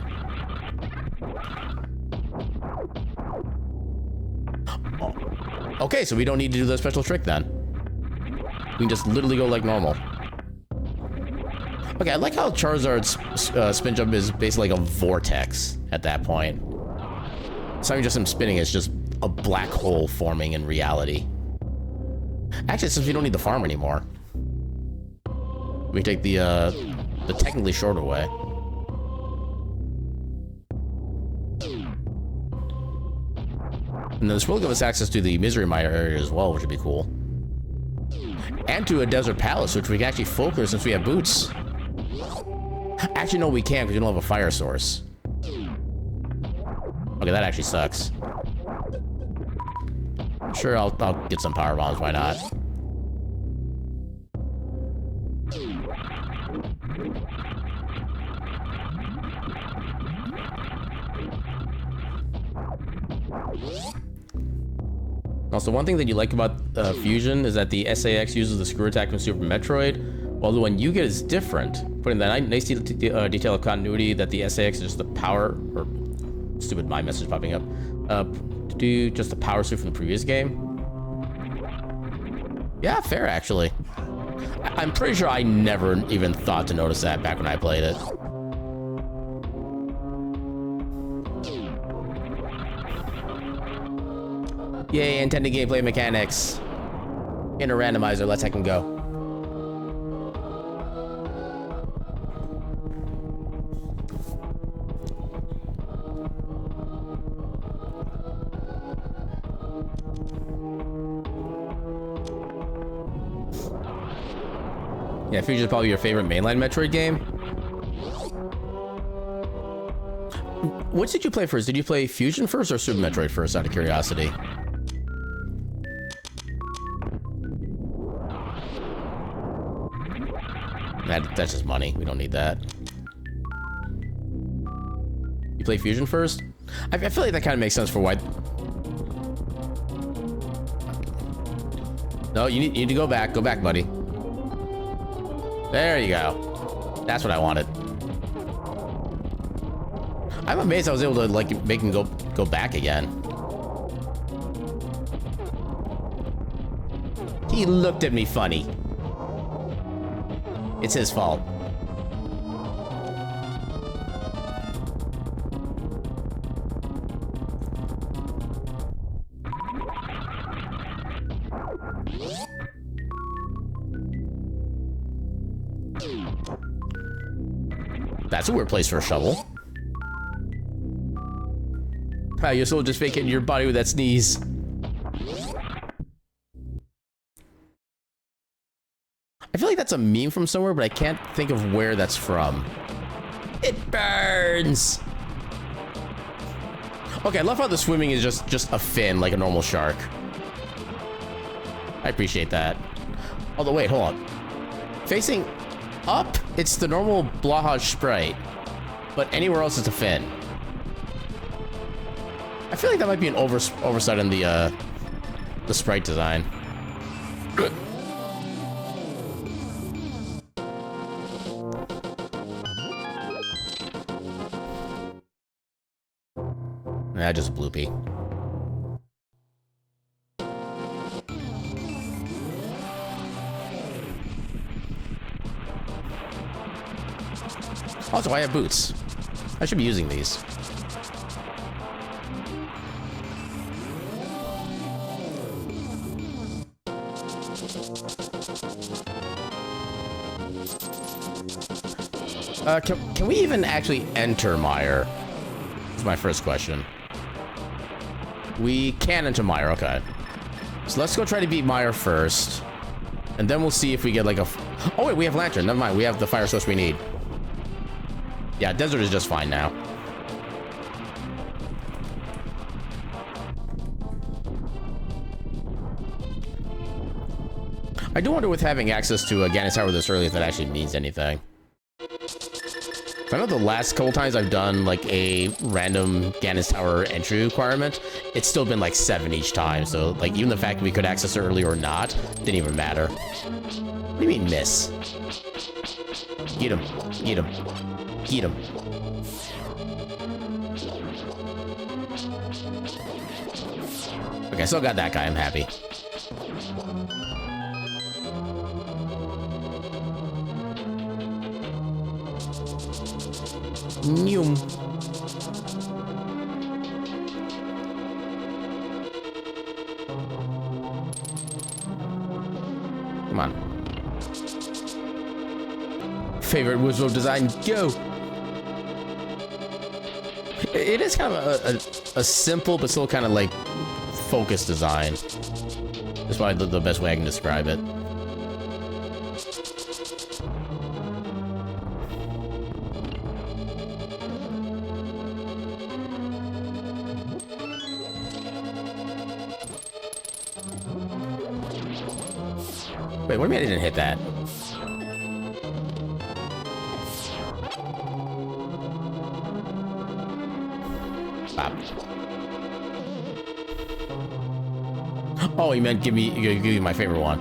Okay, so we don't need to do the special trick then. We can just literally go like normal. Okay, I like how Charizard's spin jump is basically like a vortex at that point. It's not just him spinning, it's just a black hole forming in reality. Actually, since we don't need the farm anymore, we take the technically shorter way. And then this will give us access to the Misery Miner area as well, which would be cool. And to a desert palace, which we can actually focus since we have boots. Actually, no, we can't because we don't have a fire source. Okay, that actually sucks. Sure, I'll get some power bombs, why not? Also, one thing that you like about Fusion is that the SAX uses the screw attack from Super Metroid, while the one you get is different, putting that nice detail of continuity that the SAX is just the power, or stupid my message popping up, to do just the power suit from the previous game. Yeah, fair actually. I'm pretty sure I never even thought to notice that back when I played it. Yay, intended gameplay mechanics. In a randomizer, let's heck him go. Yeah, Fusion is probably your favorite mainline Metroid game. Which did you play first? Did you play Fusion first or Super Metroid first, out of curiosity? That's just money. We don't need that. You play Fusion first? I feel like that kind of makes sense for why... No, you need to go back. Go back, buddy. There you go. That's what I wanted. I'm amazed I was able to, like, make him go back again. He looked at me funny. It's his fault. That's a weird place for a shovel. Wow, you're still just vacating your body with that sneeze. I feel like that's a meme from somewhere, but I can't think of where that's from. It burns! Okay, I love how the swimming is just a fin, like a normal shark. I appreciate that. Although, wait, hold on. Facing up, it's the normal Blahaj sprite, but anywhere else it's a fin. I feel like that might be an oversight in the sprite design. Nah, just a bloopy. Also, I have boots. I should be using these. Can we even actually enter Mire? That's my first question. We can enter Mire, okay. So let's go try to beat Mire first. And then we'll see if we get like a... Oh wait, we have Lantern. Never mind, we have the fire source we need. Yeah, Desert is just fine now. I do wonder with having access to Ganon Tower this early if that actually means anything. I know the last couple times I've done like a random Ganon Tower entry requirement, it's still been like 7 each time. So like even the fact that we could access it early or not didn't even matter. What do you mean miss? Get him. Get him. Get him. Okay, still got that guy. I'm happy. Noom. Come on. Favorite wizard design, go! It is kind of a simple but still kind of like focused design. That's probably the best way I can describe it. Wait, what do you mean I didn't hit that? Bop. Oh, you meant give me my favorite one.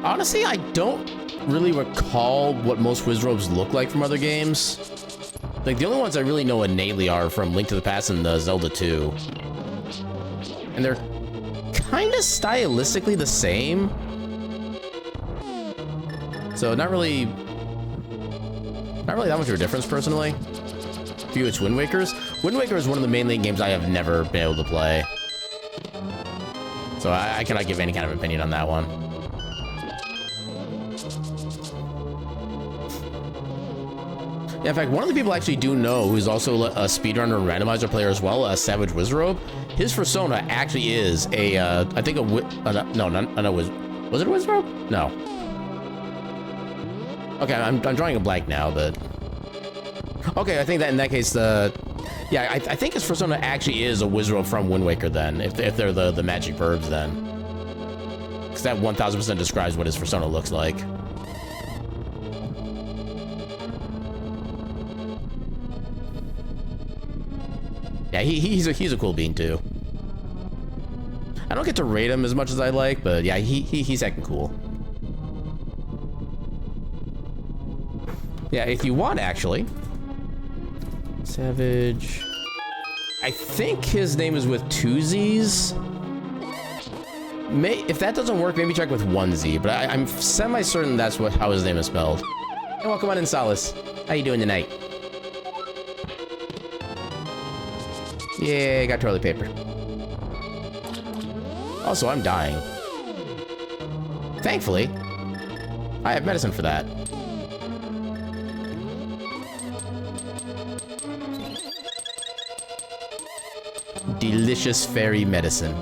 Honestly, I don't really recall what most Wizrobes look like from other games. Like, the only ones I really know innately are from Link to the Past and Zelda 2. And they're kind of stylistically the same. So not really that much of a difference, personally. A few it's Wind Waker's. Wind Waker is one of the mainline games I have never been able to play. So I cannot give any kind of opinion on that one. Yeah, in fact, one of the people I actually do know who's also a speedrunner and randomizer player as well, Savage Wizrobe, his persona actually is a, I think was it a Wizrobe? No. Okay, I'm drawing a blank now, but... Okay, I think that in that case, yeah, I think his persona actually is a Wizrobe from Wind Waker then, if they're the magic verbs then. Because that 1000% describes what his persona looks like. Yeah, he's a cool bean too. I don't get to rate him as much as I like, but yeah, he's heckin' cool. Yeah, if you want, actually. Savage. I think his name is with 2 Z's. If that doesn't work, maybe check with 1 Z, but I'm semi-certain that's how his name is spelled. Hey, welcome on in, Solace. How you doing tonight? Yeah, got toilet paper. Also, I'm dying. Thankfully, I have medicine for that. Delicious fairy medicine.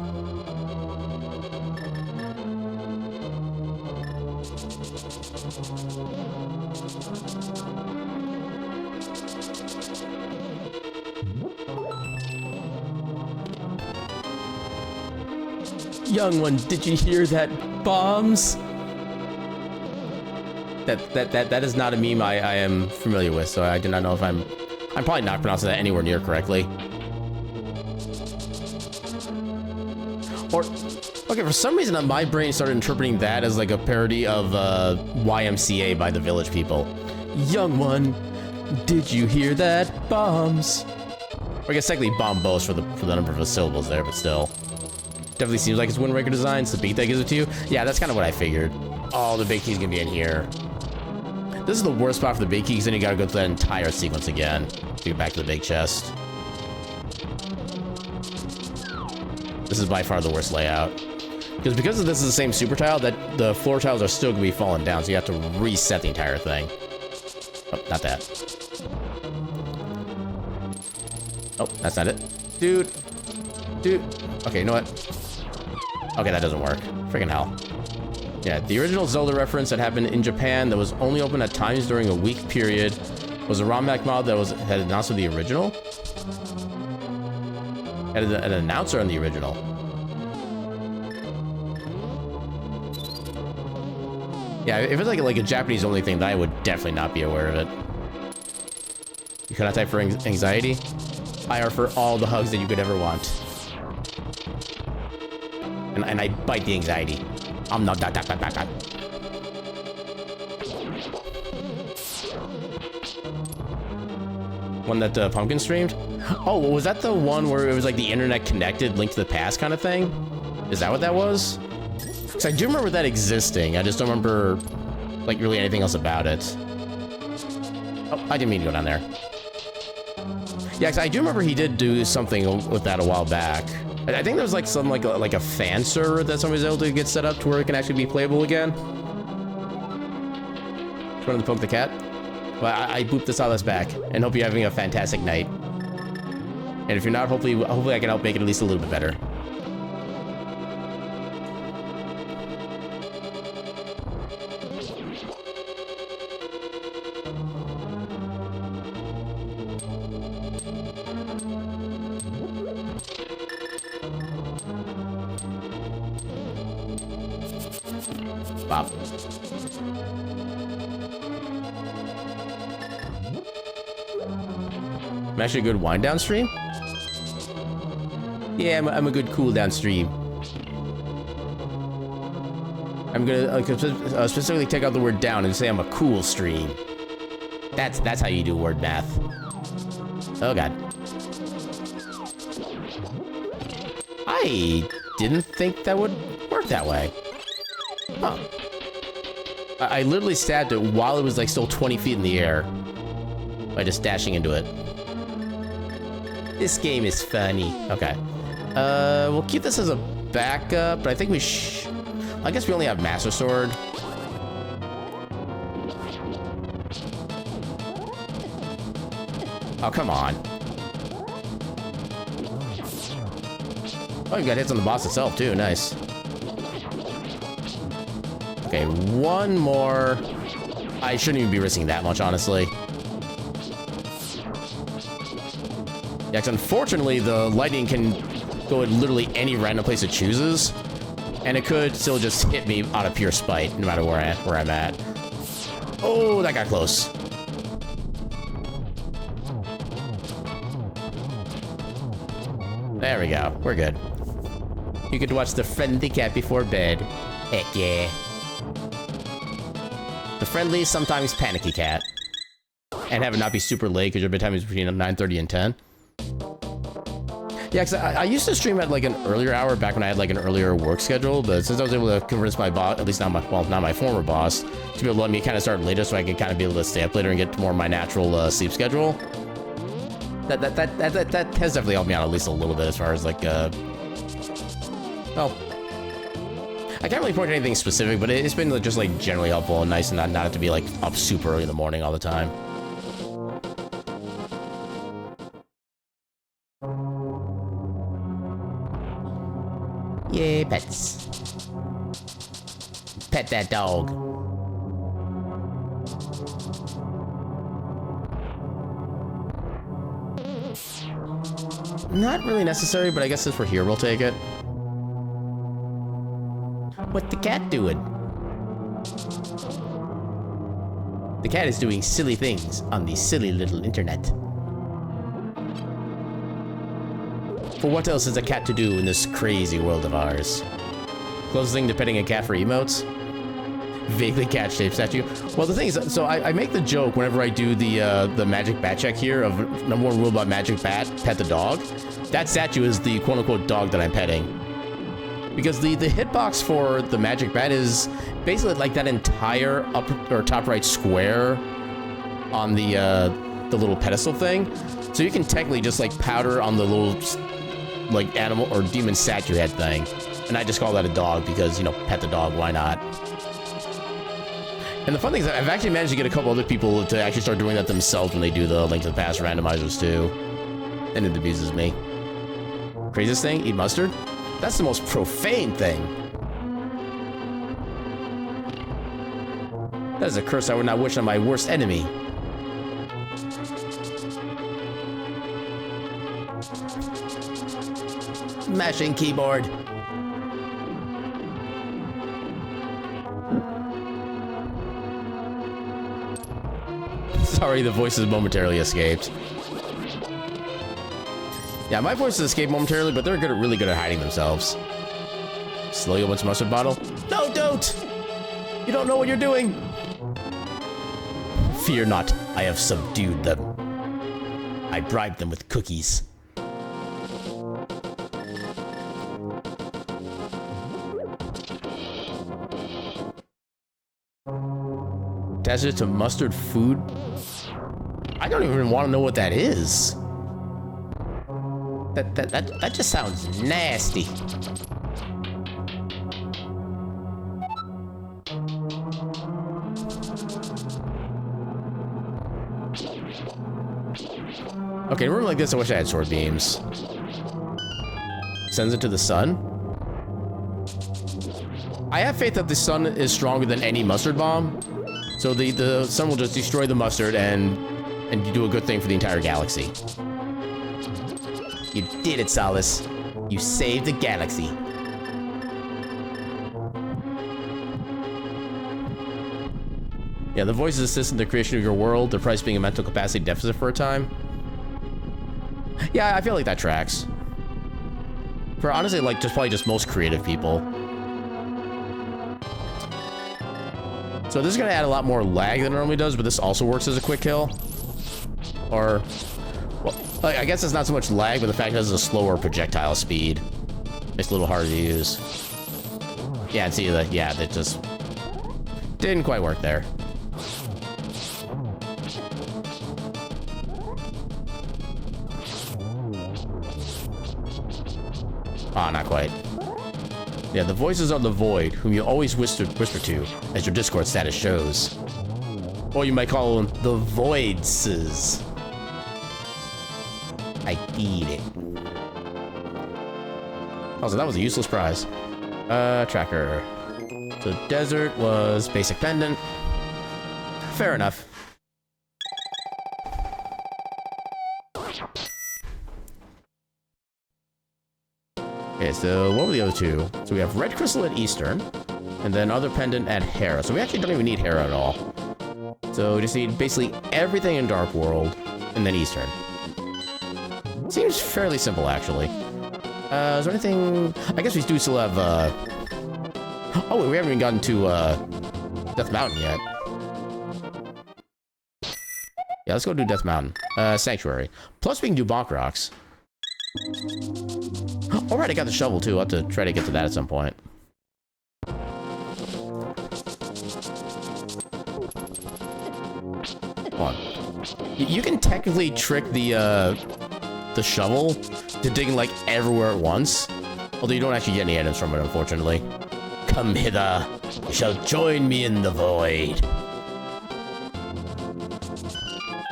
Young one, did you hear that? Bombs? That is not a meme I am familiar with, so I do not know if I'm probably not pronouncing that anywhere near correctly. Or, okay, for some reason my brain started interpreting that as like a parody of YMCA by the Village People. Young one, did you hear that? Bombs. Or I guess technically bombos for the number of the syllables there, but still. Definitely seems like it's Wind Waker design, so the beat that gives it to you. Yeah, that's kind of what I figured. Oh, the big key's gonna be in here. This is the worst spot for the big key, because then you gotta go through that entire sequence again to get back to the big chest. This is by far the worst layout. Because this is the same super tile, that the floor tiles are still gonna be falling down, so you have to reset the entire thing. Oh, not that. Oh, that's not it. Dude. Okay, you know what? Okay, that doesn't work. Freaking hell. Yeah, the original Zelda reference that happened in Japan that was only open at times during a week period was a ROM hack mod that had announced with the original? Had an announcer on the original. Yeah, if it's like a Japanese only thing, then I would definitely not be aware of it. You cannot type for anxiety? I are for all the hugs that you could ever want. And I bite the anxiety. I'm not that. One that Pumpkin streamed? Oh, was that the one where it was like the internet connected, Link to the Past kind of thing? Is that what that was? Because I do remember that existing. I just don't remember, like, really anything else about it. Oh, I didn't mean to go down there. Yeah, cause I do remember he did do something with that a while back. I think there was like some like a fan server that somebody was able to get set up to where it can actually be playable again. Trying to poke the cat. Well, I booped the Silas back, and hope you're having a fantastic night. And if you're not, hopefully I can help make it at least a little bit better. Wow. I'm actually a good wind down stream? Yeah, I'm a good cool down stream. I'm gonna specifically take out the word down and say I'm a cool stream. That's how you do word math. Oh god. I didn't think that would work that way. Huh. I literally stabbed it while it was like still 20 feet in the air by just dashing into it. This game is funny. Okay. We'll keep this as a backup, but I think I guess we only have Master Sword. Oh, come on. Oh, you got hits on the boss itself, too. Nice. Okay, one more. I shouldn't even be risking that much, honestly. Yeah, because unfortunately, the lightning can go at literally any random place it chooses. And it could still just hit me out of pure spite, no matter where I'm at. Oh, that got close. There we go. We're good. You could watch the friendly cat before bed. Heck yeah. The friendly, sometimes panicky cat. And have it not be super late, because your bedtime is between 9:30 and 10. Yeah, because I used to stream at like an earlier hour back when I had like an earlier work schedule, but since I was able to convince my boss, at least not my former boss, to be able to let me kind of start later so I could kind of be able to stay up later and get to more of my natural sleep schedule. That has definitely helped me out at least a little bit as far as like, well, I can't really point to anything specific, but it's been just like generally helpful and nice and not have to be like up super early in the morning all the time. Yay, pets. Pet that dog. Not really necessary, but I guess since we're here, we'll take it. What the cat doing? The cat is doing silly things on the silly little internet. For what else is a cat to do in this crazy world of ours? Closest thing to petting a cat for emotes? Vaguely cat-shaped statue. Well, the thing is, so I make the joke whenever I do the magic bat check here of number one rule about magic bat, pet the dog. That statue is the quote-unquote dog that I'm petting. Because the hitbox for the magic bat is basically like that entire up or top right square on the little pedestal thing. So you can technically just like powder on the little like animal or demon statue head thing. And I just call that a dog because, you know, pet the dog, why not? And the fun thing is that I've actually managed to get a couple other people to actually start doing that themselves when they do the Link to the Past randomizers too. And it abuses me. Craziest thing? Eat mustard? That's the most profane thing. That is a curse I would not wish on my worst enemy. Mashing keyboard. Sorry, the voices momentarily escaped. Yeah, my voices escaped momentarily, but they're really good at hiding themselves. Slowly opens mustard bottle. No, don't! You don't know what you're doing! Fear not, I have subdued them. I bribed them with cookies. Desert to mustard food? I don't even want to know what that is. That just sounds nasty. Okay, in a room like this, I wish I had sword beams. Sends it to the sun. I have faith that the sun is stronger than any mustard bomb. So the sun will just destroy the mustard and you do a good thing for the entire galaxy. You did it, Solace. You saved the galaxy. Yeah, the voices assist in the creation of your world, the price being a mental capacity deficit for a time. Yeah, I feel like that tracks. For honestly, like, probably just most creative people. So this is gonna add a lot more lag than it normally does, but this also works as a quick kill. Or, well, I guess it's not so much lag, but the fact that it's a slower projectile speed. It's a little harder to use. Yeah, see that? Yeah, that just didn't quite work there. Ah, not quite. Yeah, the voices are the void, whom you always whisper to, as your Discord status shows. Or you might call them the voidses. I eat it. Also, that was a useless prize. Tracker. So desert was basic pendant. Fair enough. Okay, so what were the other two? So we have red crystal at Eastern, and then other pendant at Hera. So we actually don't even need Hera at all. So we just need basically everything in Dark World, and then Eastern. Seems fairly simple, actually. Is there anything... I guess we do still have, Oh, wait, we haven't even gotten to, Death Mountain yet. Yeah, let's go do Death Mountain. Sanctuary. Plus, we can do Bonk Rocks. Alright, I got the shovel, too. I'll have to try to get to that at some point. Come on. You can technically trick the shovel to dig, like, everywhere at once. Although you don't actually get any items from it, unfortunately. Come hither. You shall join me in the void.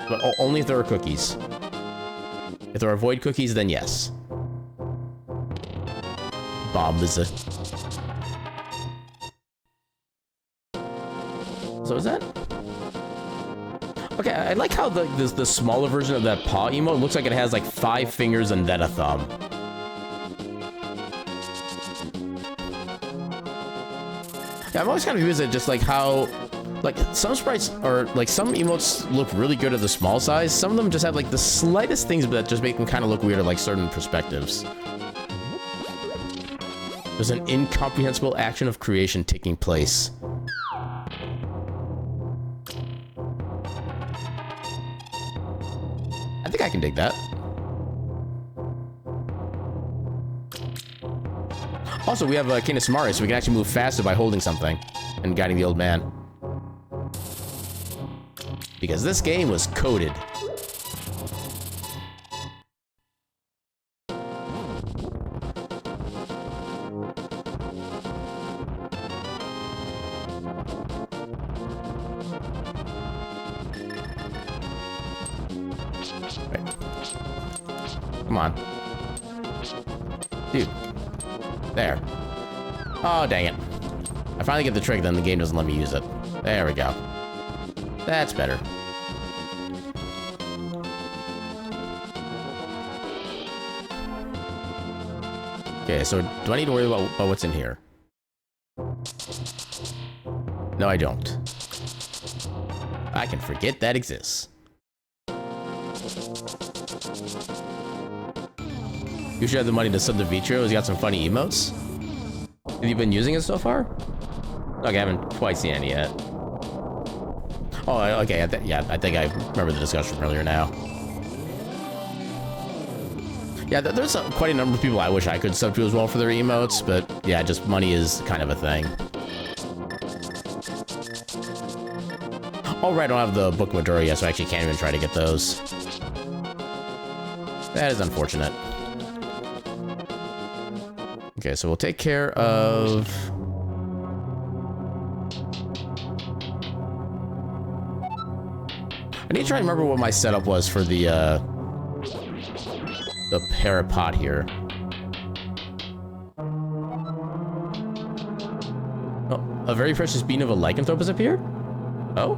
But only if there are cookies. If there are void cookies, then yes. Bombs. So is that? Okay, I like how the smaller version of that paw emote looks like it has like 5 fingers and then a thumb. Yeah, I'm always kind of amused at just like how, like, some sprites or like some emotes look really good at the small size. Some of them just have like the slightest things that just make them kind of look weird at like certain perspectives. There's an incomprehensible action of creation taking place. I think I can dig that. Also, we have King of Samari, so we can actually move faster by holding something and guiding the old man. Because this game was coded. Come on. Dude. There. Oh, dang it. I finally get the trick, then the game doesn't let me use it. There we go. That's better. Okay, so do I need to worry about what's in here? No, I don't. I can forget that exists. You should have the money to sub the Vitro. He's got some funny emotes. Have you been using it so far? Okay, I haven't quite seen any yet. Oh, okay. Yeah, I think I remember the discussion earlier now. Yeah, there's quite a number of people I wish I could sub to as well for their emotes, but yeah, just money is kind of a thing. Oh, right, I don't have the book Maduro yet, so I actually can't even try to get those. That is unfortunate. Okay, so we'll take care of... I need to try and remember what my setup was for the parapet here. Oh, a very precious bean of a lycanthrope has appeared? Oh?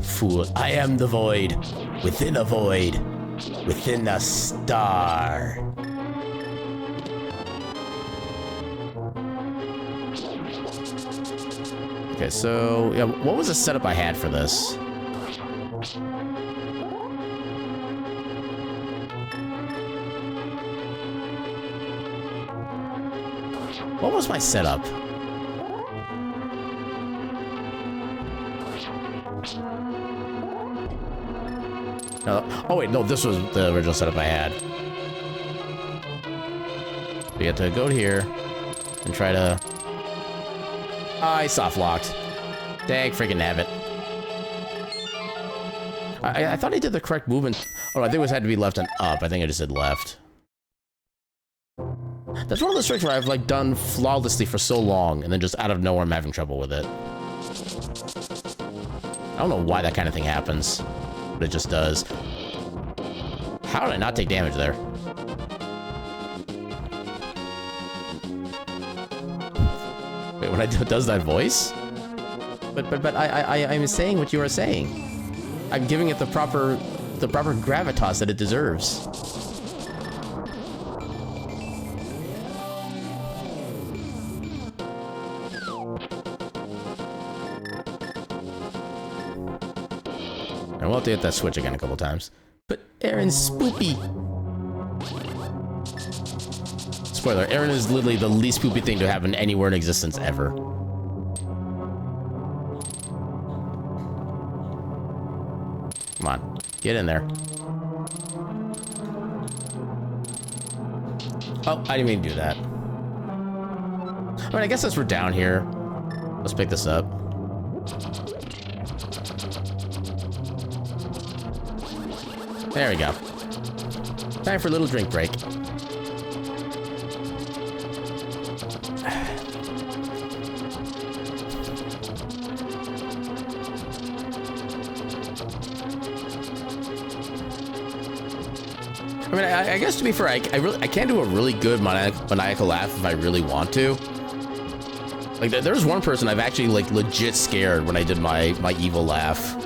Fool, I am the void. Within a void. Within a star. Okay, so, yeah, what was the setup I had for this? What was my setup? Oh wait, no, this was the original setup I had. We have to go here and try to... I soft locked. Dang, freaking nabbit. I thought I did the correct movement. Oh, I think it had to be left and up. I think I just did left. That's one of the tricks where I've like done flawlessly for so long, and then just out of nowhere I'm having trouble with it. I don't know why that kind of thing happens, but it just does. How did I not take damage there? Wait, when I does that voice? But I'm saying what you are saying. I'm giving it the proper gravitas that it deserves. I will have to hit that switch again a couple times. But Aaron's spoopy. Spoiler, Aaron is literally the least spoopy thing to happen anywhere in existence ever. Come on, get in there. Oh, I didn't mean to do that. I mean, I guess since we're down here, let's pick this up. There we go. Time for a little drink break. I mean, I guess to be fair, I can do a really good maniacal laugh if I really want to. Like, there's one person I've actually, like, legit scared when I did my evil laugh,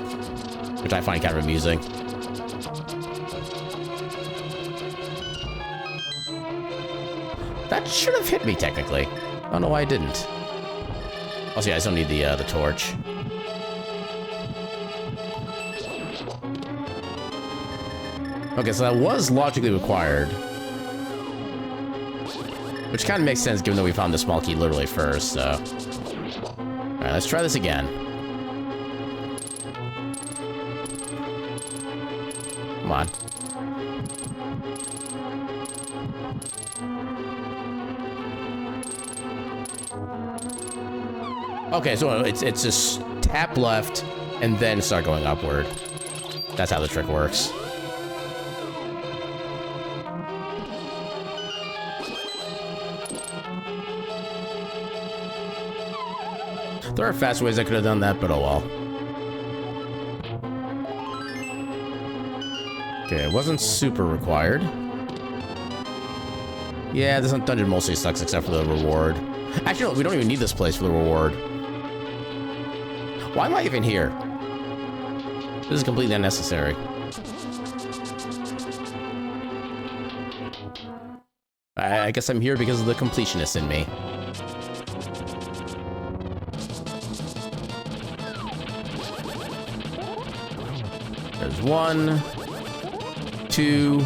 which I find kind of amusing. That should have hit me, technically. I don't know why I didn't. Also, yeah, I still need the torch. Okay, so that was logically required. Which kind of makes sense, given that we found the small key literally first, so... Alright, let's try this again. Come on. Okay, so it's just tap left and then start going upward. That's how the trick works. There are fast ways I could have done that, but oh well. Okay, it wasn't super required. Yeah, this dungeon mostly sucks except for the reward. Actually, no, we don't even need this place for the reward. Why am I even here? This is completely unnecessary. I guess I'm here because of the completionist in me. There's 1, 2,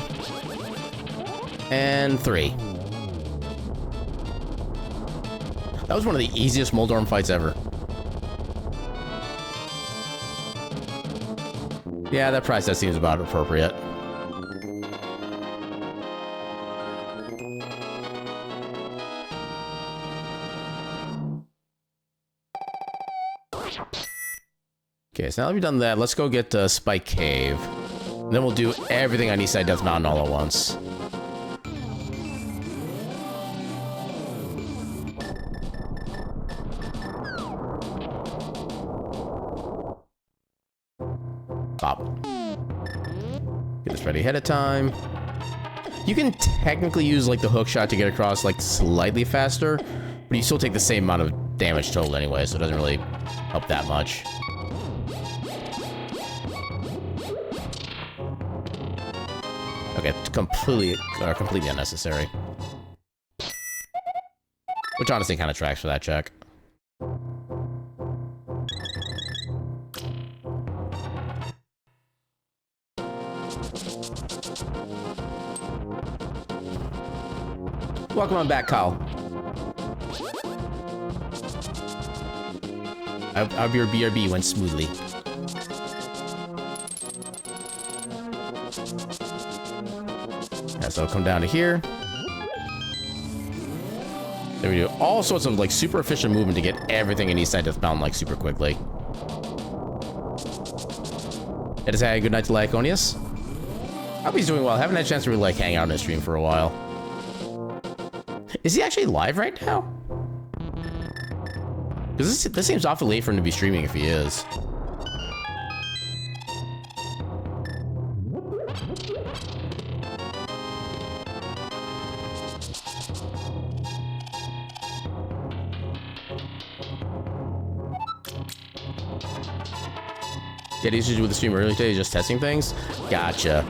and 3. That was one of the easiest Moldorm fights ever. Yeah, that price, that seems about appropriate. Okay, so now that we've done that, let's go get Spike Cave. And then we'll do everything on Eastside Death Mountain all at once. Pop. Get this ready ahead of time. You can technically use like the hook shot to get across like slightly faster, but you still take the same amount of damage total anyway, so it doesn't really help that much. Okay, completely unnecessary. Which honestly kind of tracks for that check. Welcome on back, Kyle. I hope your BRB went smoothly. Yeah, so I'll come down to here. There we do all sorts of like super efficient movement to get everything in Eastside Death Mountain like super quickly. It is a good night to Lyconius. I hope he's doing well. I haven't had a chance to really like hang out on his stream for a while. Is he actually live right now? Because this seems awfully late for him to be streaming if he is. Get issues with the stream earlier today, just testing things? Gotcha.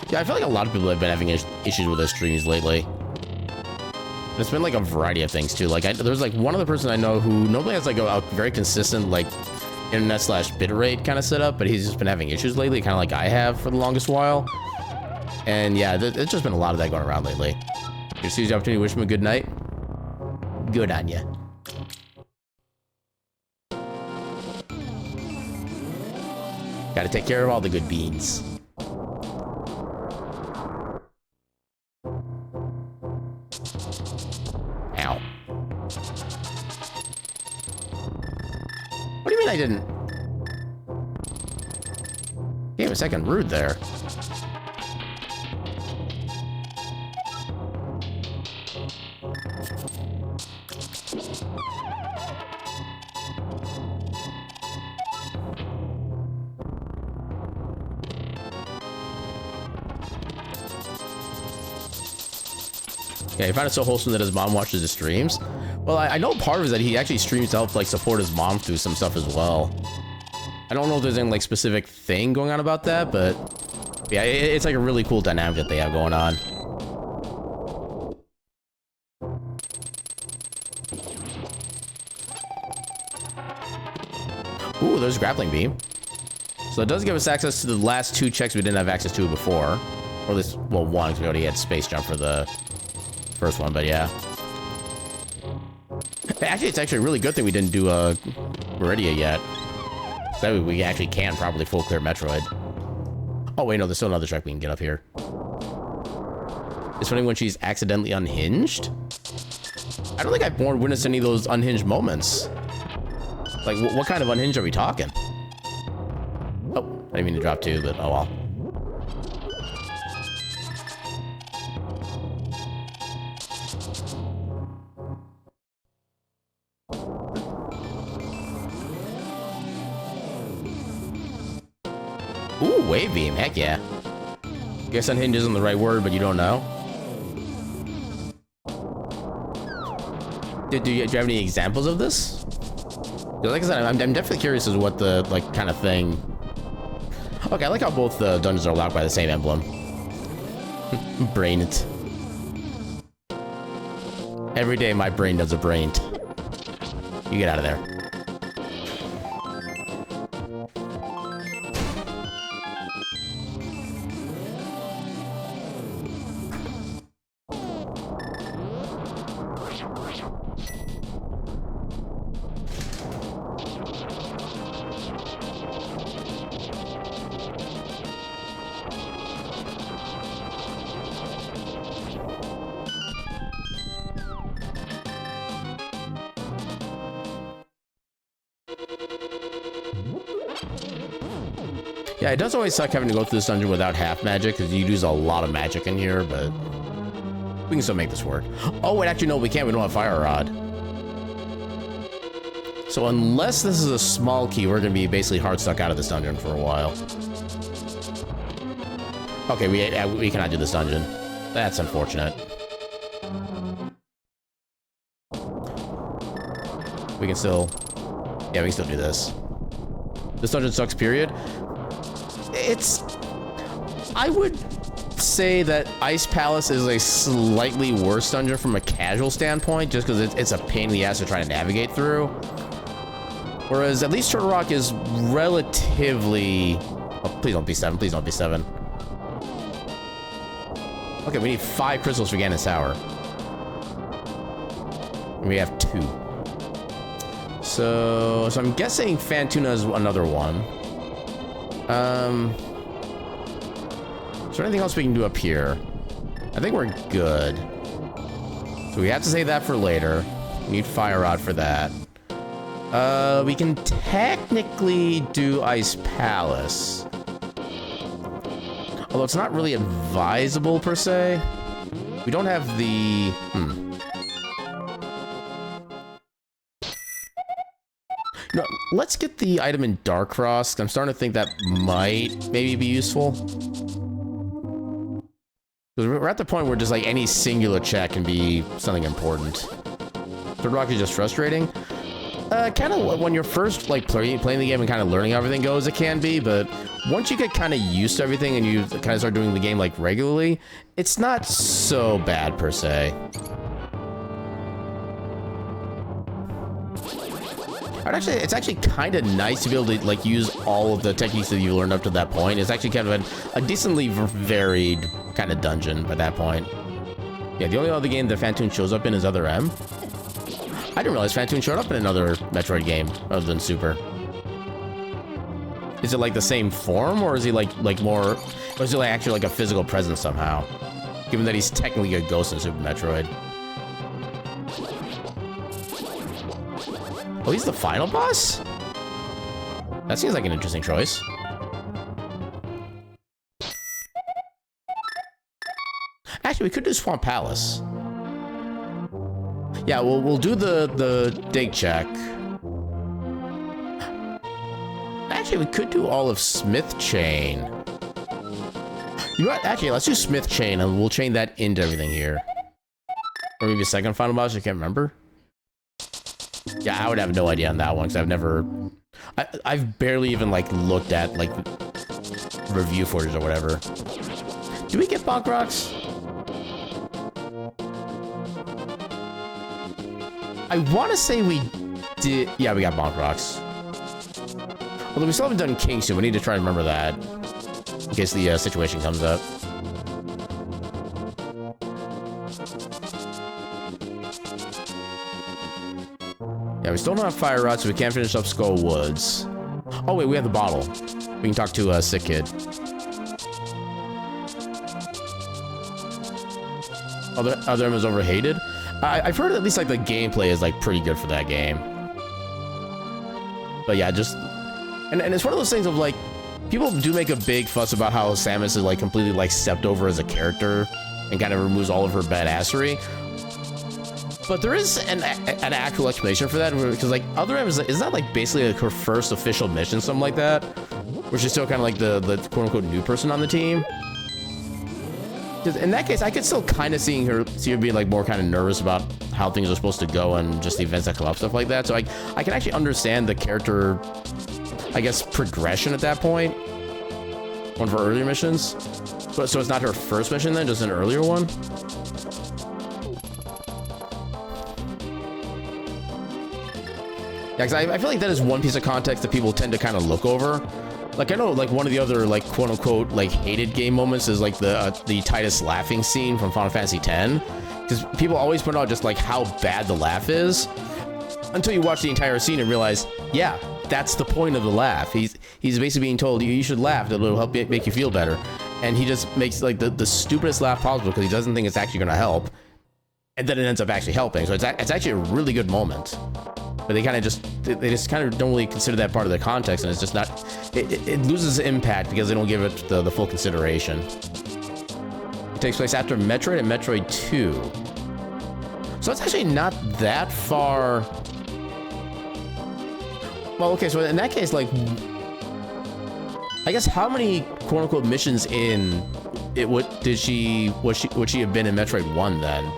Yeah, I feel like a lot of people have been having issues with their streams lately. And it's been like a variety of things too. Like there's like one other person I know who normally has like a very consistent like internet / bitrate kind of setup, but he's just been having issues lately, kind of like I have for the longest while. And yeah, there's just been a lot of that going around lately. Just use the opportunity to wish him a good night. Good on ya. Gotta take care of all the good beans. Ow. What do you mean I didn't? Gave him a second rude there. Yeah, he found it so wholesome that his mom watches his streams. Well, I know part of it is that he actually streams to help like support his mom through some stuff as well. I don't know if there's any like specific thing going on about that, but yeah, it's like a really cool dynamic that they have going on. Ooh, there's a grappling beam. So it does give us access to the last 2 checks we didn't have access to before. Or at least, well, one, because we already had space jump for the first one, but yeah. Actually, it's actually a really good thing we didn't do Meridia yet. So that way we actually can probably full clear Metroid. Oh wait, no, there's still another track we can get up here. It's funny when she's accidentally unhinged. I don't think I've witnessed any of those unhinged moments. Like, what kind of unhinged are we talking? Oh, I didn't mean to drop 2, but oh well. Ooh, wave beam, heck yeah. Guess unhinge isn't the right word, but you don't know. Do you have any examples of this? Like I said, I'm definitely curious as to what the like kind of thing. Okay, I like how both the dungeons are locked by the same emblem. Brain it. Every day my brain does a brain. You get out of there. Yeah, it does always suck having to go through this dungeon without half magic, because you use a lot of magic in here, but we can still make this work. Oh, wait, actually, no, we can't. We don't have Fire Rod. So unless this is a small key, we're going to be basically hard stuck out of this dungeon for a while. Okay, we cannot do this dungeon. That's unfortunate. We can still... Yeah, we can still do this. This dungeon sucks, period. It's... I would say that Ice Palace is a slightly worse dungeon from a casual standpoint, just because it's a pain in the ass to try to navigate through. Whereas at least Turtle Rock is relatively... Oh, please don't be 7. Please don't be 7. Okay, we need 5 crystals for Ganon's Tower. We have 2. So I'm guessing Fantuna is another one. Is there anything else we can do up here? I think we're good. So we have to save that for later. We need Fire Rod for that. We can technically do Ice Palace. Although it's not really advisable per se. We don't have the... No, let's get the item in Darkfrost. I'm starting to think that might maybe be useful. Because we're at the point where just like any singular check can be something important. Third Rock is just frustrating. Kind of when you're first like playing the game and kind of learning how everything goes, it can be, but once you get kind of used to everything and you kind of start doing the game like regularly, it's not so bad per se. It's actually kind of nice to be able to like use all of the techniques that you learned up to that point. It's actually kind of a decently varied kind of dungeon by that point. Yeah, the only other game that Phantoon shows up in is Other M. I didn't realize Phantoon showed up in another Metroid game other than Super. Is it like the same form, or is he like more, or is he like actually like a physical presence somehow? Given that he's technically a ghost in Super Metroid. Oh, he's the final boss? That seems like an interesting choice. Actually, we could do Swamp Palace. Yeah, we'll do the dig check. Actually, we could do all of Smith Chain. You know what? Actually, let's do Smith Chain, and we'll chain that into everything here. Or maybe a second final boss, I can't remember. Yeah, I would have no idea on that one, because I've never... I've barely even, like, looked at, like, review footage or whatever. Do we get Bonk Rocks? I want to say we did... Yeah, we got Bonk Rocks. Although we still haven't done King soon. We need to try to remember that. In case the situation comes up. Yeah, we still don't have Fire Rod, so we can't finish up Skull Woods. Oh, wait, we have the bottle. We can talk to Sick Kid. Other M is overhated? I've heard at least like the gameplay is like pretty good for that game. But yeah, just... And it's one of those things of like, people do make a big fuss about how Samus is like completely like stepped over as a character and kind of removes all of her badassery. But there is an actual explanation for that, because like Other M is that like basically like her first official mission, something like that, where she's still kind of like the quote unquote new person on the team. Because in that case, I could still kind of see her being like more kind of nervous about how things are supposed to go and just the events that come up, stuff like that. So I can actually understand the character, I guess, progression at that point. One of her earlier missions. So it's not her first mission then, just an earlier one. Yeah, because I feel like that is one piece of context that people tend to kind of look over. Like, I know, like, one of the other, like, quote-unquote, like, hated game moments is, like, the Titus laughing scene from Final Fantasy X. Because people always point out just, like, how bad the laugh is. Until you watch the entire scene and realize, yeah, that's the point of the laugh. He's basically being told, you should laugh, it'll help make you feel better. And he just makes, like, the stupidest laugh possible because he doesn't think it's actually going to help. And then it ends up actually helping. So it's actually a really good moment. but they kind of just kind of don't really consider that part of the context, and it's just not. It loses impact because they don't give it the full consideration. It takes place after Metroid and Metroid 2, so it's actually not that far. Well, okay, so in that case, like, I guess how many quote-unquote missions in it would she have been in Metroid 1 then?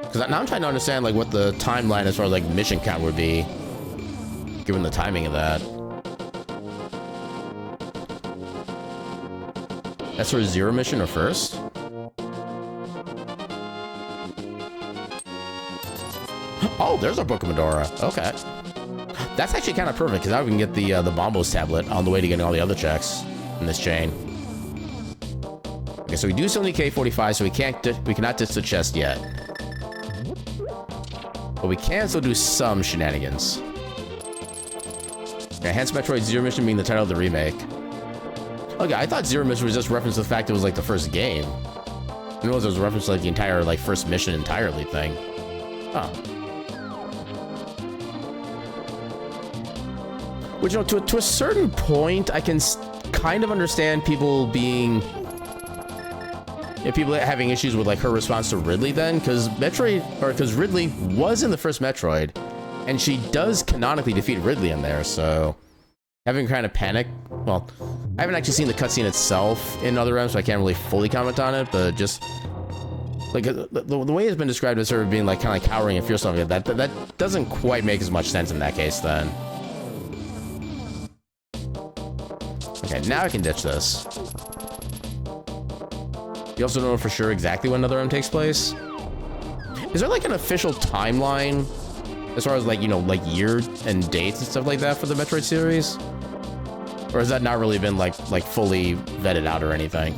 Because now I'm trying to understand like what the timeline as far as like mission count would be, given the timing of that. That's her 0 mission or first? Oh, there's our Book of Medora. Okay. That's actually kind of perfect, because now we can get the Bombos tablet on the way to getting all the other checks in this chain. Okay, so we do still need K45, so we cannot ditch the chest yet. But we can still do some shenanigans. Okay, hence Metroid Zero Mission being the title of the remake. Okay, I thought Zero Mission was just reference to the fact it was like the first game. I didn't realize it was a reference to like the entire like first mission entirely thing. Oh. Which, you know, to a certain point, I can kind of understand people being... people having issues with, like, her response to Ridley then, because Ridley was in the first Metroid, and she does canonically defeat Ridley in there, so... Having kind of panic... Well, I haven't actually seen the cutscene itself in Other M, so I can't really fully comment on it, but just... Like, the way it's been described as her being, like, kind of like cowering and fear something like that doesn't quite make as much sense in that case, then. Okay, now I can ditch this. You also don't know for sure exactly when Another M takes place? Is there, like, an official timeline as far as, like, you know, like, year and dates and stuff like that for the Metroid series? Or has that not really been, like fully vetted out or anything?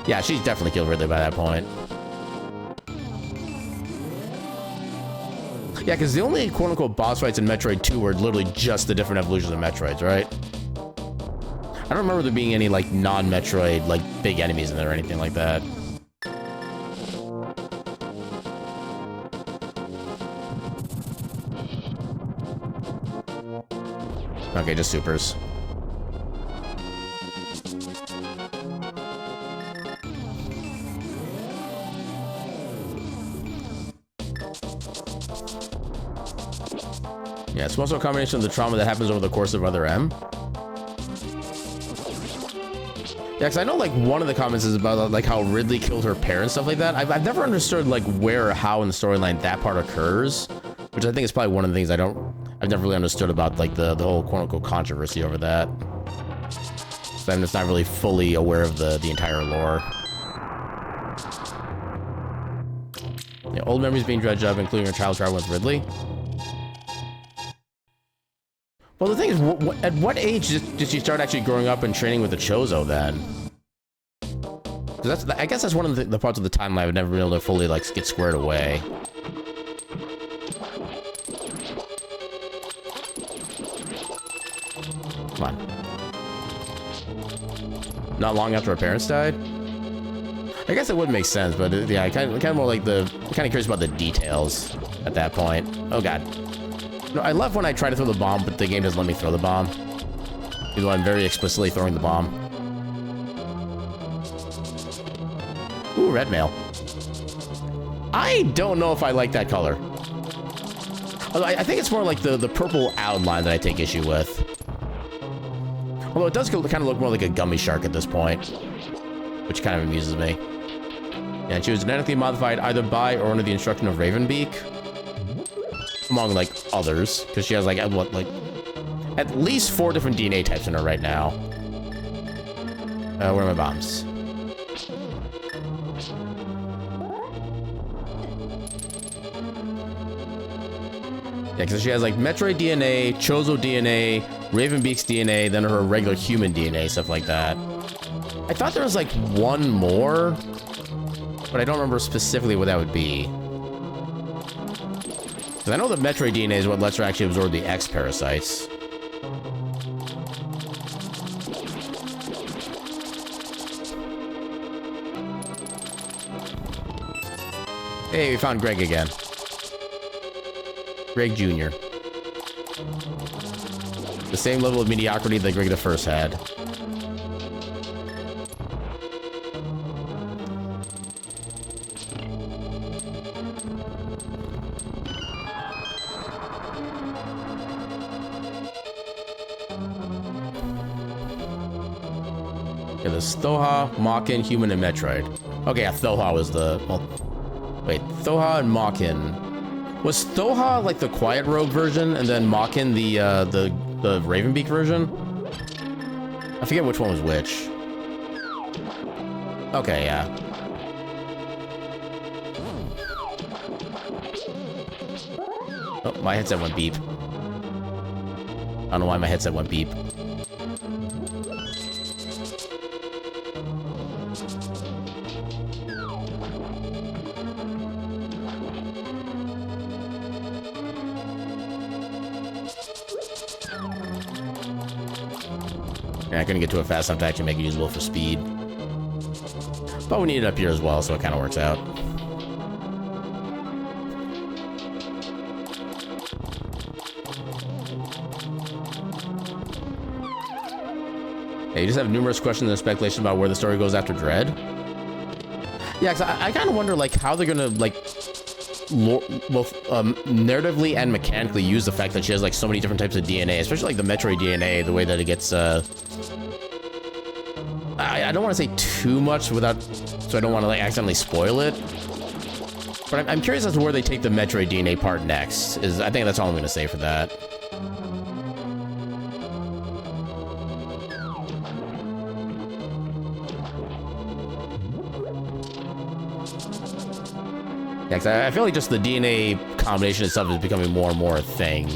Yeah, she's definitely killed Ridley by that point. Yeah, because the only quote-unquote boss fights in Metroid 2 were literally just the different evolutions of Metroids, right? I don't remember there being any, like, non-Metroid, like, big enemies in there or anything like that. Okay, just supers. Yeah, it's also a combination of the trauma that happens over the course of Other M. Yeah, because I know, like, one of the comments is about, like, how Ridley killed her parents, stuff like that. I've never understood, like, where or how in the storyline that part occurs, which I think is probably one of the things I've never really understood about, like, the whole quote-unquote controversy over that. So I'm just not really fully aware of the entire lore. Yeah, old memories being dredged up, including her child travel with Ridley. Well, the thing is, at what age did she start actually growing up and training with the Chozo then? Because I guess that's one of the parts of the timeline I've never been able to fully, like, get squared away. Come on. Not long after her parents died? I guess it would make sense, but yeah, kind of more like kind of curious about the details at that point. Oh god. No, I love when I try to throw the bomb, but the game doesn't let me throw the bomb. Even though I'm very explicitly throwing the bomb. Ooh, red mail. I don't know if I like that color. Although I think it's more like the purple outline that I take issue with. Although it does kind of look more like a gummy shark at this point, which kind of amuses me. And she was genetically modified either by or under the instruction of Ravenbeak, among, like, others, because she has, like, what, like, at least 4 different DNA types in her right now. Where are my bombs? Yeah, because she has, like, Metroid DNA, Chozo DNA, Ravenbeak's DNA, then her regular human DNA, stuff like that. I thought there was, like, one more, but I don't remember specifically what that would be. Because I know the Metroid DNA is what lets her actually absorb the X parasites. Hey, we found Greg again. Greg Jr. The same level of mediocrity that Greg the First had. Yeah, there's Thoha, Makin, Human, and Metroid. Okay, yeah, Thoha was the... Well, wait, Thoha and Makin. Was Thoha like the Quiet Robe version, and then Makin the Ravenbeak version? I forget which one was which. Okay, yeah. Oh, my headset went beep. I don't know why my headset went beep. I couldn't get to it fast enough to actually make it usable for speed. But we need it up here as well, so it kind of works out. Yeah, you just have numerous questions and speculation about where the story goes after Dread. Yeah, because I kind of wonder, like, how they're gonna, like, both narratively and mechanically use the fact that she has, like, so many different types of DNA, especially, like, the Metroid DNA, the way that it gets, I don't want to say too much without, so I don't want to, like, accidentally spoil it. But I'm curious as to where they take the Metroid DNA part next. I think that's all I'm going to say for that. Yeah, 'cause I feel like just the DNA combination itself is becoming more and more a thing.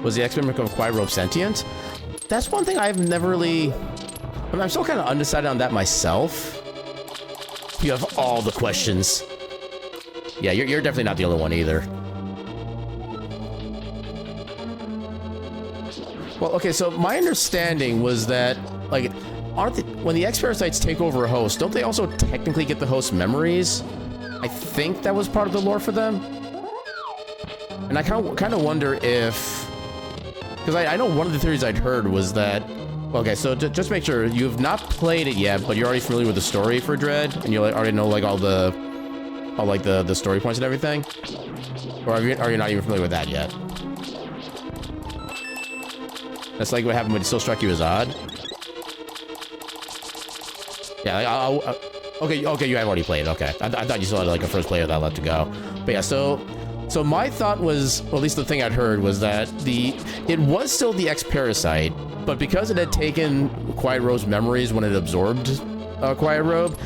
Was the experiment of Quiet Robe sentient? That's one thing I've never really... I mean, I'm still kind of undecided on that myself. You have all the questions. Yeah, you're definitely not the only one either. Well, okay, so my understanding was that, like, when the X-Parasites take over a host, don't they also technically get the host's memories? I think that was part of the lore for them. And I kind of wonder if... Because I know one of the theories I'd heard was that... Okay, so just make sure, you've not played it yet, but you're already familiar with the story for Dread, and you already know, like, all the story points and everything? Or are you not even familiar with that yet? That's like what happened when it still struck you as odd? Yeah, okay, you have already played, okay. I thought you still had, like, a first player that left to go. But yeah, so my thought was, or at least the thing I'd heard, was that it was still the X-Parasite, but because it had taken Quiet Robe's memories when it absorbed Quiet Robe,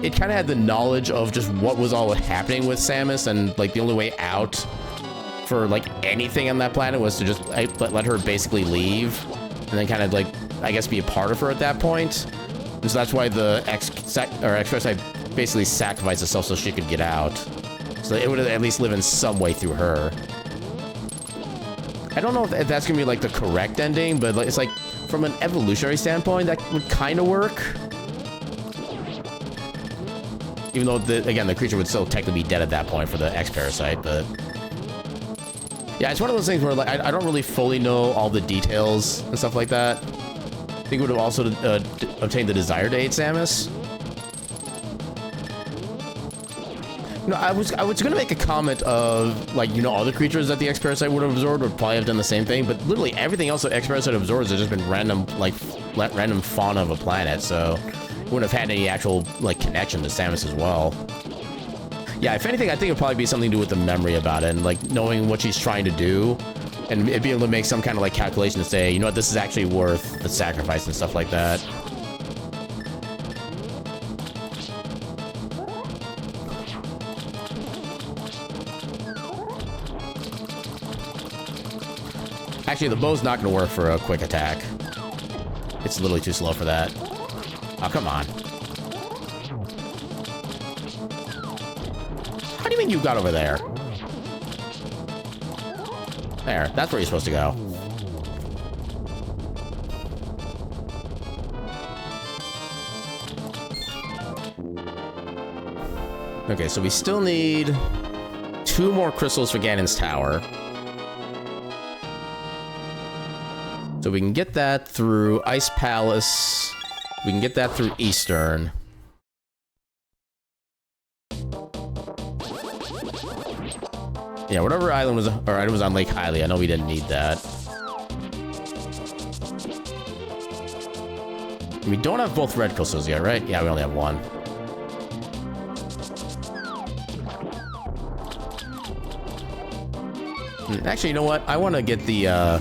it kind of had the knowledge of just what was all happening with Samus, and, like, the only way out for, like, anything on that planet was to just let her basically leave, and then kind of, like, I guess be a part of her at that point. And so that's why the X-Parasite basically sacrificed itself so she could get out. So it would at least live in some way through her. I don't know if that's gonna be, like, the correct ending, but it's like, from an evolutionary standpoint, that would kind of work. Even though, again, the creature would still technically be dead at that point for the X-Parasite, but... Yeah, it's one of those things where, like, I don't really fully know all the details and stuff like that. I think it would have also obtained the desire to aid Samus. You know, I was gonna make a comment of, like, you know, all the creatures that the X-Parasite would have absorbed would probably have done the same thing, but literally everything else that X-Parasite absorbs has just been random, like, random fauna of a planet, so it wouldn't have had any actual, like, connection to Samus as well. Yeah, if anything, I think it'd probably be something to do with the memory about it, and, like, knowing what she's trying to do, and be able to make some kind of, like, calculation to say, you know what, this is actually worth the sacrifice and stuff like that. Actually, the bow's not going to work for a quick attack. It's literally too slow for that. Oh, come on. How do you mean you got over there? There, that's where you're supposed to go. Okay, so we still need 2 more crystals for Ganon's Tower. So we can get that through Ice Palace. We can get that through Eastern. Yeah, whatever island was, or item was on Lake Hylia. I know we didn't need that. We don't have both red crystals yet, right? Yeah, we only have 1. Actually, you know what? I want to get the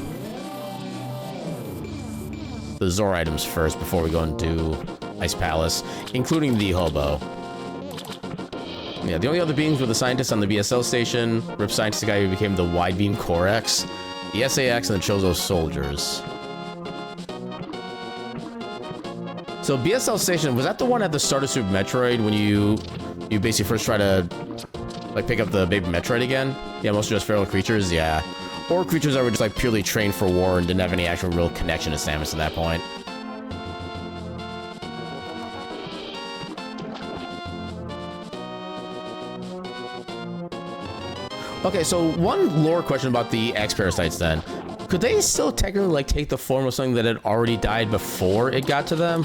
Zor items first before we go into Ice Palace, including the Hobo. Yeah, the only other beings were the scientists on the BSL station, Rip Scientist guy who became the Wide Beam Corex, the SAX, and the Chozo soldiers. So BSL station, was that the one at the start of Super Metroid when you basically first try to like pick up the baby Metroid again? Yeah, mostly just feral creatures, yeah. Or creatures that were just like purely trained for war and didn't have any actual real connection to Samus at that point. Okay, so one lore question about the X-Parasites then. Could they still technically like take the form of something that had already died before it got to them?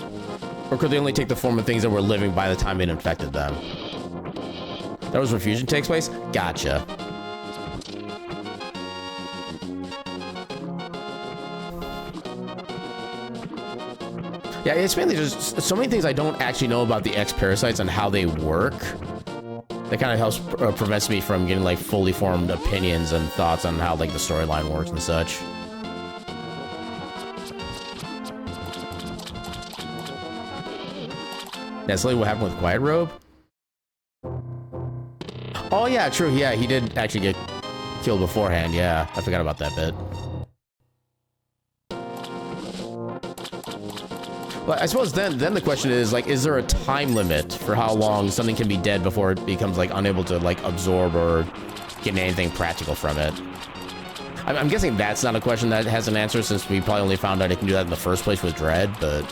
Or could they only take the form of things that were living by the time it infected them? That was where fusion takes place? Gotcha. Yeah, it's mainly just so many things I don't actually know about the X-Parasites and how they work. That kind of helps prevents me from getting like fully formed opinions and thoughts on how like the storyline works and such. That's like what happened with Quiet Robe. Oh yeah, true. Yeah, he did actually get killed beforehand. Yeah, I forgot about that bit. Well, I suppose then the question is, like, is there a time limit for how long something can be dead before it becomes, like, unable to, like, absorb or get anything practical from it? I'm guessing that's not a question that has an answer, since we probably only found out it can do that in the first place with Dread, but...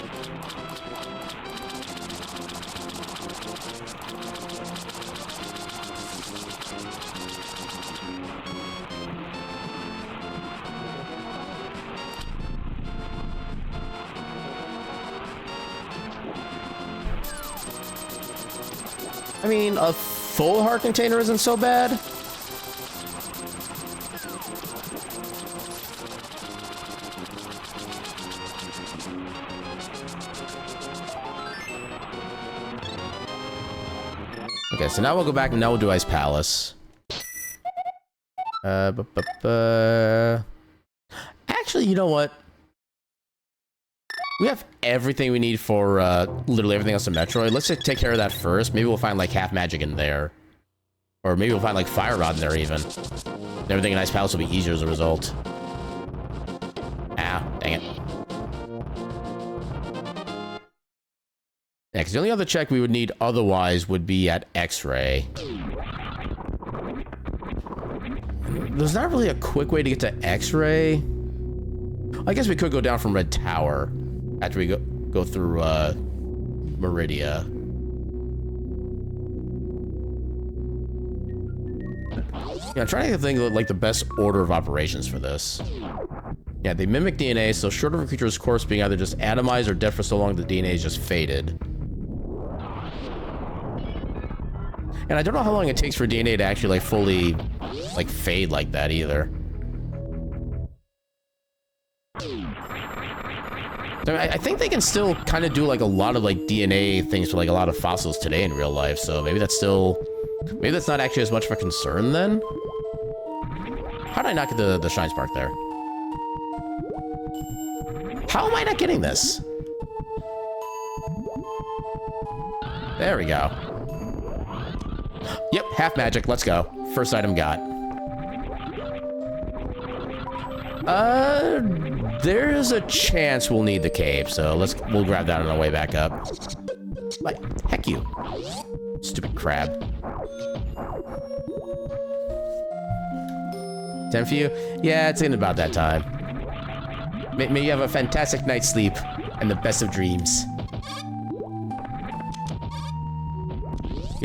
I mean, a full heart container isn't so bad. Okay, so now we'll go back and now we'll do Ice Palace. Actually, you know what? We have everything we need for literally everything else in Metroid. Let's just take care of that first. Maybe we'll find like half magic in there. Or maybe we'll find like Fire Rod in there even. And everything in Ice Palace will be easier as a result. Ah, dang it. Yeah, because the only other check we would need otherwise would be at X-Ray. There's not really a quick way to get to X-Ray. I guess we could go down from Red Tower after we go through Meridia. Yeah, I'm trying to think of like the best order of operations for this. Yeah, they mimic DNA, so short of a creature's corpse being either just atomized or dead for so long the DNA is just faded. And I don't know how long it takes for DNA to actually like fully like fade like that either. I think they can still kind of do like a lot of like DNA things for like a lot of fossils today in real life, so maybe that's not actually as much of a concern then. How did I not get the Shine Spark there? How am I not getting this? There we go. Yep, half magic, let's go. First item got. There's a chance we'll need the cave, so we'll grab that on our way back up. Like, heck you. Stupid crab. 10 for you? Yeah, it's in about that time. May you have a fantastic night's sleep and the best of dreams.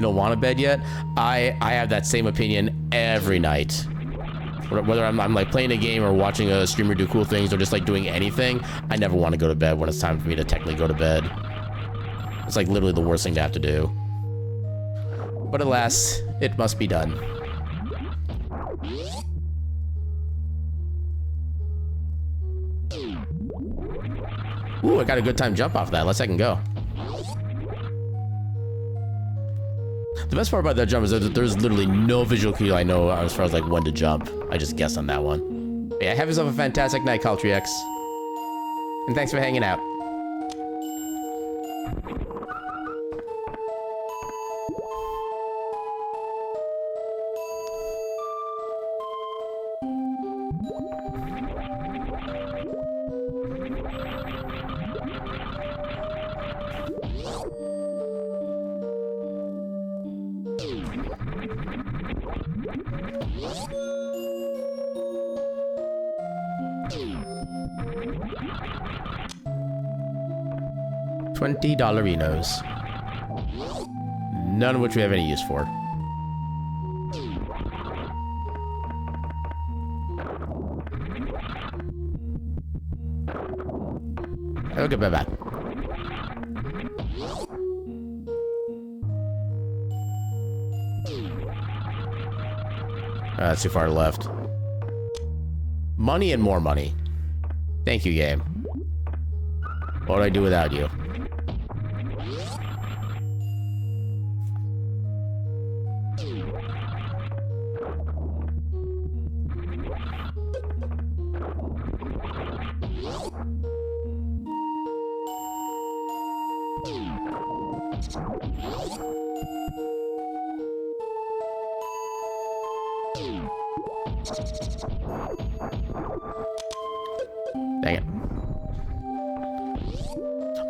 you don't want a bed yet. I have that same opinion every night. Whether I'm like playing a game or watching a streamer do cool things or just like doing anything, I never want to go to bed when it's time for me to technically go to bed. It's like literally the worst thing to have to do. But alas, it must be done. Ooh, I got a good time jump off that. Let's second go. The best part about that jump is that there's literally no visual cue I know as far as like when to jump. I just guessed on that one. But yeah, have yourself a fantastic night, Caltrix. And thanks for hanging out. $20-inos. None of which we have any use for. Okay, bye-bye. That's too far left. Money and more money. Thank you, game. What would I do without you? Dang it.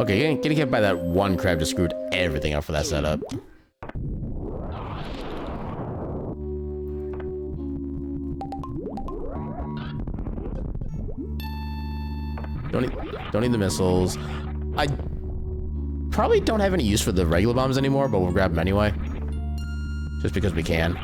Okay, getting hit by that one crab just screwed everything up for that setup. Don't need the missiles. I probably don't have any use for the regular bombs anymore, but we'll grab them anyway. Just because we can.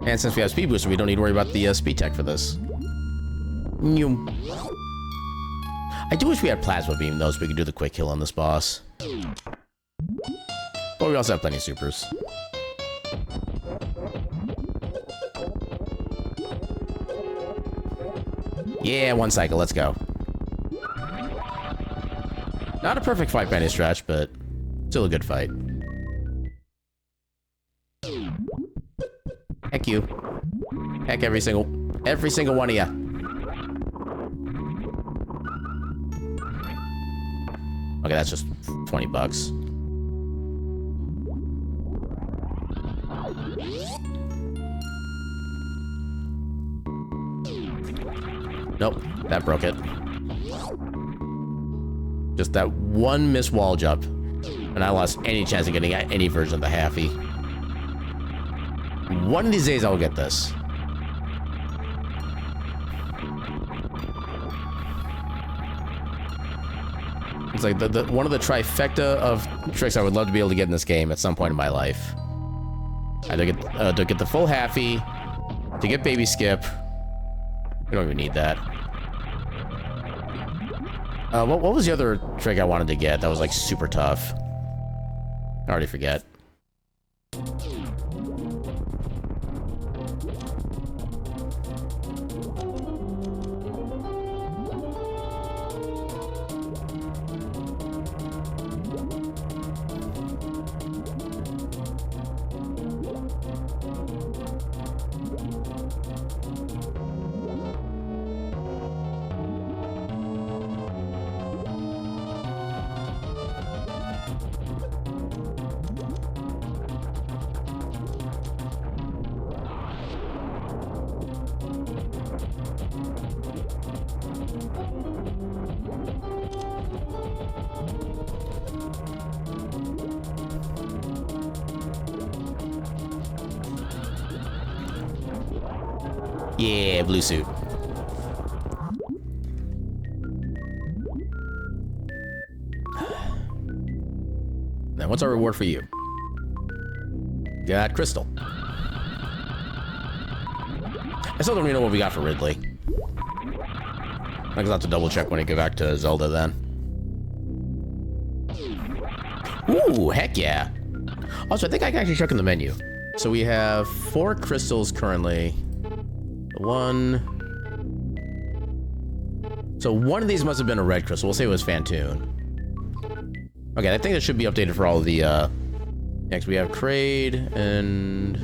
And since we have speed booster, we don't need to worry about the speed tech for this. I do wish we had plasma beam though, so we could do the quick kill on this boss. But we also have plenty of supers. Yeah, one cycle, let's go. Not a perfect fight by any stretch, but still a good fight. Heck you. Heck every single one of ya. Okay, that's just 20 bucks. Nope, that broke it. Just that one missed wall jump, and I lost any chance of getting any version of the halfie. One of these days I will get this. It's like the one of the trifecta of tricks I would love to be able to get in this game at some point in my life. I to get the full halfie, to get baby skip. We don't even need that. What was the other trick I wanted to get that was like super tough? I already forget. Yeah, blue suit. Now, what's our reward for you? Got crystal. I still don't even know what we got for Ridley. I guess I'll have to double check when I get back to Zelda then. Ooh, heck yeah. Also, I think I can actually check in the menu. So we have 4 crystals currently. So one of these must have been a red crystal. We'll say it was Fantoon. Okay, I think that should be updated for all of the, next we have Kraid and...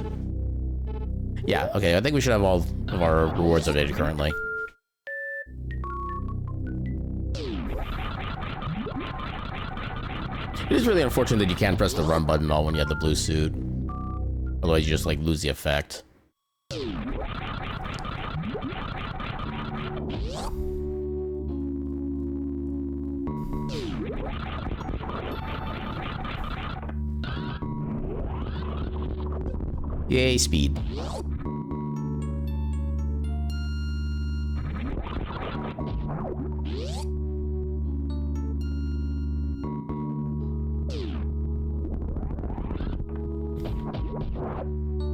Yeah, okay, I think we should have all of our rewards updated currently. It is really unfortunate that you can't press the run button all when you have the blue suit. Otherwise, you just, like, lose the effect. Yay, speed.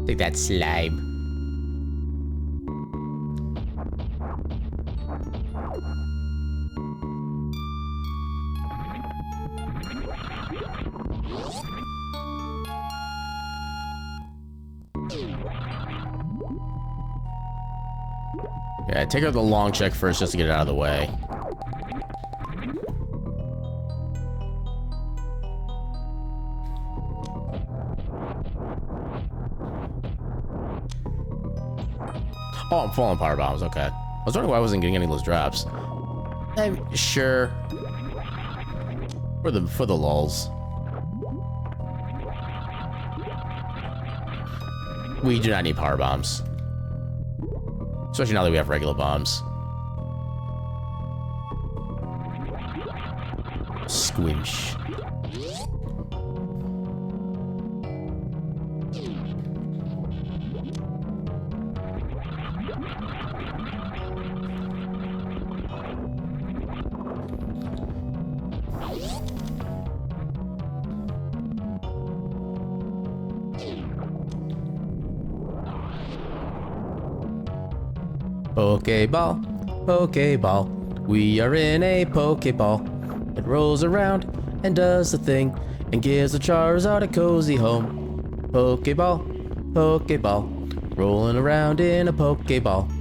Take that slime. Yeah, take out the long check first just to get it out of the way. Oh, I'm falling power bombs. Okay. I was wondering why I wasn't getting any of those drops. I'm sure. For the lulz. We do not need power bombs. Especially now that we have regular bombs. Squinch. Pokeball, Pokeball, we are in a Pokeball. It rolls around and does the thing and gives the Charizard a cozy home. Pokeball, Pokeball, rolling around in a Pokeball.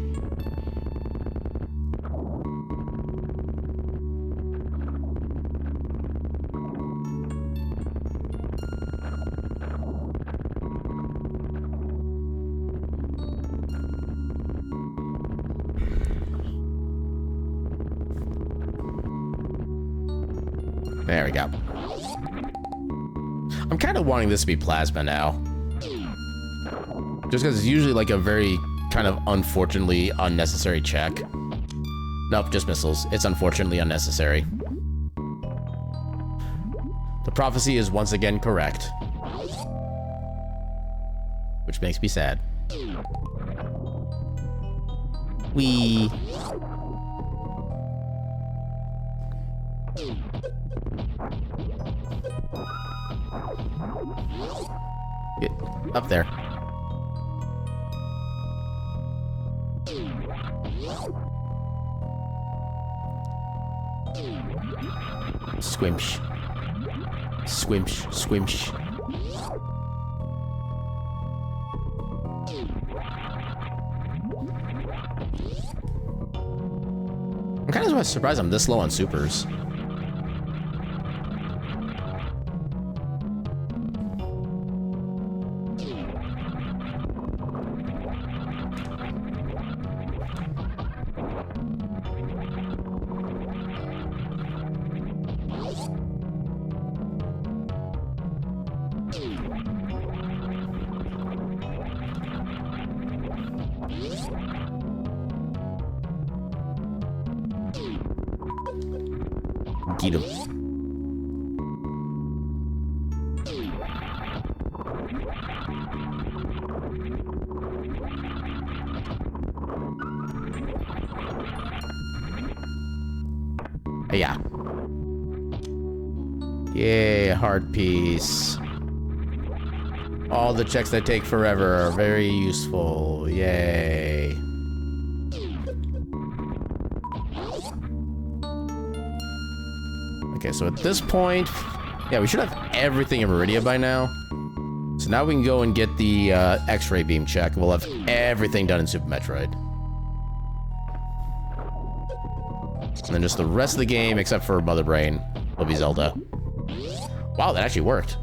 There we go. I'm kind of wanting this to be plasma now. Just because it's usually like a very kind of unfortunately unnecessary check. Nope, just missiles. It's unfortunately unnecessary. The prophecy is once again correct. Which makes me sad. Wee. Get up there. Squimsh. Squimsh, squimsh. I'm kind of surprised I'm this low on supers. Get him. Yeah. Yay, heart piece. All the checks that take forever are very useful. Yay. Okay, so at this point, yeah, we should have everything in Meridia by now. So now we can go and get the X-ray beam check. We'll have everything done in Super Metroid. And then just the rest of the game, except for Mother Brain, will be Zelda. Wow, that actually worked.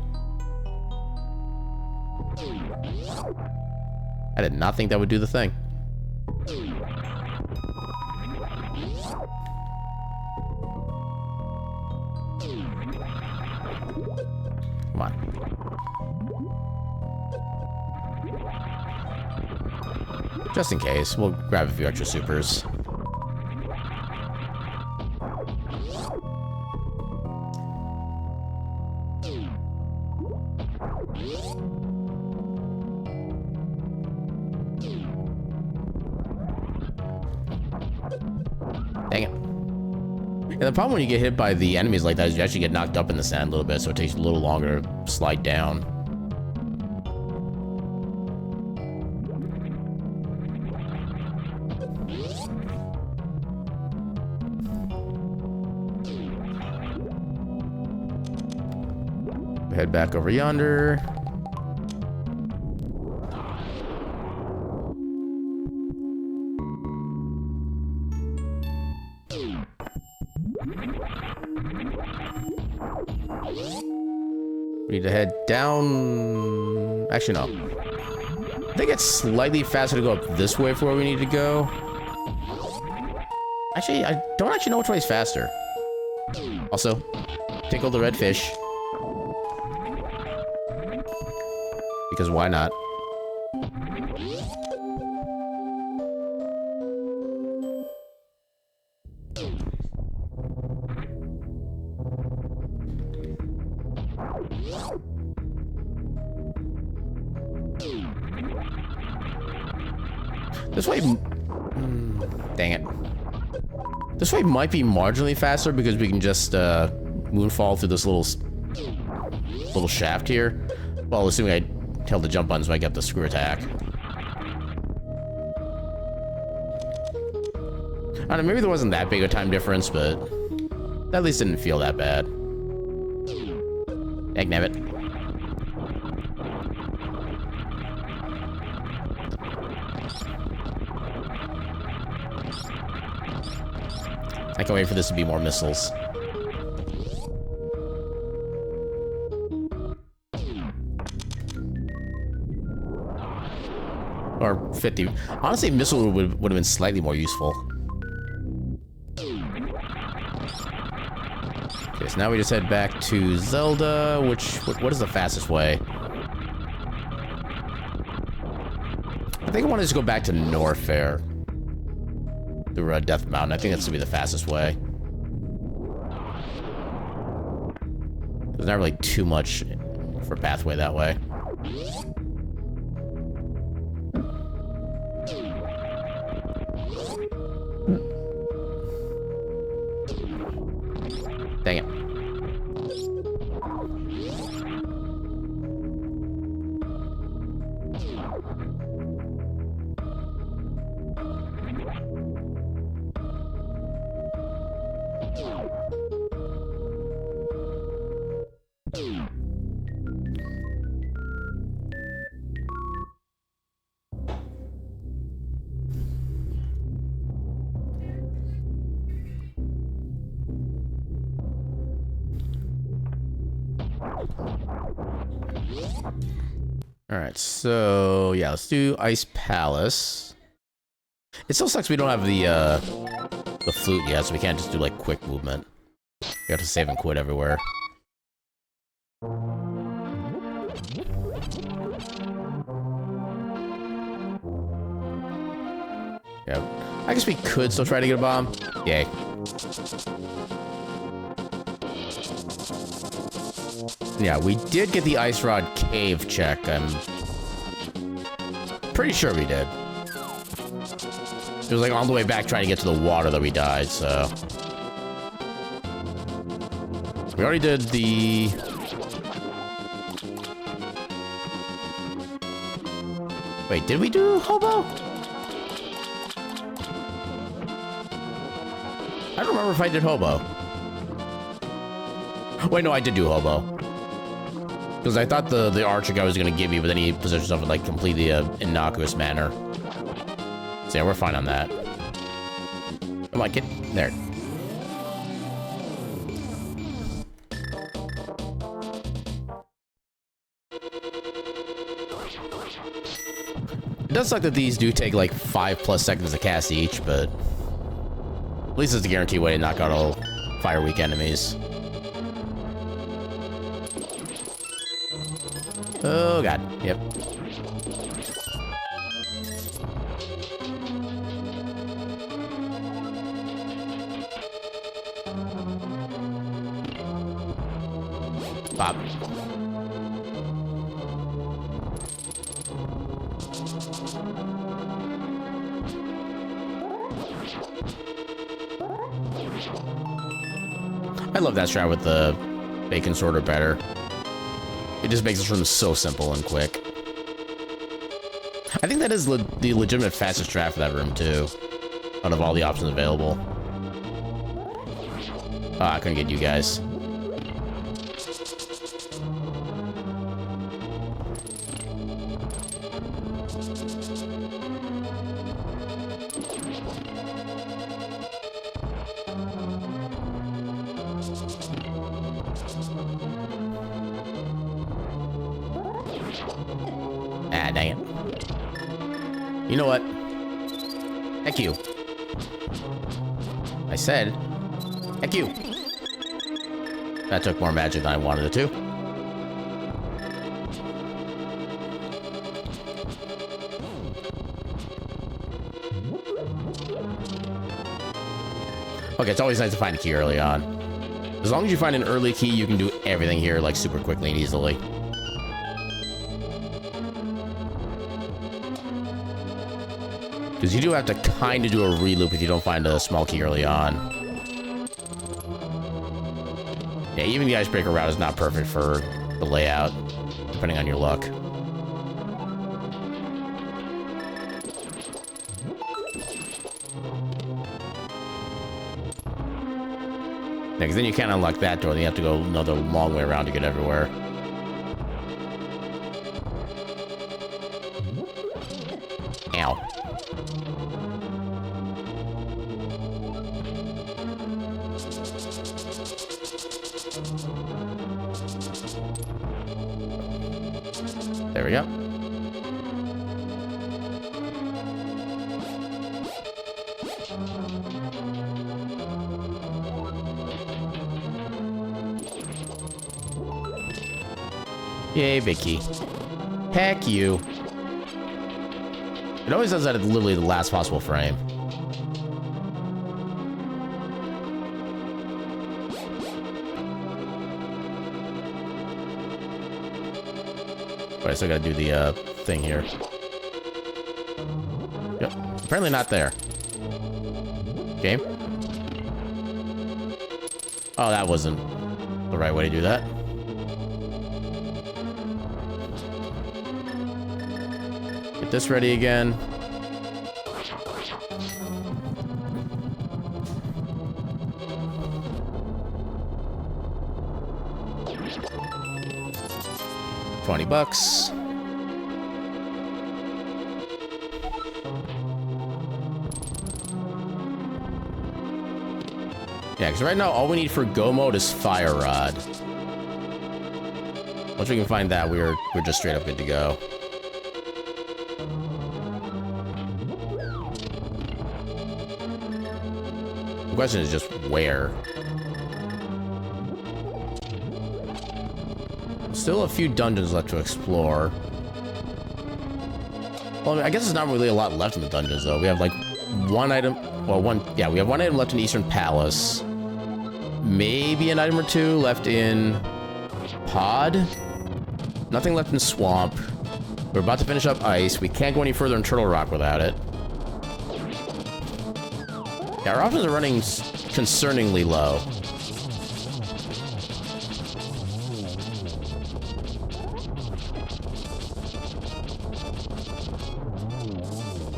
I did not think that would do the thing. Come on. Just in case, we'll grab a few extra supers. Dang it. And the problem when you get hit by the enemies like that is you actually get knocked up in the sand a little bit, so it takes a little longer to slide down. Head back over yonder. We need to head down. Actually, no. I think it's slightly faster to go up this way for where we need to go. Actually, I don't actually know which way is faster. Also, tickle the red fish. Because why not? This way... dang it. This way might be marginally faster because we can just moonfall through this little shaft here. Well, assuming I held the jump button so I get the screw attack. I don't know, maybe there wasn't that big a time difference, but that at least didn't feel that bad. Dagnabbit. I can't wait for this to be more missiles. Or 50. Honestly, missile would have been slightly more useful. Okay, so now we just head back to Zelda, what is the fastest way? I think I want to just go back to Norfair. Through Death Mountain. I think that's gonna be the fastest way. There's not really too much for pathway that way. Dang it. Alright, so yeah, let's do Ice Palace. It still sucks we don't have the flute yet, so we can't just do like quick movement. You have to save and quit everywhere. Yeah, I guess we could still try to get a bomb. Yay. Yeah, we did get the Ice Rod Cave check. I'm pretty sure we did. It was like on the way back trying to get to the water that we died, so... We already did the... Wait, did we do Hobo? I don't remember if I did Hobo. Wait, no, I did do Hobo. Because I thought the archer guy was going to give me, but then he positioned himself in, like, completely innocuous manner. So yeah, we're fine on that. Come on, get there. It does suck that these do take like 5+ seconds to cast each, but at least it's a guaranteed way to knock out all fire weak enemies. Oh god, yep. Pop. I love that strat with the bacon sorter better. It just makes this room so simple and quick. I think that is the legitimate fastest strat for that room too, out of all the options available. Oh, I couldn't get you guys. Ah, dang it. You know what? Heck you. I said, heck you. That took more magic than I wanted it to. Okay, it's always nice to find a key early on. As long as you find an early key, you can do everything here, like, super quickly and easily. Because you do have to kind of do a re-loop if you don't find a small key early on. Yeah, even the Icebreaker route is not perfect for the layout, depending on your luck. Yeah, because then you can't unlock that door, then you have to go another long way around to get everywhere. Ow. There we go. Yay, big key. Heck you. It always does that at literally the last possible frame. But I still gotta do the thing here. Yep. Apparently not there. Game. Oh, that wasn't the right way to do that. Get this ready again. $20. Yeah, because right now all we need for go mode is Fire Rod. Once we can find that, we're just straight up good to go. The question is just where. Still a few dungeons left to explore. Well, I mean, I guess there's not really a lot left in the dungeons, though. We have, like, one item... Well, yeah, we have one item left in Eastern Palace. Maybe an item or two left in... Pod? Nothing left in Swamp. We're about to finish up Ice. We can't go any further in Turtle Rock without it. Yeah, our options are running concerningly low.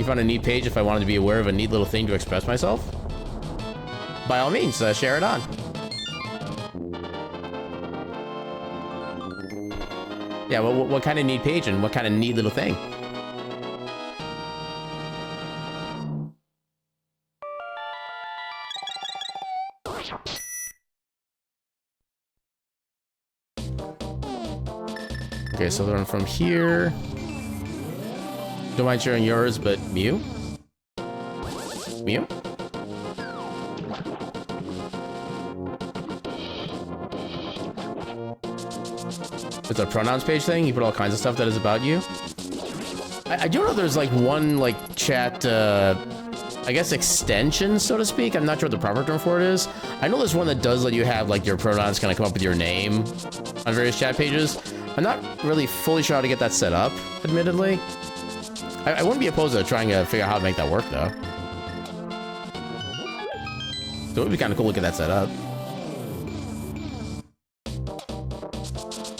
You found a neat page if I wanted to be aware of a neat little thing to express myself? By all means, share it on. Yeah, well, what kind of neat page and what kind of neat little thing? Okay, so then from here... Don't mind sharing yours, but Mew? Mew? It's a pronouns page thing. You put all kinds of stuff that is about you. I do know there's like one like chat, I guess extension, so to speak. I'm not sure what the proper term for it is. I know there's one that does let you have like your pronouns kind of come up with your name on various chat pages. I'm not really fully sure how to get that set up, admittedly. I wouldn't be opposed to trying to figure out how to make that work, though. So it would be kind of cool to get that set up.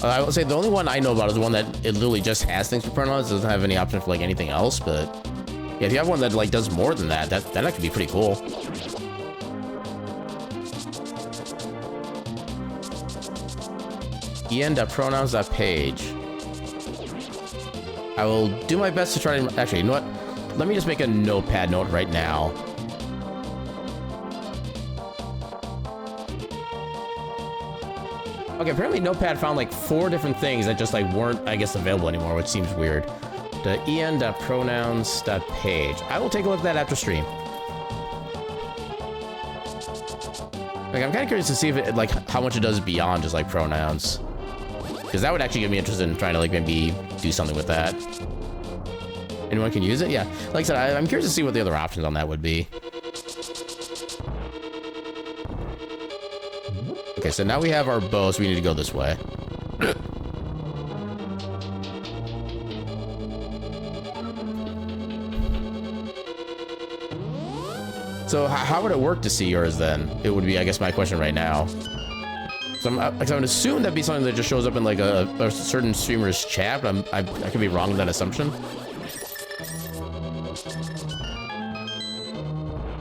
I would say the only one I know about is the one that it literally just has things for pronouns. It doesn't have any option for like anything else, but yeah, if you have one that like does more than that, that could be pretty cool. en.pronouns.page. I will do my best to try to... Actually, you know what? Let me just make a notepad note right now. Okay, apparently Notepad found like 4 different things that just like weren't, I guess, available anymore, which seems weird. The en.pronouns.page. I will take a look at that after stream. Like, I'm kind of curious to see if it, like, how much it does beyond just like pronouns. Because that would actually get me interested in trying to like maybe do something with that. Anyone can use it? Yeah. Like I said, I'm curious to see what the other options on that would be. Okay, so now we have our bow, so we need to go this way. So how would it work to see yours then? It would be, I guess, my question right now. So I'm gonna assume that'd be something that just shows up in like a certain streamer's chat, but I could be wrong with that assumption.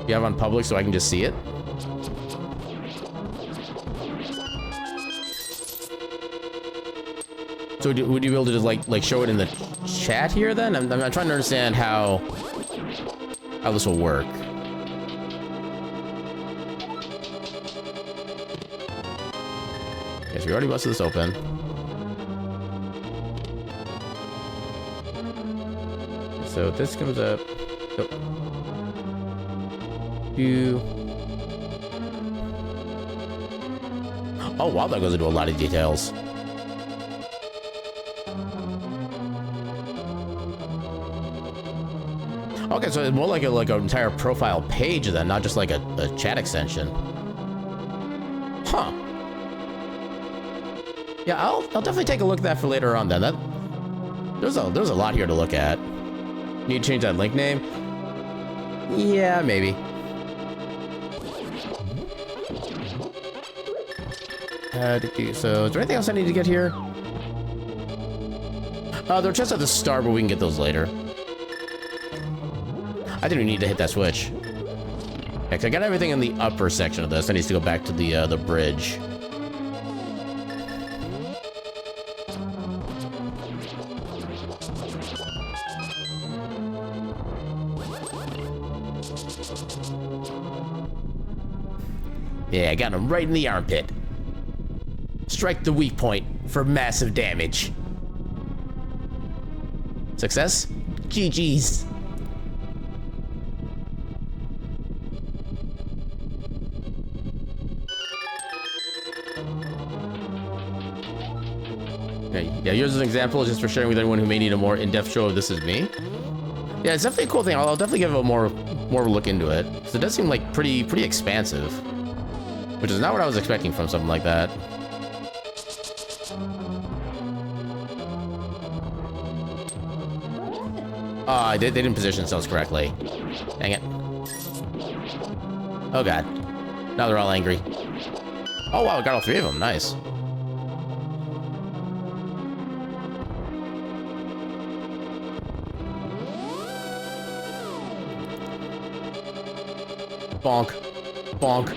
You have on public so I can just see it. So would you be able to just like show it in the chat here then? I'm trying to understand how this will work. Okay, so we already busted this open. So this comes up. Oh. Oh wow, that goes into a lot of details. Okay, so it's more like an entire profile page then, not just like a chat extension. Huh. Yeah, I'll definitely take a look at that for later on then. There's a lot here to look at. Need to change that link name? Yeah, maybe. So is there anything else I need to get here? They're just at the start, but we can get those later. I didn't need to hit that switch. Yeah, 'cause I got everything in the upper section of this. I need to go back to the bridge. Yeah, I got him right in the armpit. Strike the weak point for massive damage. Success? GG's. Yeah, here's an example just for sharing with anyone who may need a more in-depth show of This Is Me. Yeah, it's definitely a cool thing. I'll definitely give a more look into it. So it does seem like pretty expansive, which is not what I was expecting from something like that. They didn't position themselves correctly. Dang it. Oh god. Now they're all angry. Oh wow, I got all 3 of them. Nice. Bonk. Bonk.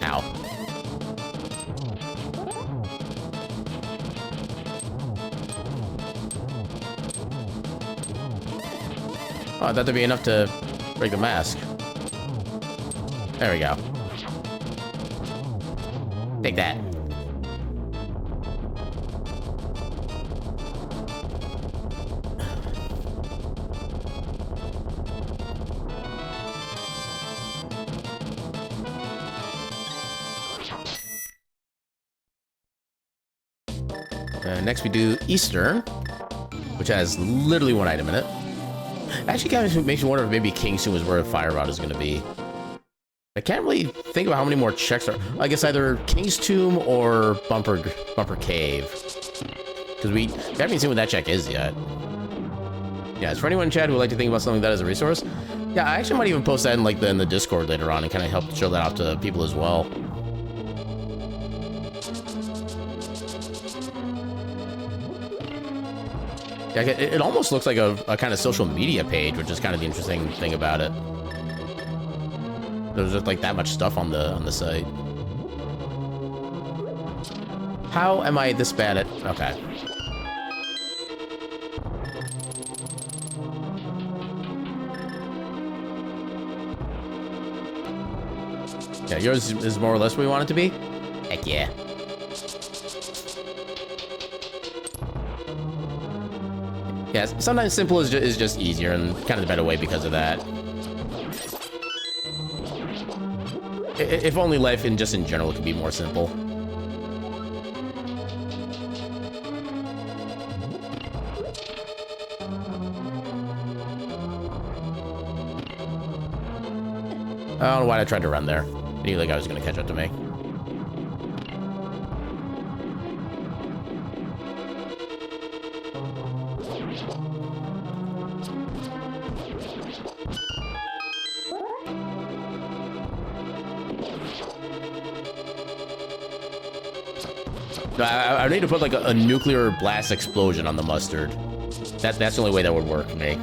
Ow. Oh, that'd be enough to break the mask. There we go. Take that. Next we do Easter, which has literally one item in it. Actually, kind of makes me wonder if maybe King's Tomb is where Fire Rod is going to be. I can't really think about how many more checks are. I guess either King's Tomb or Bumper Cave, because we haven't seen what that check is yet. Yeah, it's for anyone in chat who would like to think about something that as a resource. Yeah, I actually might even post that in like in the Discord later on and kind of help show that out to people as well. Yeah, it almost looks like a kind of social media page, which is kind of the interesting thing about it. There's just like that much stuff on the site. How am I this bad at... Okay. Yeah, yours is more or less where we want it to be? Heck yeah. Yeah, sometimes simple is just easier and kind of the better way because of that. If only life in general could be more simple. I don't know why I tried to run there. I knew the guy was going to catch up to me. I need to put like a nuclear blast explosion on the mustard. That's the only way that would work for me.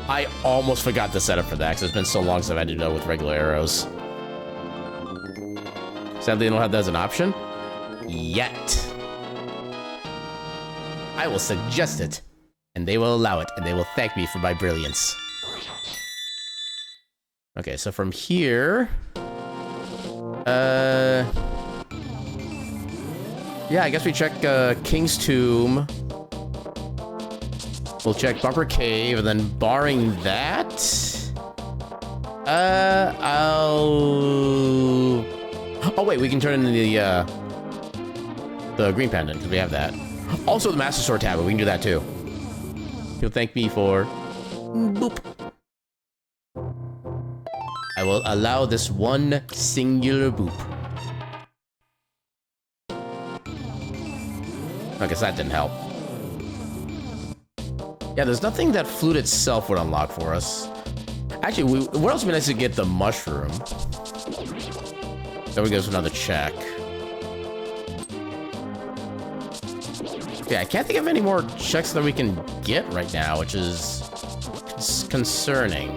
I almost forgot the setup for that because it's been so long since I've had to do that with regular arrows. Sadly, they don't have that as an option yet. I will suggest it, and they will allow it, and they will thank me for my brilliance. Okay, so from here... yeah, I guess we check King's Tomb. We'll check Bumper Cave, and then barring that... I'll... Oh, wait, we can turn into the green pendant, because we have that. Also, the Master Sword tablet. We can do that, too. He'll thank me for... Boop. I will allow this one singular boop. I guess that didn't help. Yeah, there's nothing that Flute itself would unlock for us. Actually, what else would be nice to get the mushroom? There we go, another check. Yeah, I can't think of any more checks that we can get right now, which is concerning.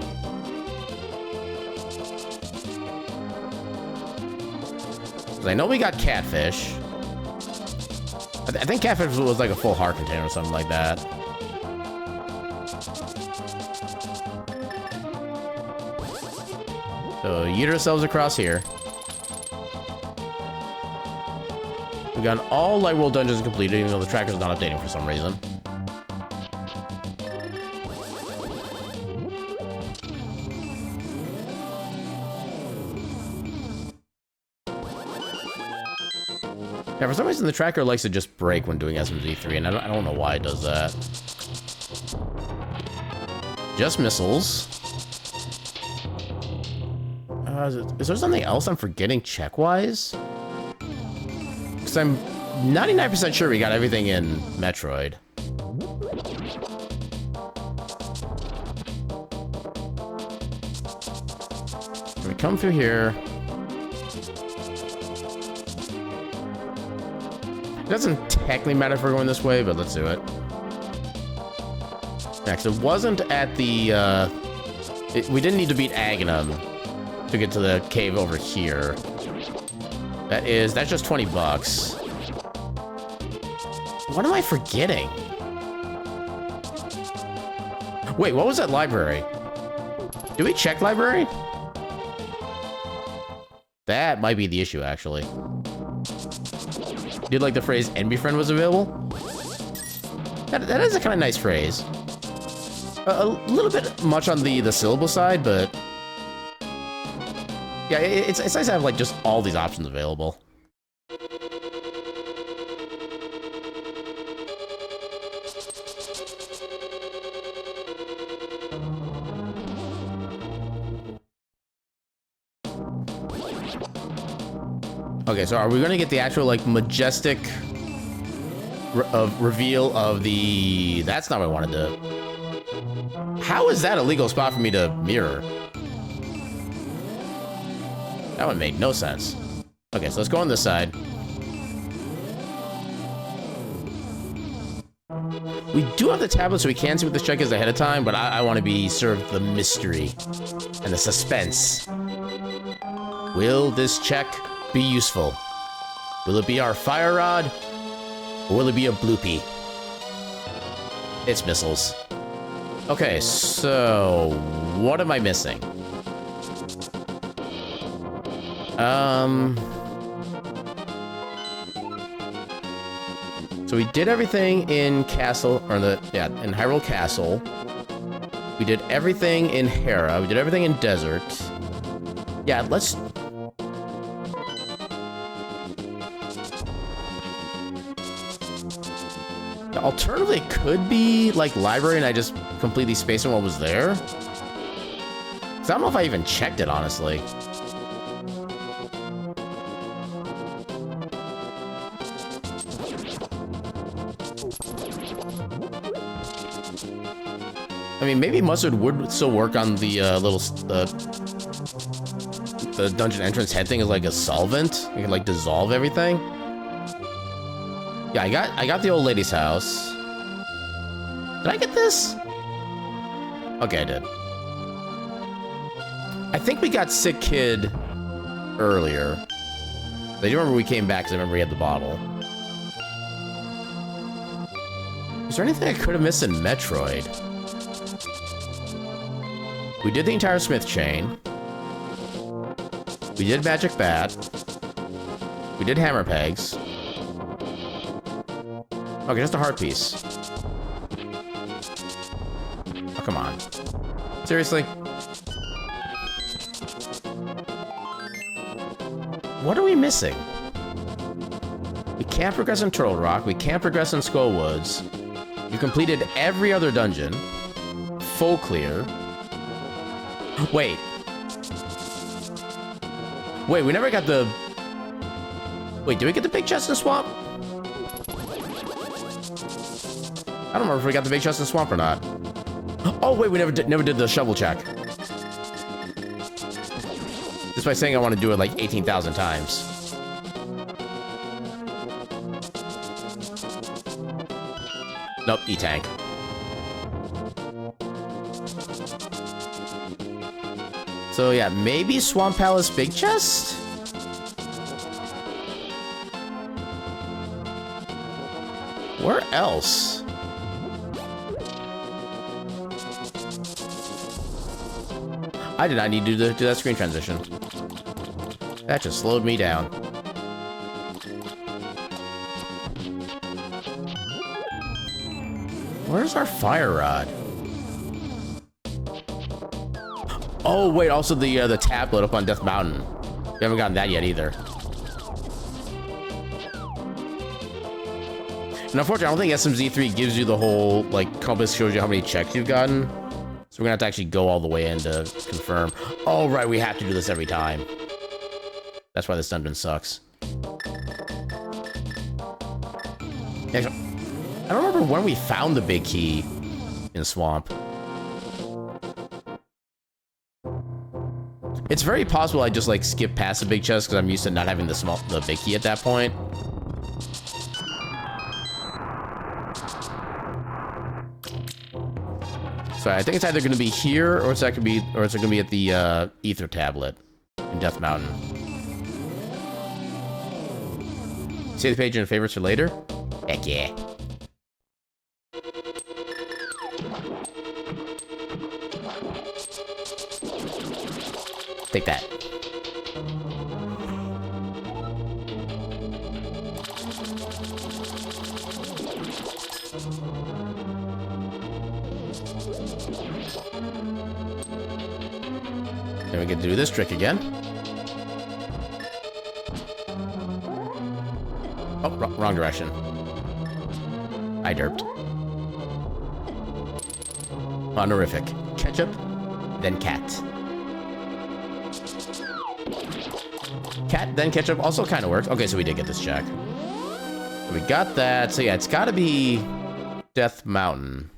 I know we got Catfish. I think Catfish was like a full heart container or something like that. So, yeet ourselves across here. We've gotten all Light World dungeons completed, even though the tracker's not updating for some reason. Yeah, for some reason the tracker likes to just break when doing SMZ3, and I don't know why it does that. Just missiles. Is there something else I'm forgetting check-wise? Because I'm 99% sure we got everything in Metroid. We come through here. It doesn't technically matter if we're going this way, but let's do it. Next, it wasn't at the, we didn't need to beat Aghanim to get to the cave over here. That's just 20 bucks. What am I forgetting? Wait, what was that library? Did we check library? That might be the issue, actually. Did like the phrase "enemy friend" was available? That is a kind of nice phrase. A little bit much on the syllable side, but yeah, it's nice to have like just all these options available. Okay, so are we gonna get the actual like majestic reveal of the? That's not what I wanted to. How is that a legal spot for me to mirror? That one made no sense. Okay, so let's go on this side. We do have the tablet, so we can see what this check is ahead of time, but I want to be served the mystery and the suspense. Will this check be useful? Will it be our fire rod, or will it be a bloopy? It's missiles. Okay, so what am I missing? So we did everything in Castle, or in Hyrule Castle. We did everything in Hera. We did everything in Desert. Yeah, let's... Alternatively, it could be, like, library, and I just completely spaced on what was there. 'Cause I don't know if I even checked it, honestly. I mean, maybe mustard would still work on the the dungeon entrance head thing as like a solvent. You can like dissolve everything. Yeah, I got the old lady's house. Did I get this? Okay, I did. I think we got Sick Kid earlier. I do remember we came back because I remember we had the bottle. Is there anything I could have missed in Metroid? We did the entire Smith chain. We did Magic Bat. We did Hammer Pegs. Okay, just a heart piece. Oh, come on. Seriously? What are we missing? We can't progress in Turtle Rock. We can't progress in Skull Woods. You completed every other dungeon. Full clear. Wait. Wait, we never got the... Wait, did we get the big chest in Swamp? I don't remember if we got the big chest in Swamp or not. Oh, wait, we never did the shovel check. Just by saying I want to do it like 18,000 times. Nope, E-Tank. So yeah, maybe Swamp Palace Big Chest? Where else? I did not need to do that screen transition. That just slowed me down. Where's our fire rod? Oh wait, also the tablet up on Death Mountain. We haven't gotten that yet either. And unfortunately, I don't think SMZ3 gives you the whole like compass, shows you how many checks you've gotten. So we're gonna have to actually go all the way in to confirm. Oh, right, we have to do this every time. That's why this dungeon sucks. Actually, I don't remember when we found the big key in Swamp. It's very possible I just like skip past the big chest because I'm used to not having the big key at that point. So I think it's either going to be here or it's going to be at the Ether Tablet in Death Mountain. Save the page in favorites for later. Heck yeah. Take that. Then we get to do this trick again. Oh, wrong direction. I derped. Honorific. Ketchup, then cat. Cat, then ketchup also kind of works. Okay, so we did get this check. We got that. So yeah, it's got to be Death Mountain.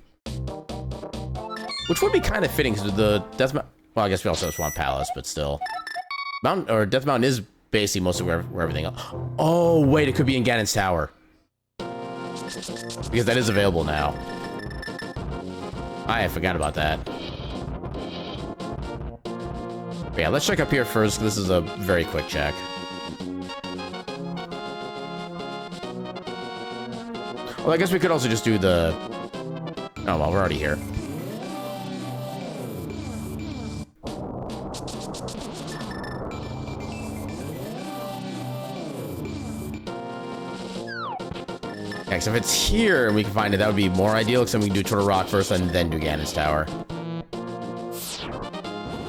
Which would be kind of fitting because the Death Mountain... Well, I guess we also have Swamp Palace, but still. Death Mountain is basically most of where everything else... Oh, wait, it could be in Ganon's Tower. Because that is available now. I forgot about that. But yeah, let's check up here first. This is a very quick check. Well, I guess we could also just do the... Oh, well, we're already here. Yeah, because if it's here and we can find it, that would be more ideal, because then we can do Turtle Rock first and then do Ganon's Tower.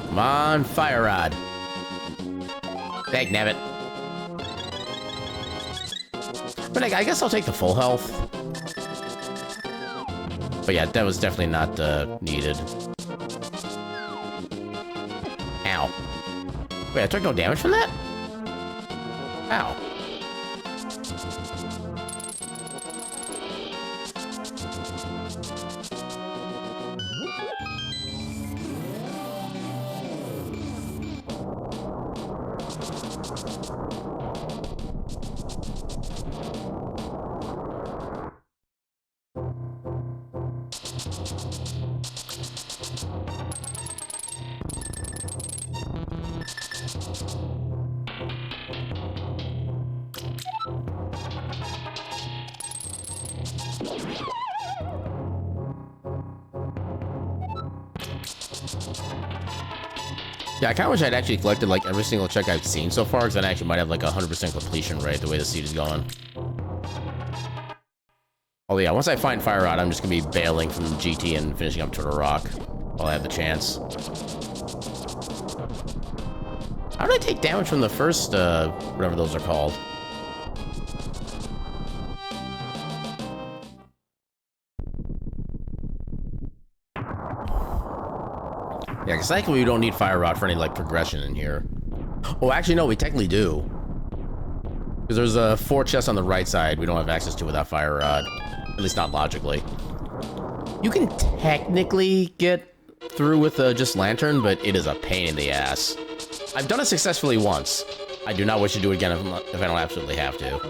Come on, Fire Rod. Dagnabbit. But I guess I'll take the full health. But yeah, that was definitely not needed. Ow. Wait, I took no damage from that? Ow. Yeah, I kind of wish I'd actually collected like every single check I've seen so far, because then I actually might have like 100% completion rate the way the seed is going. Oh yeah, once I find Fire Rod, I'm just gonna be bailing from GT and finishing up Turtle Rock while I have the chance. How did I take damage from the first, whatever those are called? Yeah, because technically we don't need Fire Rod for any, like, progression in here. Oh, actually, no, we technically do. Because there's 4 chests on the right side we don't have access to without Fire Rod. At least not logically. You can technically get through with just Lantern, but it is a pain in the ass. I've done it successfully once. I do not wish to do it again if I don't absolutely have to.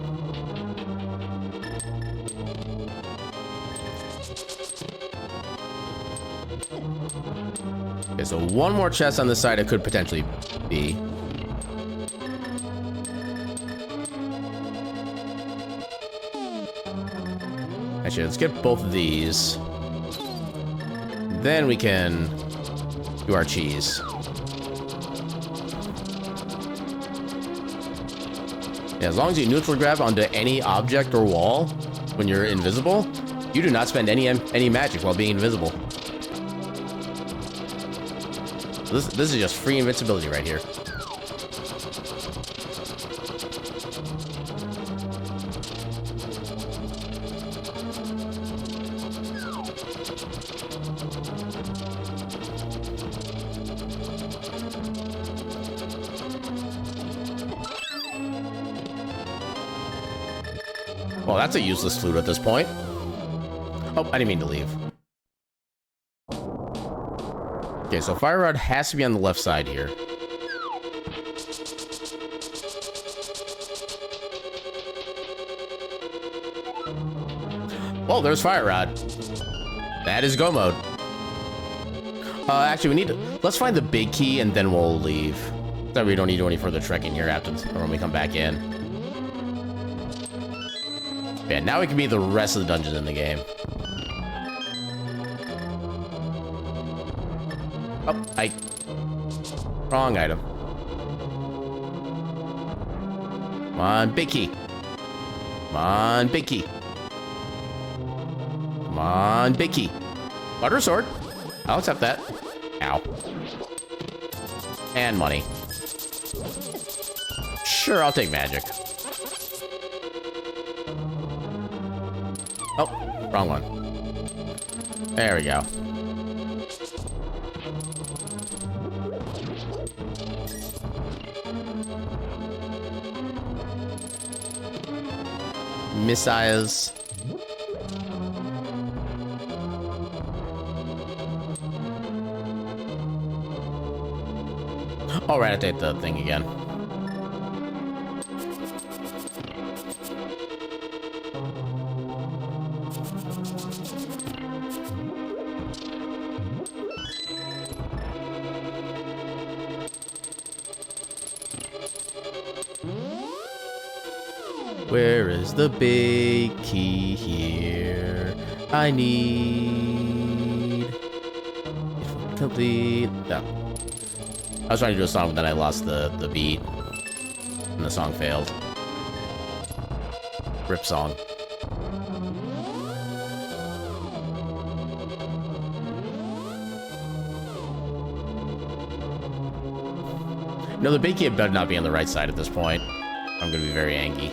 Okay, so one more chest on this side it could potentially be. Actually, let's get both of these. Then we can do our cheese. Yeah, as long as you neutral grab onto any object or wall when you're invisible, you do not spend any magic while being invisible. This is just free invincibility right here. Oh, that's a useless flute at this point. Oh, I didn't mean to leave. Okay, so fire rod has to be on the left side here. Oh, there's fire rod. That is go mode. Actually, we need to... Let's find the big key, and then we'll leave. So we don't need to do any further trekking here after or when we come back in. Yeah, now we can beat the rest of the dungeons in the game. Oh, wrong item. Come on, big key. Come on, big key. Come on, big key. Butter sword. I'll accept that. Ow. And money. Sure, I'll take magic. Oh, wrong one. There we go. Missiles. All right, I take the thing again. Where is the big key here? I need... Complete... No. I was trying to do a song, but then I lost the beat. And the song failed. Rip song. No, the big key better not be on the right side at this point. I'm gonna be very angry.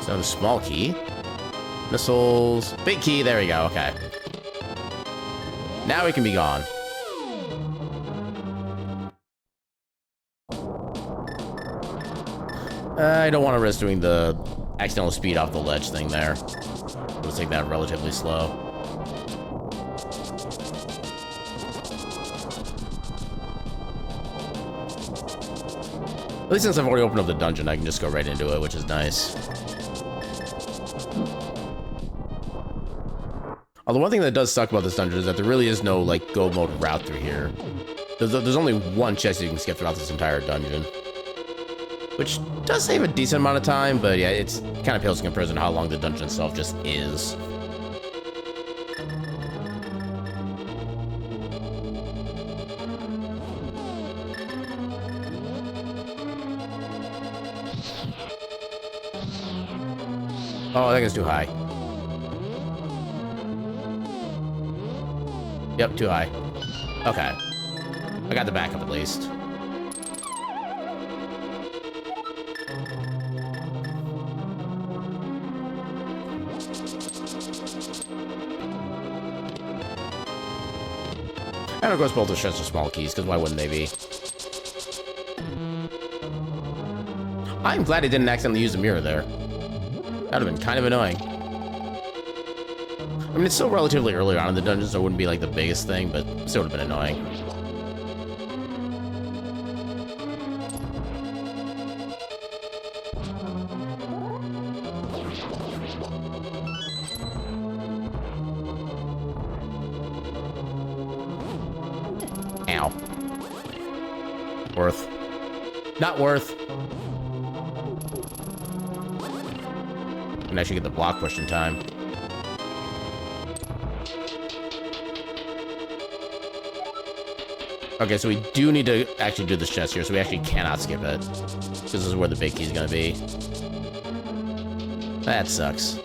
So the small key. Missiles. Big key. There we go. Okay. Now we can be gone. I don't want to risk doing the accidental speed off the ledge thing there. Let's take that relatively slow. At least since I've already opened up the dungeon, I can just go right into it, which is nice. Although one thing that does suck about this dungeon is that there really is no, like, go mode route through here. There's only one chest you can skip throughout this entire dungeon. Which does save a decent amount of time, but yeah, it's kind of pales in comparison to how long the dungeon itself just is. Oh, I think it's too high. Yep, too high. Okay. I got the backup at least. And of course, both the chests are small keys, because why wouldn't they be? I'm glad I didn't accidentally use the mirror there. That would have been kind of annoying. I mean, it's still relatively early on in the dungeon, so it wouldn't be like the biggest thing, but still would have been annoying. Ow. Worth. Not worth. And I should get the block pushed in time. Okay, so we do need to actually do this chest here, so we actually cannot skip it. This is where the big key is going to be. That sucks.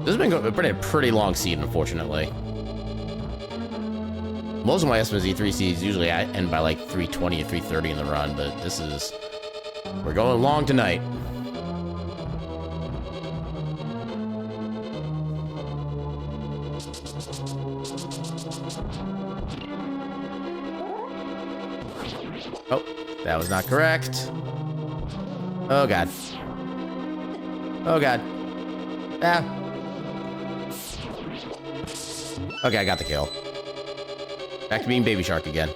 This has been a pretty long seed, unfortunately. Most of my estimates E3 seeds usually end by like 3:20 or 3:30 in the run, but this is... We're going long tonight. That was not correct. Oh, God. Oh, God. Ah. Okay, I got the kill. Back to being Baby Shark again.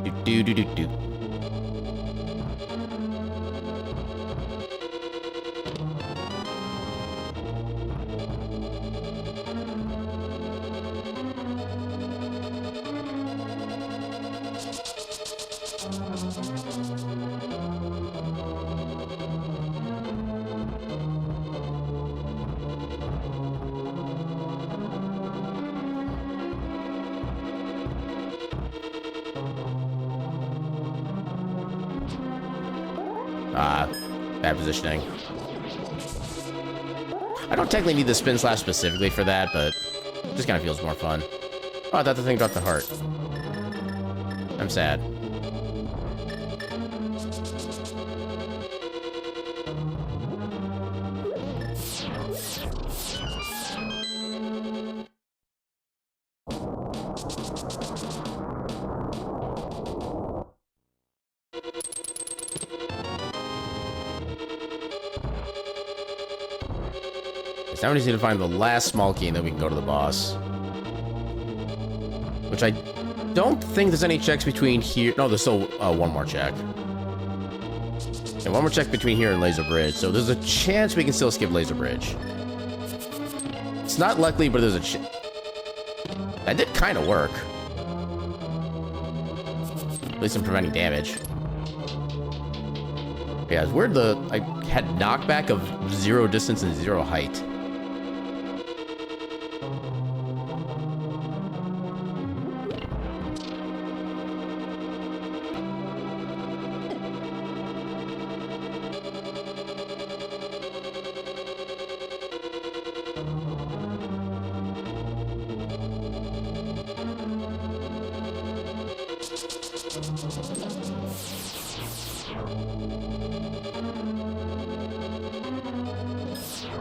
Do-do-do-do-do. Bad positioning. I don't technically need the spin slash specifically for that, but it just kind of feels more fun. Oh, I thought the thing dropped the heart. I'm sad. Now we just need to find the last small key and then we can go to the boss. Which I don't think there's any checks between here. No, there's still one more check. And one more check between here and Laser Bridge. So there's a chance we can still skip Laser Bridge. It's not likely, but there's a chance. That did kind of work. At least in preventing damage. Yeah, it's weird I had knockback of 0 distance and 0 height.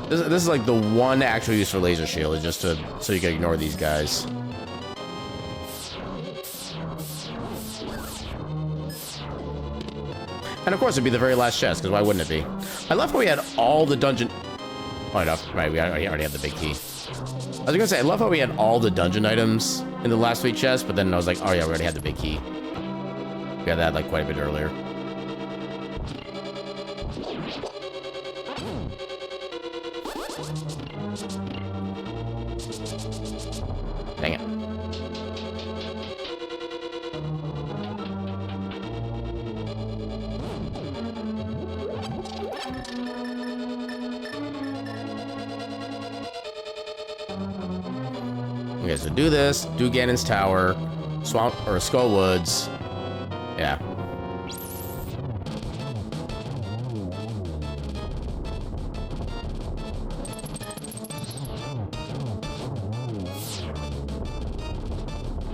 This is like the one actual use for laser shield, is just so you can ignore these guys. And of course it'd be the very last chest, because why wouldn't it be? I love how we had all the dungeon... Oh, no, right, we already had the big key. I was gonna say, I love how we had all the dungeon items in the last 3 chests, but then I was like, oh yeah, we already had the big key. We had that like quite a bit earlier. Dang it. Okay, so do this, do Ganon's Tower, Swamp, or Skull Woods. Yeah.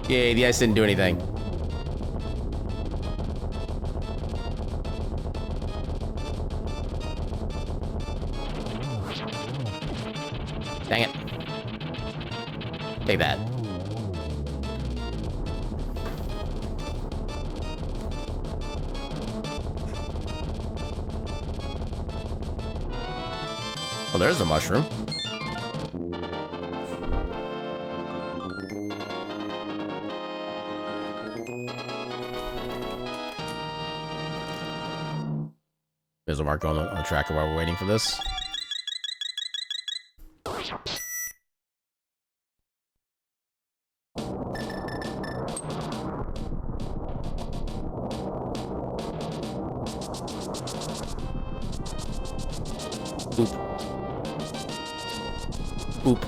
Yay, the ice didn't do anything. Dang it. Take that. Oh, there's the mushroom. There's a marker on the tracker while we're waiting for this. Boop. Boop.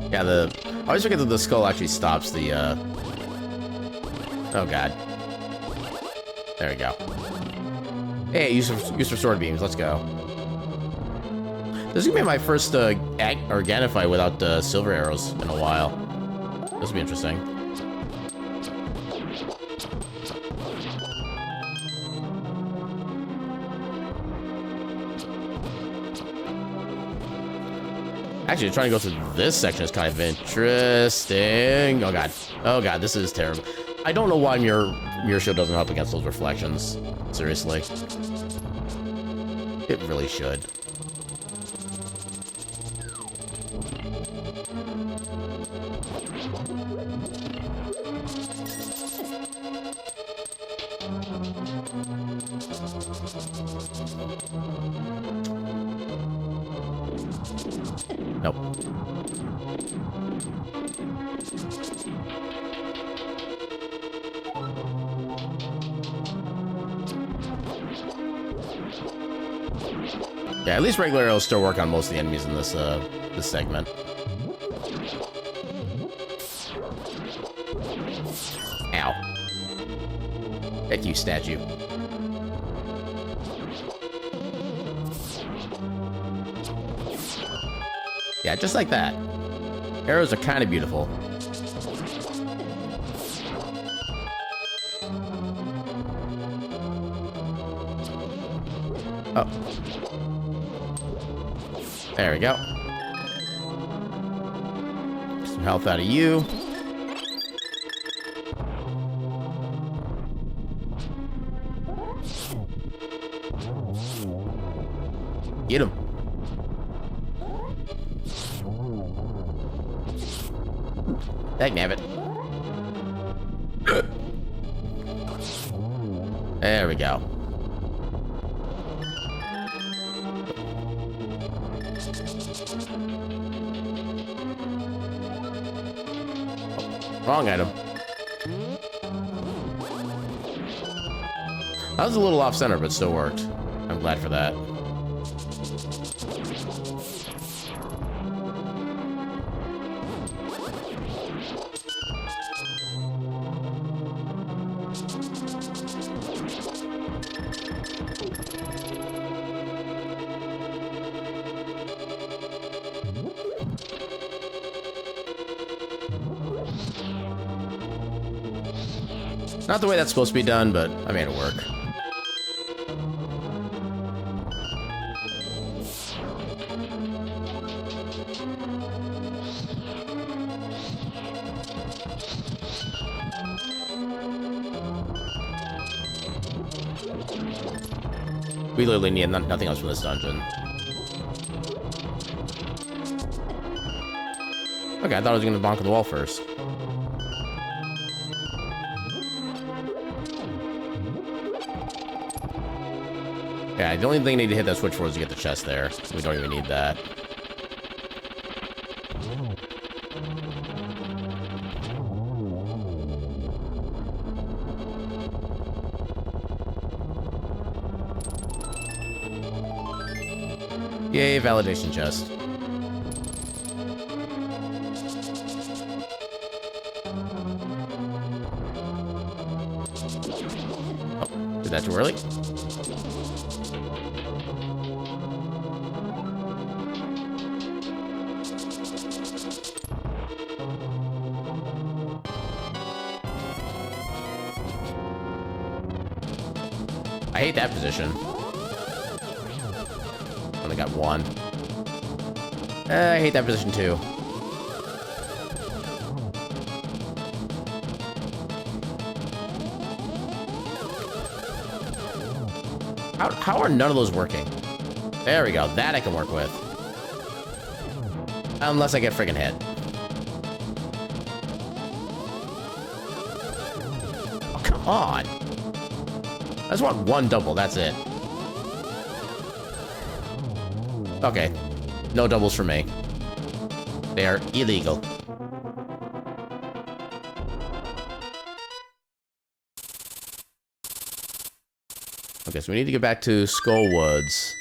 Yeah, I always forget that the skull actually stops the, Oh, God. There we go. Hey, use for sword beams. Let's go. This is gonna be my first organic fight without silver arrows in a while. This will be interesting. Actually, trying to go through this section is kind of interesting. Oh god. Oh god, this is terrible. I don't know why mirror shield doesn't help against those reflections. Seriously. It really should. Nope. Yeah, at least regular arrows still work on most of the enemies in this this segment. Ow. Heck you, statue. Yeah, just like that. Arrows are kind of beautiful. Oh. There we go. Some health out of you. Get him. Dagnabbit. There we go. Wrong item. That was a little off center, but still worked. I'm glad for that. Not the way that's supposed to be done, but I made it work. We literally need nothing else from this dungeon. Okay, I thought I was gonna bonk the wall first. Yeah, the only thing I need to hit that switch for is to get the chest there. We don't even need that. Yay, validation chest. Oh, did that too early? I hate that position. Only got one. I hate that position too. How are none of those working? There we go. That I can work with. Unless I get friggin' hit. Oh, come on. I just want one double, that's it. Okay. No doubles for me. They are illegal. Okay, so we need to get back to Skullwoods.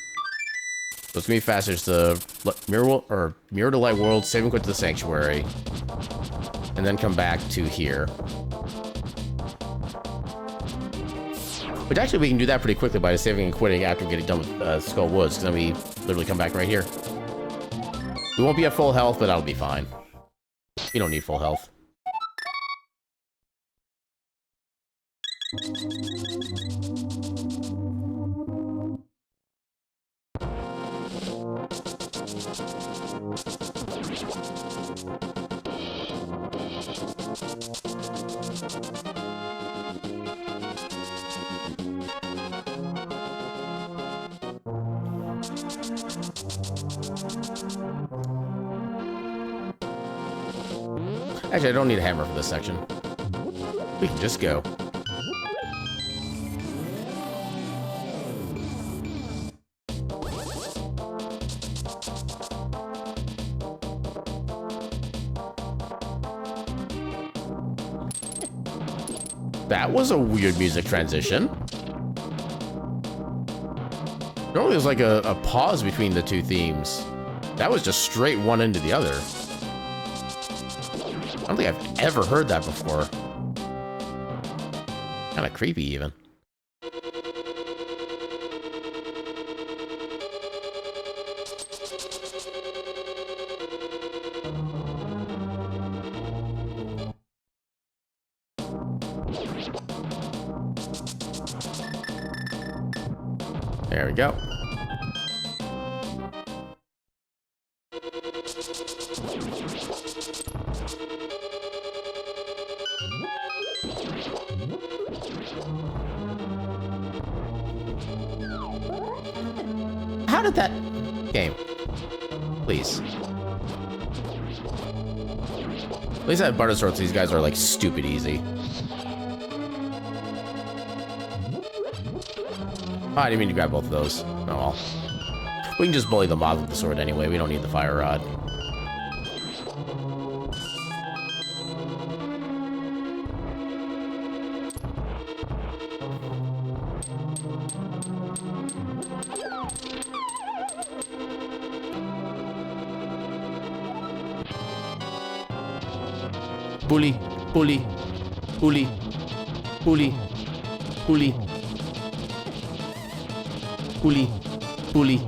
So it's gonna be faster. It's the Mirror to Light World, save and quit to the Sanctuary. And then come back to here. Which actually we can do that pretty quickly by saving and quitting after getting done with Skull Woods, because then we literally come back right here. We won't be at full health, but that'll be fine. We don't need full health. Actually, I don't need a hammer for this section. We can just go. That was a weird music transition. Normally there's like a pause between the two themes. That was just straight one into the other. I don't think I've ever heard that before. Kind of creepy, even. There we go. How did that game? Please. At least I have butter swords. These guys are like stupid easy. Oh, I didn't mean to grab both of those. Oh well. We can just bully the mob with the sword anyway. We don't need the fire rod. Bully, bully, bully, bully, bully, bully, bully.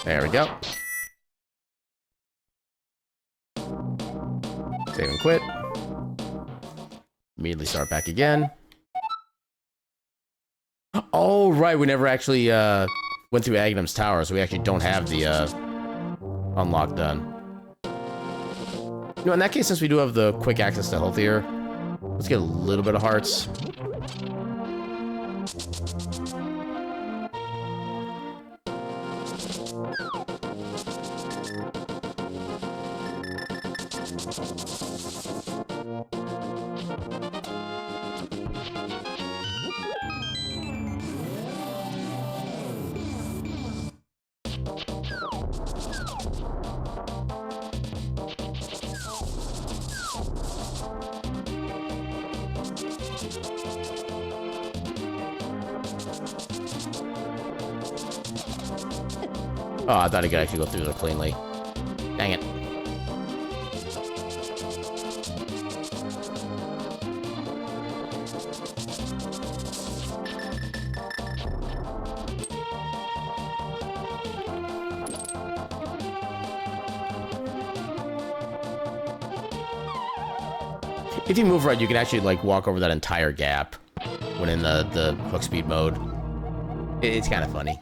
There we go. Save and quit. Immediately start back again. Oh, right, we never actually went through Aghanim's Tower, so we actually don't have the unlock done. You know, in that case, since we do have the quick access to health here, let's get a little bit of hearts. Oh, I thought I could actually go through there cleanly. Dang it. If you move right, you can actually, like, walk over that entire gap when in the hook speed mode. It's kind of funny.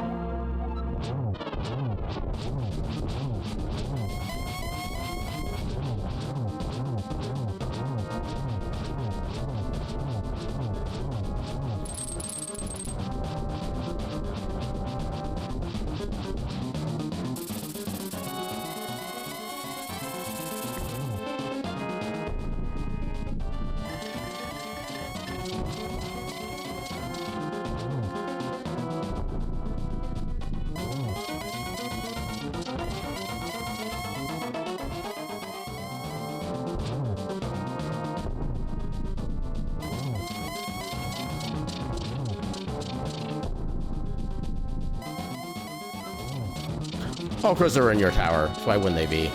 Oh, of course they're in your tower. So why wouldn't they be?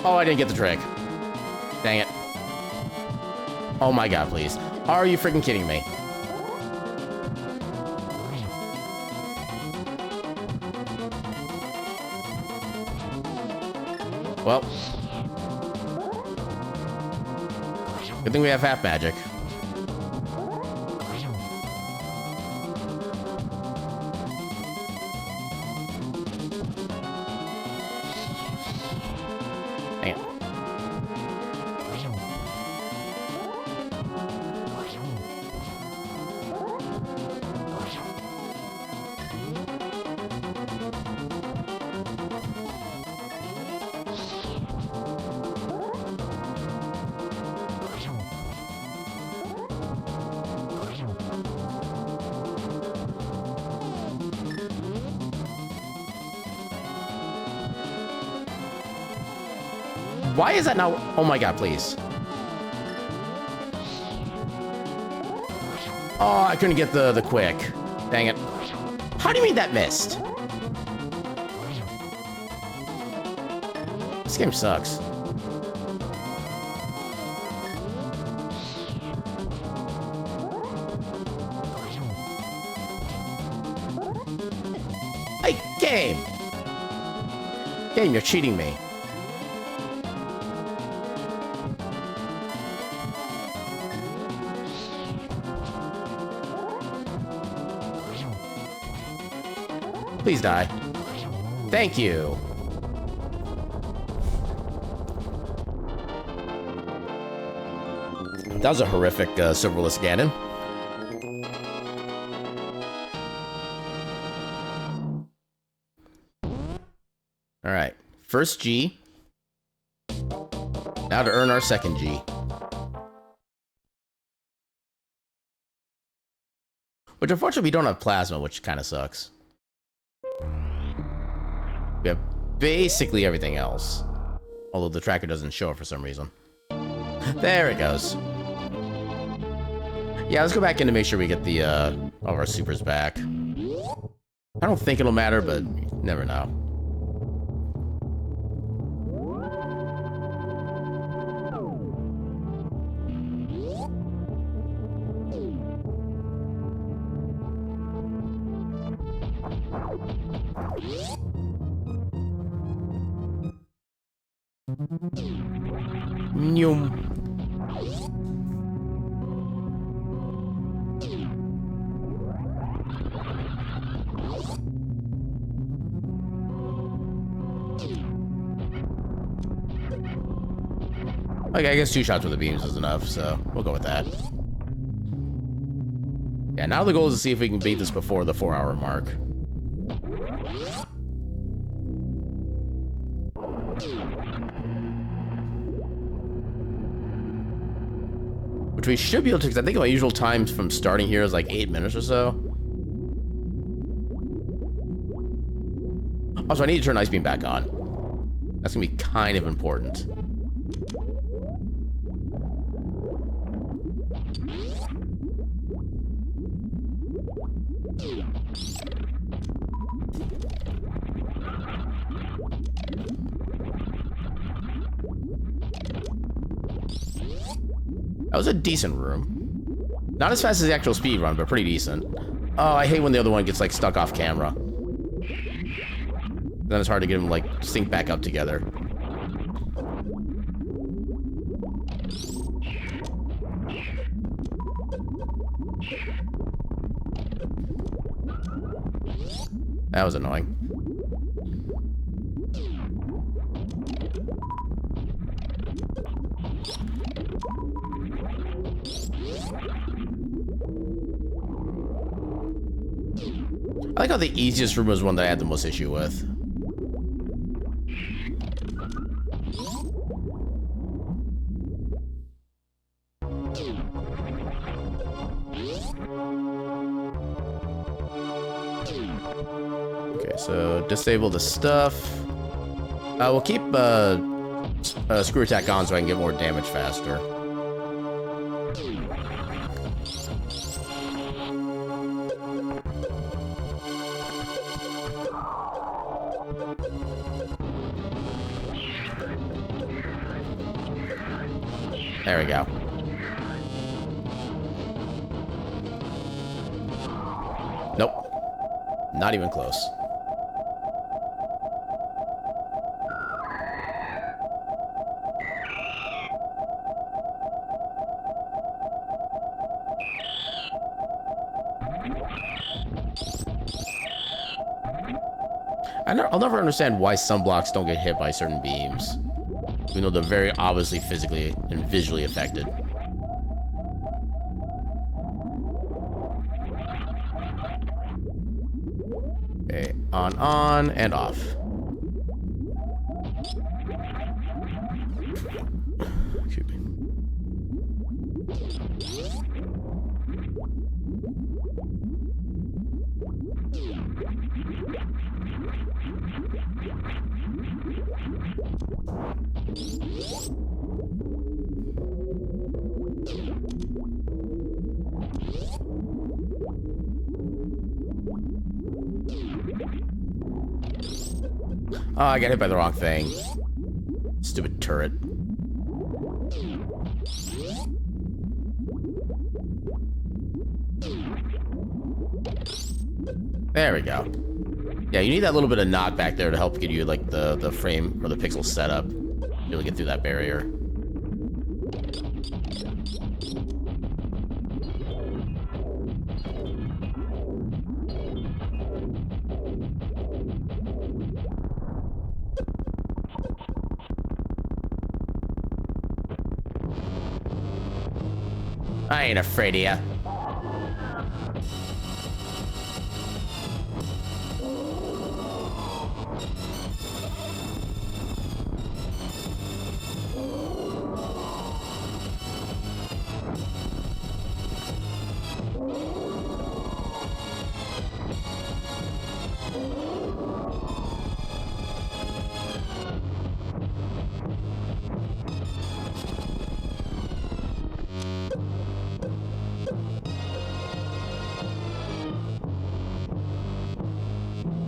Oh, I didn't get the trick. Dang it. Oh my god, please. Are you freaking kidding me? Well. Good thing we have half magic. Dang it. Why is that now? Oh my god, please. Oh, I couldn't get the quick. Dang it. How do you mean that missed? This game sucks. Hey, game! Game, you're cheating me. Please die. Thank you. That was a horrific serverless Ganon. All right, first G. Now to earn our second G. Which unfortunately we don't have plasma, which kind of sucks. We have basically everything else. Although the tracker doesn't show it for some reason. There it goes. Yeah, let's go back in to make sure we get the all of our supers back. I don't think it'll matter, but you never know. Nyum. Okay, I guess 2 shots with the beams is enough, so we'll go with that. Yeah, now the goal is to see if we can beat this before the 4-hour mark. Which we should be able to, because I think my usual time from starting here is like 8 minutes or so. Also, I need to turn Ice Beam back on. That's gonna be kind of important. That was a decent room. Not as fast as the actual speed run, but pretty decent. Oh, I hate when the other one gets like stuck off camera. Then it's hard to get them like sync back up together. That was annoying. I like how the easiest room was one that I had the most issue with. Okay, so disable the stuff. We'll keep screw attack on so I can get more damage faster. There we go. Nope. Not even close. I'll never understand why some blocks don't get hit by certain beams, even though they're very obviously physically and visually affected. Okay, on, and off. Excuse me. Oh, I got hit by the wrong thing. Stupid turret. There we go. Yeah, you need that little bit of knockback there to help get you like the frame or the pixel setup. Be able to get through that barrier. I ain't afraid of ya.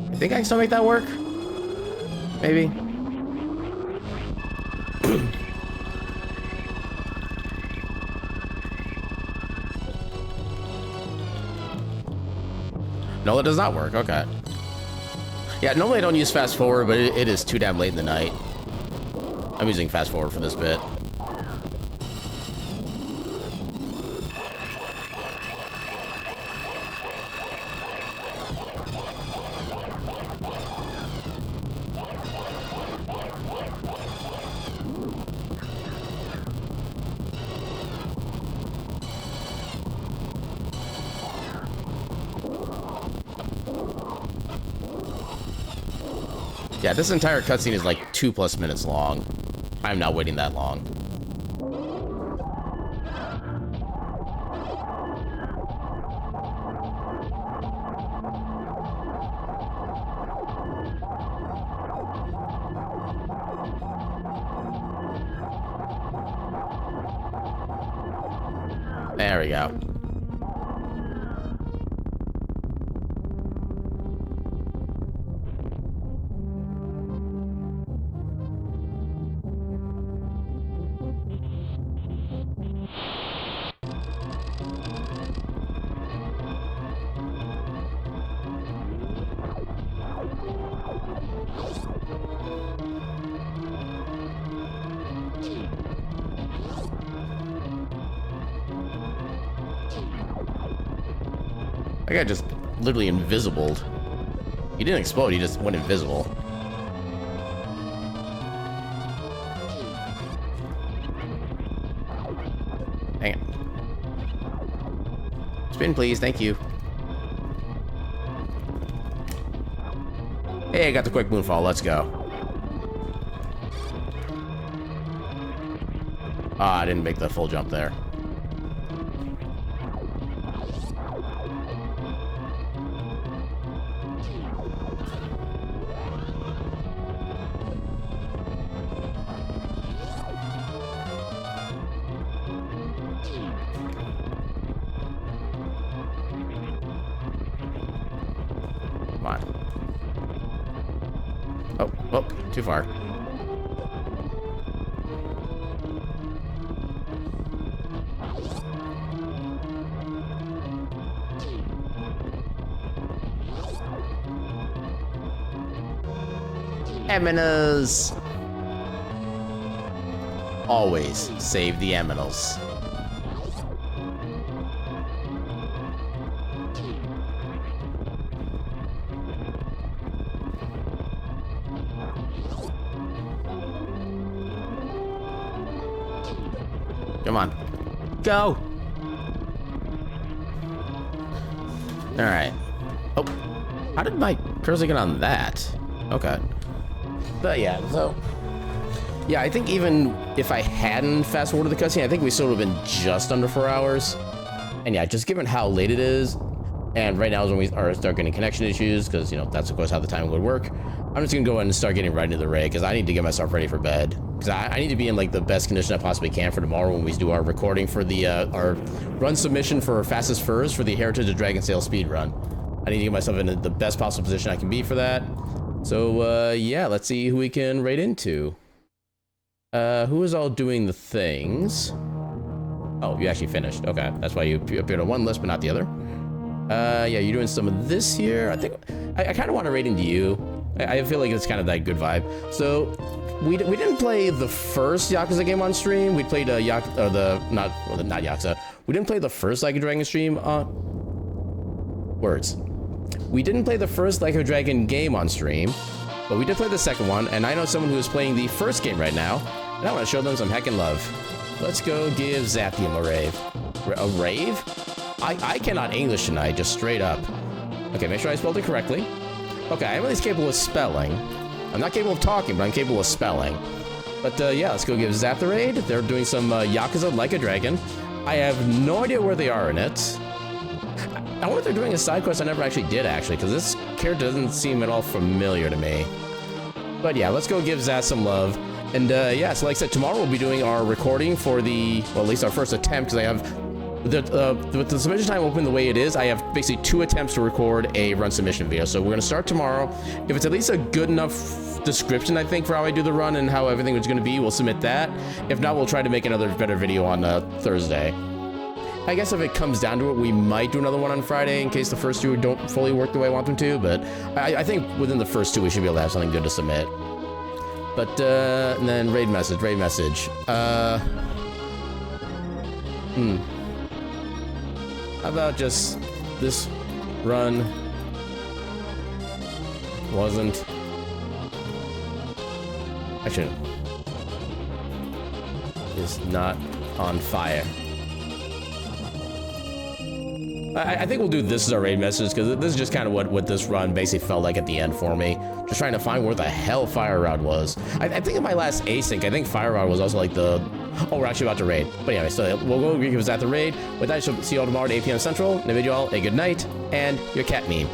I think I can still make that work? Maybe? No, that does not work. Okay. Yeah, normally I don't use fast forward, but it is too damn late in the night. I'm using fast forward for this bit. Yeah, this entire cutscene is like 2+ minutes long. I'm not waiting that long. There we go. That guy just literally invisibled. He didn't explode, he just went invisible. Hang on. Spin, please, thank you. Hey, I got the quick moonfall, let's go. Ah, I didn't make the full jump there. Too far. Aminas. Always save the aminals. Come on. Go! Alright. Oh. How did my cursor get on that? Okay. But yeah, so... Yeah, I think even if I hadn't fast-forwarded the cutscene, I think we still would have been just under 4 hours. And yeah, just given how late it is, and right now is when we start getting connection issues, because, you know, that's of course how the time would work. I'm just gonna go ahead and start getting right into the raid, because I need to get myself ready for bed. Because I need to be in, like, the best condition I possibly can for tomorrow when we do our recording for the, our run submission for Fastest Furs for the Heritage of Dragonsail speedrun. I need to get myself in the best possible position I can be for that. So, yeah, let's see who we can raid into. Who is all doing the things? Oh, you actually finished. Okay, that's why you appeared on one list, but not the other. Yeah, you're doing some of this here. I think I kind of want to raid into you. I feel like it's kind of that good vibe. So we didn't play the first Yakuza game on stream. We played not Yakuza. We didn't play the first Like a Dragon stream on words. We didn't play the first Like a Dragon game on stream, but we did play the second one. And I know someone who is playing the first game right now, and I want to show them some heckin' love. Let's go give Zaptium a rave. A rave? I cannot English tonight, just straight up. Okay, make sure I spelled it correctly. Okay, I'm at least capable of spelling. I'm not capable of talking, but I'm capable of spelling. But yeah, let's go give Zap the raid. They're doing some Yakuza Like a Dragon. I have no idea where they are in it. I wonder if they're doing a side quest I never actually did, because this character doesn't seem at all familiar to me. But yeah, let's go give Zap some love. And yeah, so like I said, tomorrow we'll be doing our recording for the, well, at least our first attempt, because I have with the submission time open the way it is, I have basically 2 attempts to record a run submission video. So we're going to start tomorrow. If it's at least a good enough description, I think, for how I do the run and how everything is going to be, we'll submit that. If not, we'll try to make another better video on Thursday. I guess if it comes down to it, we might do another one on Friday in case the first 2 don't fully work the way I want them to. But I think within the first 2, we should be able to have something good to submit. But, and then raid message. How about just this run wasn't... Actually, is not on fire. I think we'll do this as our raid message, because this is just kind of what this run basically felt like at the end for me. Just trying to find where the hell Fire Rod was. I think in my last async, I think Fire Rod was also like the... Oh, we're actually about to raid. But anyway, so we'll go give us at the raid. With that, see you all tomorrow at 8 p.m. Central. And I bid you all a good night and your cat meme.